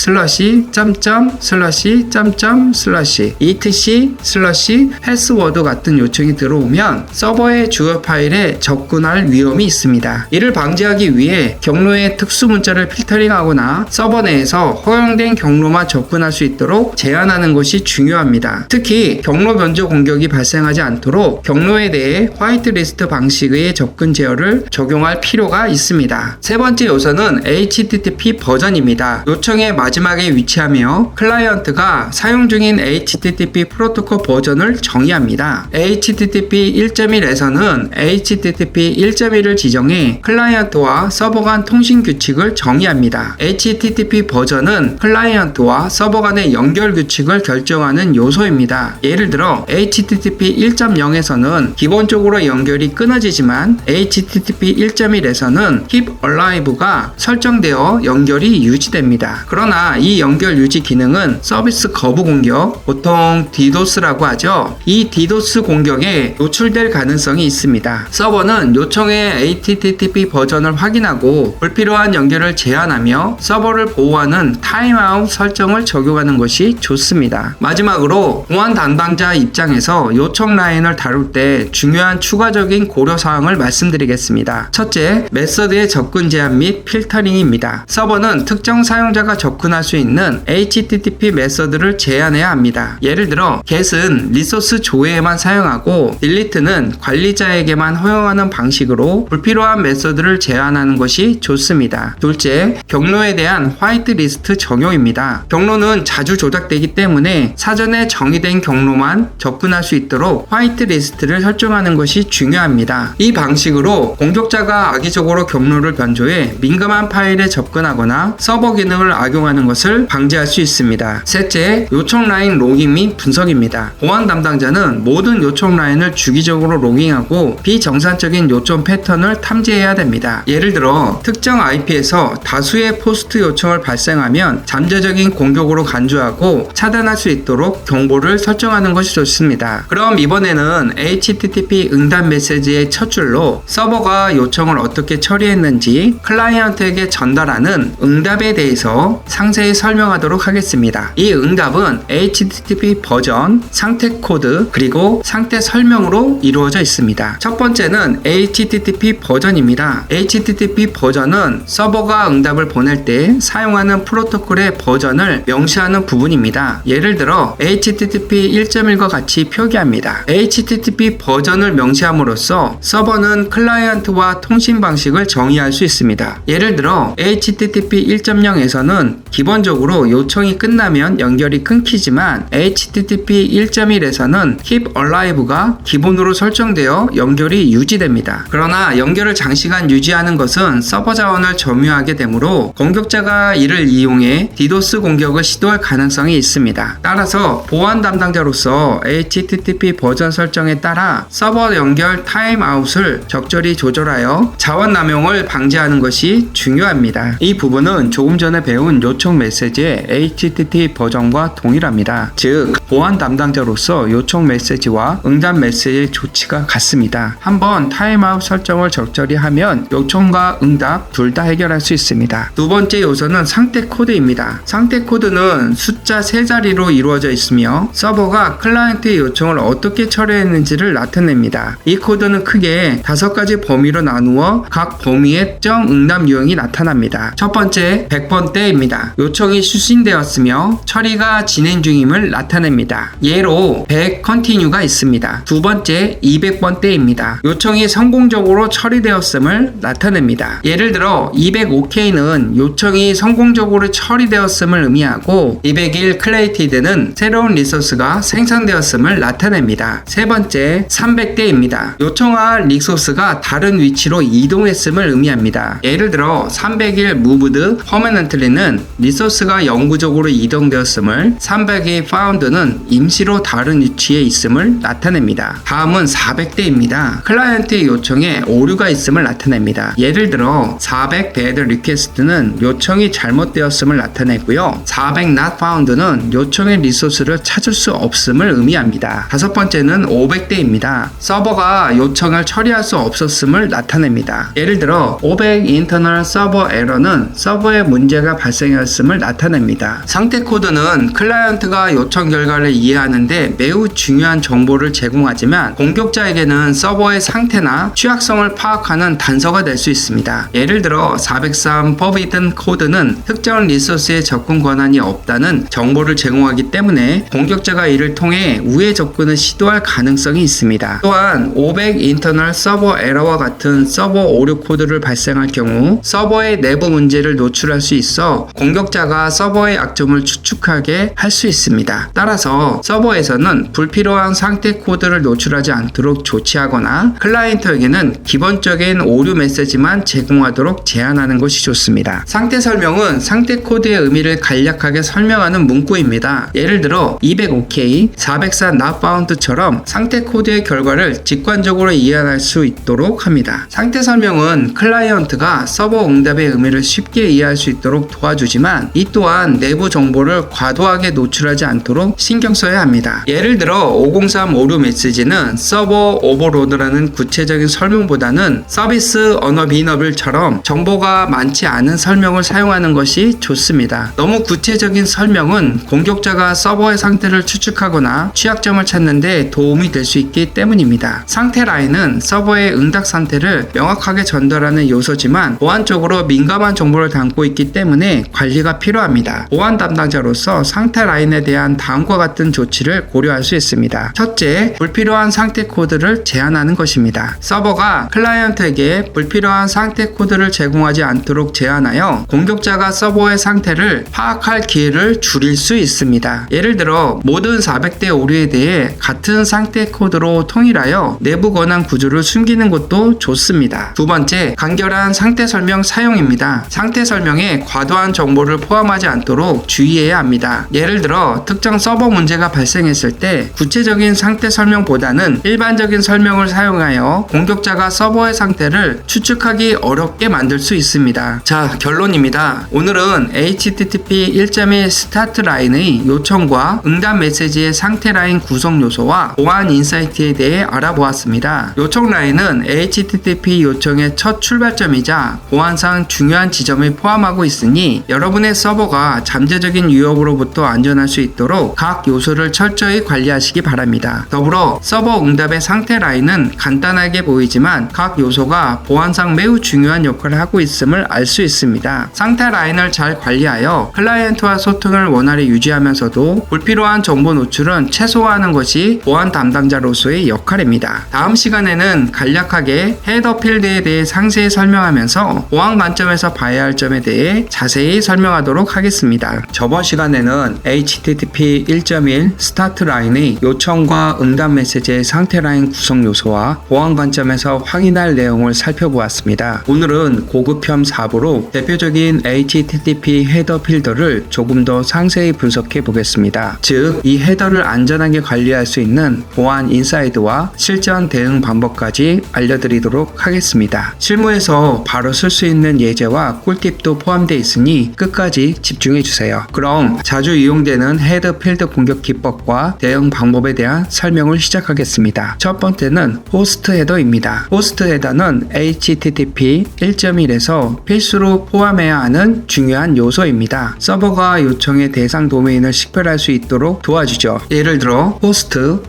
/etc/password 같은 요청이 들어오면 서버의 주요 파일에 접근할 위험이 있습니다. 이를 방지하기 위해 경로의 특수 문자를 필터링하거나 서버 내에서 허용된 경로만 접근할 수 있도록 제한하는 것이 중요합니다. 특히 경로 변조 공격이 발생하지 않도록 경로에 대해 화이트리스트 방식의 접근 제어를 적용할 필요가 있습니다. 세 번째 요소는 HTTP 버전입니다. 요청의 마지막에 위치하며 클라이언트가 사용 중인 HTTP 프로토콜 버전을 정의합니다. HTTP 1.1에서는 HTTP 1.1을 지정해 클라이언트와 서버 간 통신 규칙을 정의합니다. HTTP 버전은 클라이언트와 서버 간의 연결 규칙을 결정하는 요소입니다. 예를 들어 HTTP 1.0에서는 기본적으로 연결이 끊어지지만 HTTP 1.1에서는 Keep Alive가 설정되어 연결이 유지됩니다. 그러나 이 연결 유지 기능은 서비스 거부 공격, 보통 DDoS라고 하죠. 이 DDoS 공격에 노출될 가능성이 있습니다. 서버는 요청의 HTTP 버전을 확인하고 처리하고 불필요한 연결을 제한하며 서버를 보호하는 타임아웃 설정을 적용하는 것이 좋습니다. 마지막으로 보안 담당자 입장에서 요청 라인을 다룰 때 중요한 추가적인 고려사항을 말씀드리겠습니다. 첫째, 메서드의 접근 제한 및 필터링입니다. 서버는 특정 사용자가 접근할 수 있는 HTTP 메서드를 제한해야 합니다. 예를 들어 get은 리소스 조회에만 사용하고 delete는 관리자에게만 허용하는 방식으로 불필요한 메서드를 제한하는 것이 좋습니다. 둘째, 경로에 대한 화이트리스트 적용입니다. 경로는 자주 조작되기 때문에 사전에 정의된 경로만 접근할 수 있도록 화이트리스트를 설정하는 것이 중요합니다. 이 방식으로 공격자가 악의적으로 경로를 변조해 민감한 파일에 접근하거나 서버 기능을 악용하는 것을 방지할 수 있습니다. 셋째, 요청 라인 로깅 및 분석입니다. 보안 담당자는 모든 요청 라인을 주기적으로 로깅하고 비정상적인 요청 패턴을 탐지해야 됩니다. 예를 들어 특정 IP에서 다수의 포스트 요청을 발생하면 잠재적인 공격으로 간주하고 차단할 수 있도록 경보를 설정하는 것이 좋습니다. 그럼 이번에는 HTTP 응답 메시지의 첫 줄로 서버가 요청을 어떻게 처리했는지 클라이언트에게 전달하는 응답에 대해서 상세히 설명하도록 하겠습니다. 이 응답은 HTTP 버전, 상태 코드, 그리고 상태 설명으로 이루어져 있습니다. 첫 번째는 HTTP 버전입니다. HTTP 버전은 서버가 응답을 보낼 때 사용하는 프로토콜의 버전을 명시하는 부분입니다. 예를 들어 HTTP 1.1과 같이 표기합니다. HTTP 버전을 명시함으로써 서버는 클라이언트와 통신 방식을 정의할 수 있습니다. 예를 들어 HTTP 1.0에서는 기본적으로 요청이 끝나면 연결이 끊기지만 HTTP 1.1에서는 Keep Alive가 기본으로 설정되어 연결이 유지됩니다. 그러나 연결을 장시간 유지하는 것은 서버 자원을 점유하게 되므로 공격자가 이를 이용해 DDoS 공격을 시도할 가능성이 있습니다. 따라서 보안 담당자로서 HTTP 버전 설정에 따라 서버 연결 타임아웃을 적절히 조절하여 자원 남용을 방지하는 것이 중요합니다. 이 부분은 조금 전에 배운 요청 메시지의 HTTP 버전과 동일합니다. 즉, 보안 담당자로서 요청 메시지와 응답 메시지의 조치가 같습니다. 한번 타임아웃 설정을 적절히 하면 요청과 응답 둘 다 해결할 수 있습니다. 두 번째 요소는 상태 코드입니다. 상태 코드는 숫자 3자리로 이루어져 있으며 서버가 클라이언트의 요청을 어떻게 처리했는지를 나타냅니다. 이 코드는 크게 5가지 범위로 나누어 각 범위의 특정 응답 유형이 나타납니다. 첫 번째, 100번대입니다. 요청이 수신되었으며 처리가 진행 중임을 나타냅니다. 예로 100 continue가 있습니다. 두 번째, 200번대입니다. 요청이 성공적으로 처리되었음을 나타냅니다. 예를 들어 205K는 요청이 성공적으로 처리되었음을 의미하고 201 created는 새로운 리소스가 생성되었음을 나타냅니다. 세 번째, 300대입니다. 요청할 리소스가 다른 위치로 이동했음을 의미합니다. 예를 들어 301 moved permanently는 리소스가 영구적으로 이동되었음을, 302 found는 임시로 다른 위치에 있음을 나타냅니다. 다음은 400대입니다. 클라이언트의 요청에 오류가 있음을 나타냅니다. 예를 들어 400 bad request는 요청이 잘못되었음을 나타내고요. 400 not found는 요청의 리소스를 찾을 수 없음을 의미합니다. 다섯 번째는 500대입니다. 서버가 요청을 처리할 수 없었음을 나타냅니다. 예를 들어 500 internal server error는 서버에 문제가 발생했음을 나타냅니다. 상태 코드는 클라이언트가 요청 결과를 이해하는데 매우 중요한 정보를 제공하지만 공격자에게는 서버의 상태나 취약성을 파악하는 단서가 될 수 있습니다. 예를 들어 403 forbidden code는 특정 리소스에 접근 권한이 없다는 정보를 제공하기 때문에 공격자가 이를 통해 우회 접근을 시도할 가능성이 있습니다. 또한 500 internal server error와 같은 서버 오류 코드를 발생할 경우 서버의 내부 문제를 노출할 수 있어 공격자가 서버의 약점을 추측하게 할 수 있습니다. 따라서 서버에서는 불필요한 상태 코드를 노출하지 않도록 조치하거나 클라이언트에게는 기본적인 오류 메시지만 제공하도록 제한하는 것이 좋습니다. 상태 설명은 상태 코드의 의미를 간략하게 설명하는 문구입니다. 예를 들어 205K, 404 not found처럼 상태 코드의 결과를 직관적으로 이해할 수 있도록 합니다. 상태 설명은 클라이언트가 서버 응답의 의미를 쉽게 이해할 수 있도록 도와주지만 이 또한 내부 정보를 과도하게 노출하지 않도록 신경 써야 합니다. 예를 들어 503 오류 메시지는 서버 오버로드라는 구체적인 설명보다는 서비스 어너비너블 앱글처럼 정보가 많지 않은 설명을 사용하는 것이 좋습니다. 너무 구체적인 설명은 공격자가 서버의 상태를 추측하거나 취약점을 찾는 데 도움이 될 수 있기 때문입니다. 상태 라인은 서버의 응답 상태를 명확하게 전달하는 요소지만 보안적으로 민감한 정보를 담고 있기 때문에 관리가 필요합니다. 보안 담당자로서 상태 라인에 대한 다음과 같은 조치를 고려할 수 있습니다. 첫째, 불필요한 상태 코드를 제한하는 것입니다. 서버가 클라이언트에게 불필요한 상태 코드를 제공하지 않도록 제한하여 공격자가 서버의 상태를 파악할 기회를 줄일 수 있습니다. 예를 들어 모든 400대 오류에 대해 같은 상태 코드로 통일하여 내부 권한 구조를 숨기는 것도 좋습니다. 두 번째, 간결한 상태 설명 사용입니다. 상태 설명에 과도한 정보를 포함하지 않도록 주의해야 합니다. 예를 들어 특정 서버 문제가 발생했을 때 구체적인 상태 설명보다는 일반적인 설명을 사용하여 공격자가 서버의 상태를 추측하기 어렵게 만들 수 있습니다. 자, 결론입니다. 오늘은 HTTP 1.1 스타트 라인의 요청과 응답 메시지의 상태 라인 구성 요소와 보안 인사이트에 대해 알아보았습니다. 요청 라인은 HTTP 요청의 첫 출발점이자 보안상 중요한 지점을 포함하고 있으니 여러분의 서버가 잠재적인 위협으로부터 안전할 수 있도록 각 요소를 철저히 관리하시기 바랍니다. 더불어 서버 응답의 상태 라인은 간단하게 보이지만 각 요소가 보안상 매우 중요한 역할을 하고 있음을 알 수 있습니다. 상태 라인을 잘 관리하여 클라이언트와 소통을 원활히 유지하면서도 불필요한 정보 노출은 최소화하는 것이 보안 담당자로서의 역할입니다. 다음 시간에는 간략하게 헤더 필드에 대해 상세히 설명하면서 보안 관점에서 봐야 할 점에 대해 자세히 설명하도록 하겠습니다. 저번 시간에는 HTTP 1.1 스타트 라인의 요청과 응답 메시지의 상태 라인 구성 요소와 보안 관점에서 확인할 내용을 살펴보았습니다. 오늘은 고급형 4부로 대표적인 HTTP 헤더 필더를 조금 더 상세히 분석해 보겠습니다. 즉, 이 헤더를 안전하게 관리할 수 있는 보안 인사이드와 실전 대응 방법까지 알려드리도록 하겠습니다. 실무에서 바로 쓸 수 있는 예제와 꿀팁도 포함되어 있으니 끝까지 집중해 주세요. 그럼 자주 이용되는 헤더 필드 공격 기법과 대응 방법에 대한 설명을 시작하겠습니다. 첫 번째는 호스트 헤더입니다. 호스트 헤더는 HTTP 1.1에서 필수로 포함해야 하는 중요한 요소입니다. 서버가 요청의 대상 도메인을 식별할 수 있도록 도와주죠. 예를 들어 호스트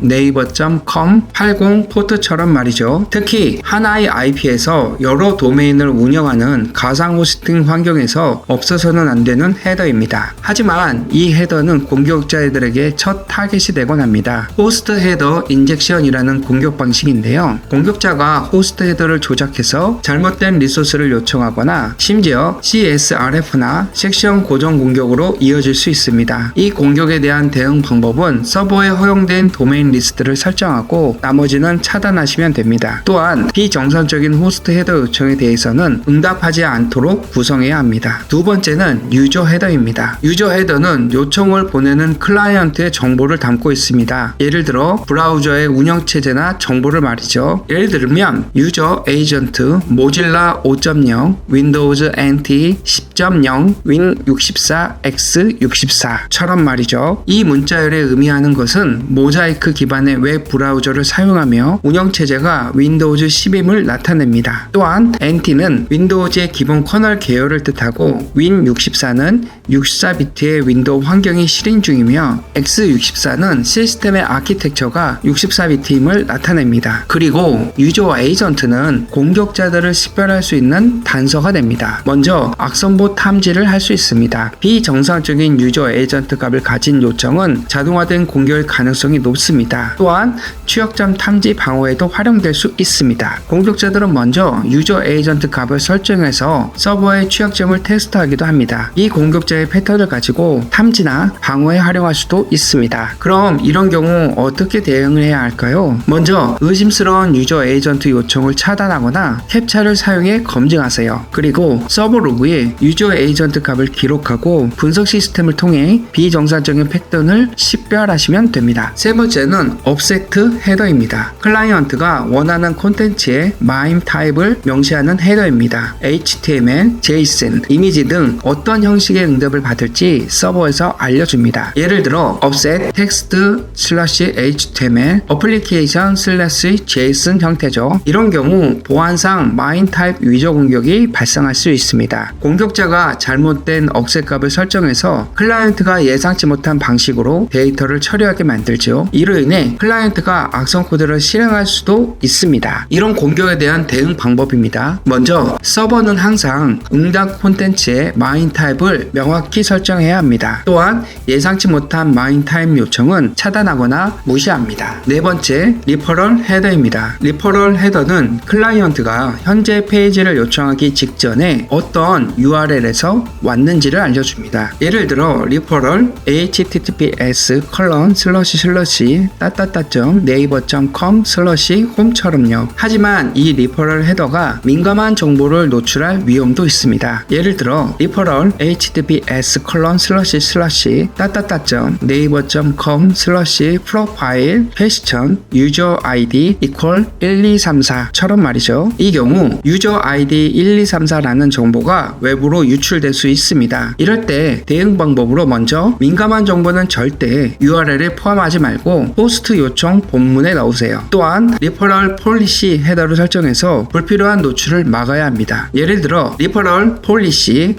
naver.com 80 포트처럼 말이죠. 특히 하나의 IP에서 여러 도메인을 운영하는 가상 호스팅 환경에서 없어서는 안 되는 헤더입니다. 하지만 이 헤더는 공격자들에게 첫 타겟이 되곤 합니다. 호스트 헤더 인젝션이라는 공격 방식인데요. 공격자가 호스트 헤더를 조작해서 잘못된 리소스를 요청하거나 심지어 CSRF나 섹션 고정 공격으로 이어질 수 있습니다. 이 공격에 대한 대응 방법은 서버에 허용된 도메인 리스트를 설정하고 나머지는 차단하시면 됩니다. 또한 비정상적인 호스트 헤더 요청에 대해서는 응답하지 않도록 구성해야 합니다. 두 번째는 유저 헤더입니다. 유저 헤더는 요청을 보내는 클라이언트의 정보를 담고 있습니다. 예를 들어 브라우저의 운영체제나 정보를 말이죠. 예를 들면 유저 에이전트 모질라 5.0 윈도우즈 NT 10.0 윈64 X64처럼 말이죠. 이 문자열에 의미하는 것은 모자이크 기반의 웹 브라우저를 사용하며 운영체제가 윈도우즈 10임을 나타냅니다. 또한 NT는 윈도우즈의 기본 커널 계열을 뜻하고 윈64는 64비트의 윈도우 환경이 실행 중이며 X64는 시스템의 아키텍처가 64비트임을 나타냅니다. 그리고 유저 에이전트는 공격자들을 식별할 수 있는 단서가 됩니다. 먼저 악성보 탐지를 할 수 있습니다. 비정상적인 유저 에이전트 값을 가진 요청은 자동화된 공격 가능성이 높습니다. 또한 취약점 탐지 방어에도 활용될 수 있습니다. 공격자들은 먼저 유저 에이전트 값을 설정해서 서버의 취약점을 테스트하기도 합니다. 이 공격자의 패턴을 가지고 탐지나 방어에 활용할 수도 있습니다. 그럼 이런 경우 어떻게 대응을 해야 할까요? 먼저 의심스러운 유저 에이전트 요청을 차단하거나 캡처를 사용해 검증하세요. 그리고 서버 로그에 유저 에이전트 값을 기록하고 분석 시스템을 통해 비정상적인 패턴을 식별하시면 됩니다. 세 번째는 업세트 헤더입니다. 클라이언트가 원하는 콘텐츠의 마임 타입을 명시하는 헤더입니다. HTML, JSON, 이미지 등 어떤 형식의 응답을 받을지 서버에서 알려줍니다. 예를 들어 offset text/html, application/json 형태죠. 이런 경우 보안 보안상 마인 타입 위조 공격이 발생할 수 있습니다. 공격자가 잘못된 억셉값을 설정해서 클라이언트가 예상치 못한 방식으로 데이터를 처리하게 만들죠. 이로 인해 클라이언트가 악성 코드를 실행할 수도 있습니다. 이런 공격에 대한 대응 방법입니다. 먼저 서버는 항상 응답 콘텐츠의 마인 타입을 명확히 설정해야 합니다. 또한 예상치 못한 마인 타입 요청은 차단하거나 무시합니다. 네 번째, 리퍼럴 헤더입니다. 리퍼럴 헤더는 클라이언트가 현재 페이지를 요청하기 직전에 어떤 URL에서 왔는지를 알려줍니다. 예를 들어 리퍼럴 https://naver.com/home.처럼요. 하지만 이 리퍼럴 헤더가 민감한 정보를 노출할 위험도 있습니다. 예를 들어 리퍼럴 https://naver.com/profile 퀘스천 유저 아이디 equal 1234처럼 말이죠. 이 경우 유저 아이디 1234라는 정보가 외부로 유출될 수 있습니다. 이럴 때 대응 방법으로 먼저 민감한 정보는 절대 URL에 포함하지 말고 호스트 요청 본문에 넣으세요. 또한 리퍼럴 폴리시 헤더를 설정해서 불필요한 노출을 막아야 합니다. 예를 들어 리퍼럴 폴리시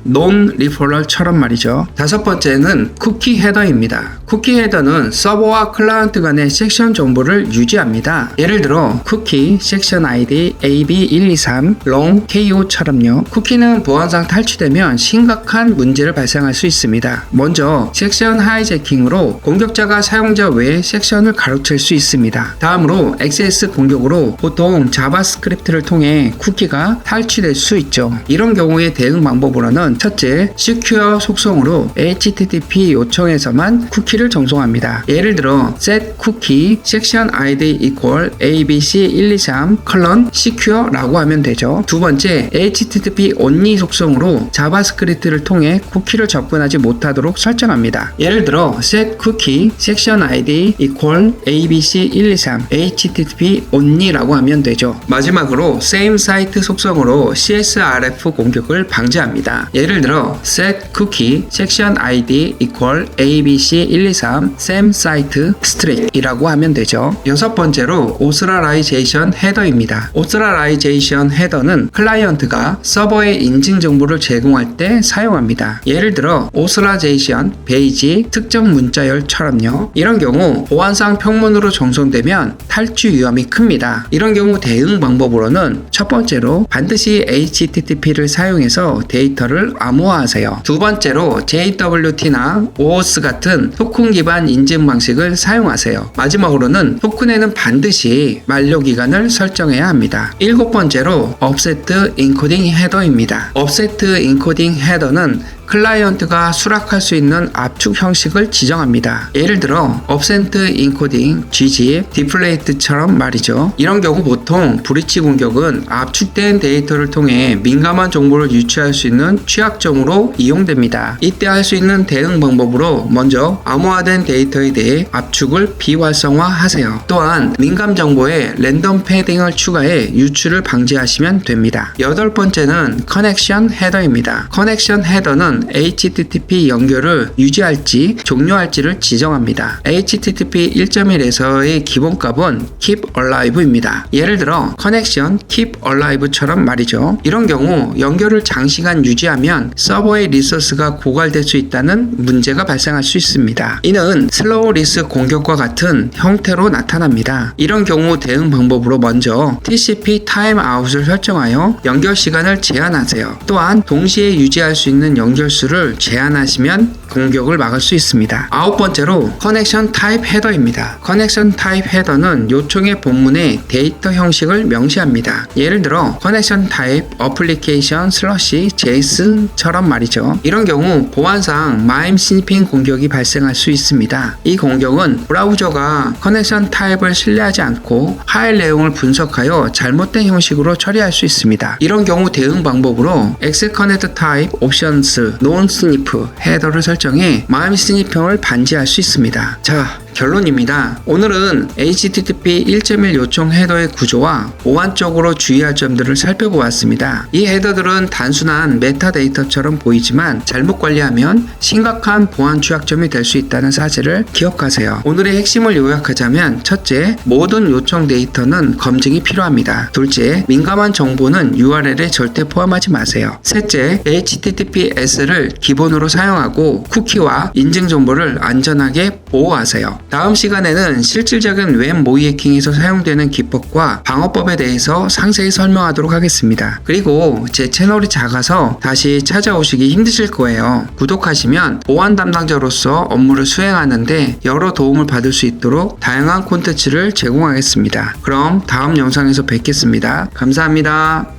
non 리퍼럴처럼 말이죠. 다섯 번째는 쿠키 헤더입니다. 쿠키 헤더는 서버와 클라이언트 간의 섹션 정보를 유지합니다. 예를 들어 쿠키 섹션 아이디 ab123 long ko처럼요. 쿠키는 보안상 탈취되면 심각한 문제를 발생할 수 있습니다. 먼저 섹션 하이제킹으로 공격자가 사용자 외의 섹션을 가로챌 수 있습니다. 다음으로 XS 공격으로 보통 자바스크립트를 통해 쿠키가 탈취될 수 있죠. 이런 경우의 대응 방법으로는 첫째, 시큐어 속성으로 HTTP 요청에서만 쿠키를 정송합니다. 예를 들어 set cookie section id equal abc123 secure 라고 하면 되죠. 두 번째, HTTP only 속성으로 자바스크립트를 통해 쿠키를 접근하지 못하도록 설정합니다. 예를 들어 set cookie section id equal abc123 http only 라고 하면 되죠. 마지막으로 same site 속성으로 CSRF 공격을 방지합니다. 예를 들어 set cookie section id equal abc123 same site string 이라고 하면 되죠. 여섯 번째로 오스라라이제이션 헤더입니다. 오스라라이제이션 헤더는 클라이언트가 서버에 인증 정보를 제공할 때 사용합니다. 예를 들어 오스라제이션 베이지 특정 문자열처럼요. 이런 경우 보안상 평문으로 정송되면 탈취 위험이 큽니다. 이런 경우 대응 방법으로는 첫 번째로 반드시 HTTP를 사용해서 데이터를 암호화하세요. 두 번째로 JWT나 OAuth 같은 토큰 기반 인증 방식을 사용하세요. 마지막으로는 토큰에는 반드시 만료 기간을 설정해야 합니다. 일곱 번째로 offset encoding 헤더입니다. offset encoding 헤더는 클라이언트가 수락할 수 있는 압축 형식을 지정합니다. 예를 들어 offset encoding, gzip, deflate처럼 말이죠. 이런 경우 보통 브리치 공격은 압축된 데이터를 통해 민감한 정보를 유출할 수 있는 취약점으로 이용됩니다. 이때 할 수 있는 대응 방법으로 먼저 암호화된 데이터에 대해 압축을 비활성화하세요. 또한 민감 정보에 랜덤 패딩을 추가해 유출을 방지하시면 됩니다. 여덟 번째는 커넥션 헤더입니다. 커넥션 헤더는 HTTP 연결을 유지할지 종료할지를 지정합니다. HTTP 1.1에서의 기본값은 keep alive입니다. 예를 들어 connection keep alive처럼 말이죠. 이런 경우 연결을 장시간 유지하면 서버의 리소스가 고갈될 수 있다는 문제가 발생할 수 있습니다. 이는 슬로우 리스 공격과 같은 형태로 나타납니다. 이런 경우 대응 방법으로 먼저 TCP 타임아웃을 설정하여 연결 시간을 제한하세요. 또한 동시에 유지할 수 있는 연결 수를 제한하시면 공격을 막을 수 있습니다. 아홉 번째로 커넥션 타입 헤더입니다. 커넥션 타입 헤더는 요청의 본문에 데이터 형식을 명시합니다. 예를 들어 커넥션 타입 어플리케이션 슬러시 JSON처럼 말이죠. 이런 경우 보안상 마임 스니핑 공격이 발생할 수 있습니다. 이 공격은 브라우저가 커넥션 타입을 신뢰하지 않고 파일 내용을 분석하여 잘못된 형식으로 처리할 수 있습니다. 이런 경우 대응 방법으로 Xconnect 타입 옵션스 non 스니프 헤더를 설정해 마임 스니핑을 반지할 수 있습니다. 자, 결론입니다. 오늘은 HTTP 1.1 요청 헤더의 구조와 보안적으로 주의할 점들을 살펴보았습니다. 이 헤더들은 단순한 메타데이터처럼 보이지만 잘못 관리하면 심각한 보안 취약점이 될 수 있다는 사실을 기억하세요. 오늘의 핵심을 요약하자면, 첫째, 모든 요청 데이터는 검증이 필요합니다. 둘째, 민감한 정보는 URL에 절대 포함하지 마세요. 셋째, HTTPS를 기본으로 사용하고 쿠키와 인증 정보를 안전하게 보호하세요. 다음 시간에는 실질적인 웹 모의 해킹에서 사용되는 기법과 방어법에 대해서 상세히 설명하도록 하겠습니다. 그리고 제 채널이 작아서 다시 찾아오시기 힘드실 거예요. 구독하시면 보안 담당자로서 업무를 수행하는데 여러 도움을 받을 수 있도록 다양한 콘텐츠를 제공하겠습니다. 그럼 다음 영상에서 뵙겠습니다. 감사합니다.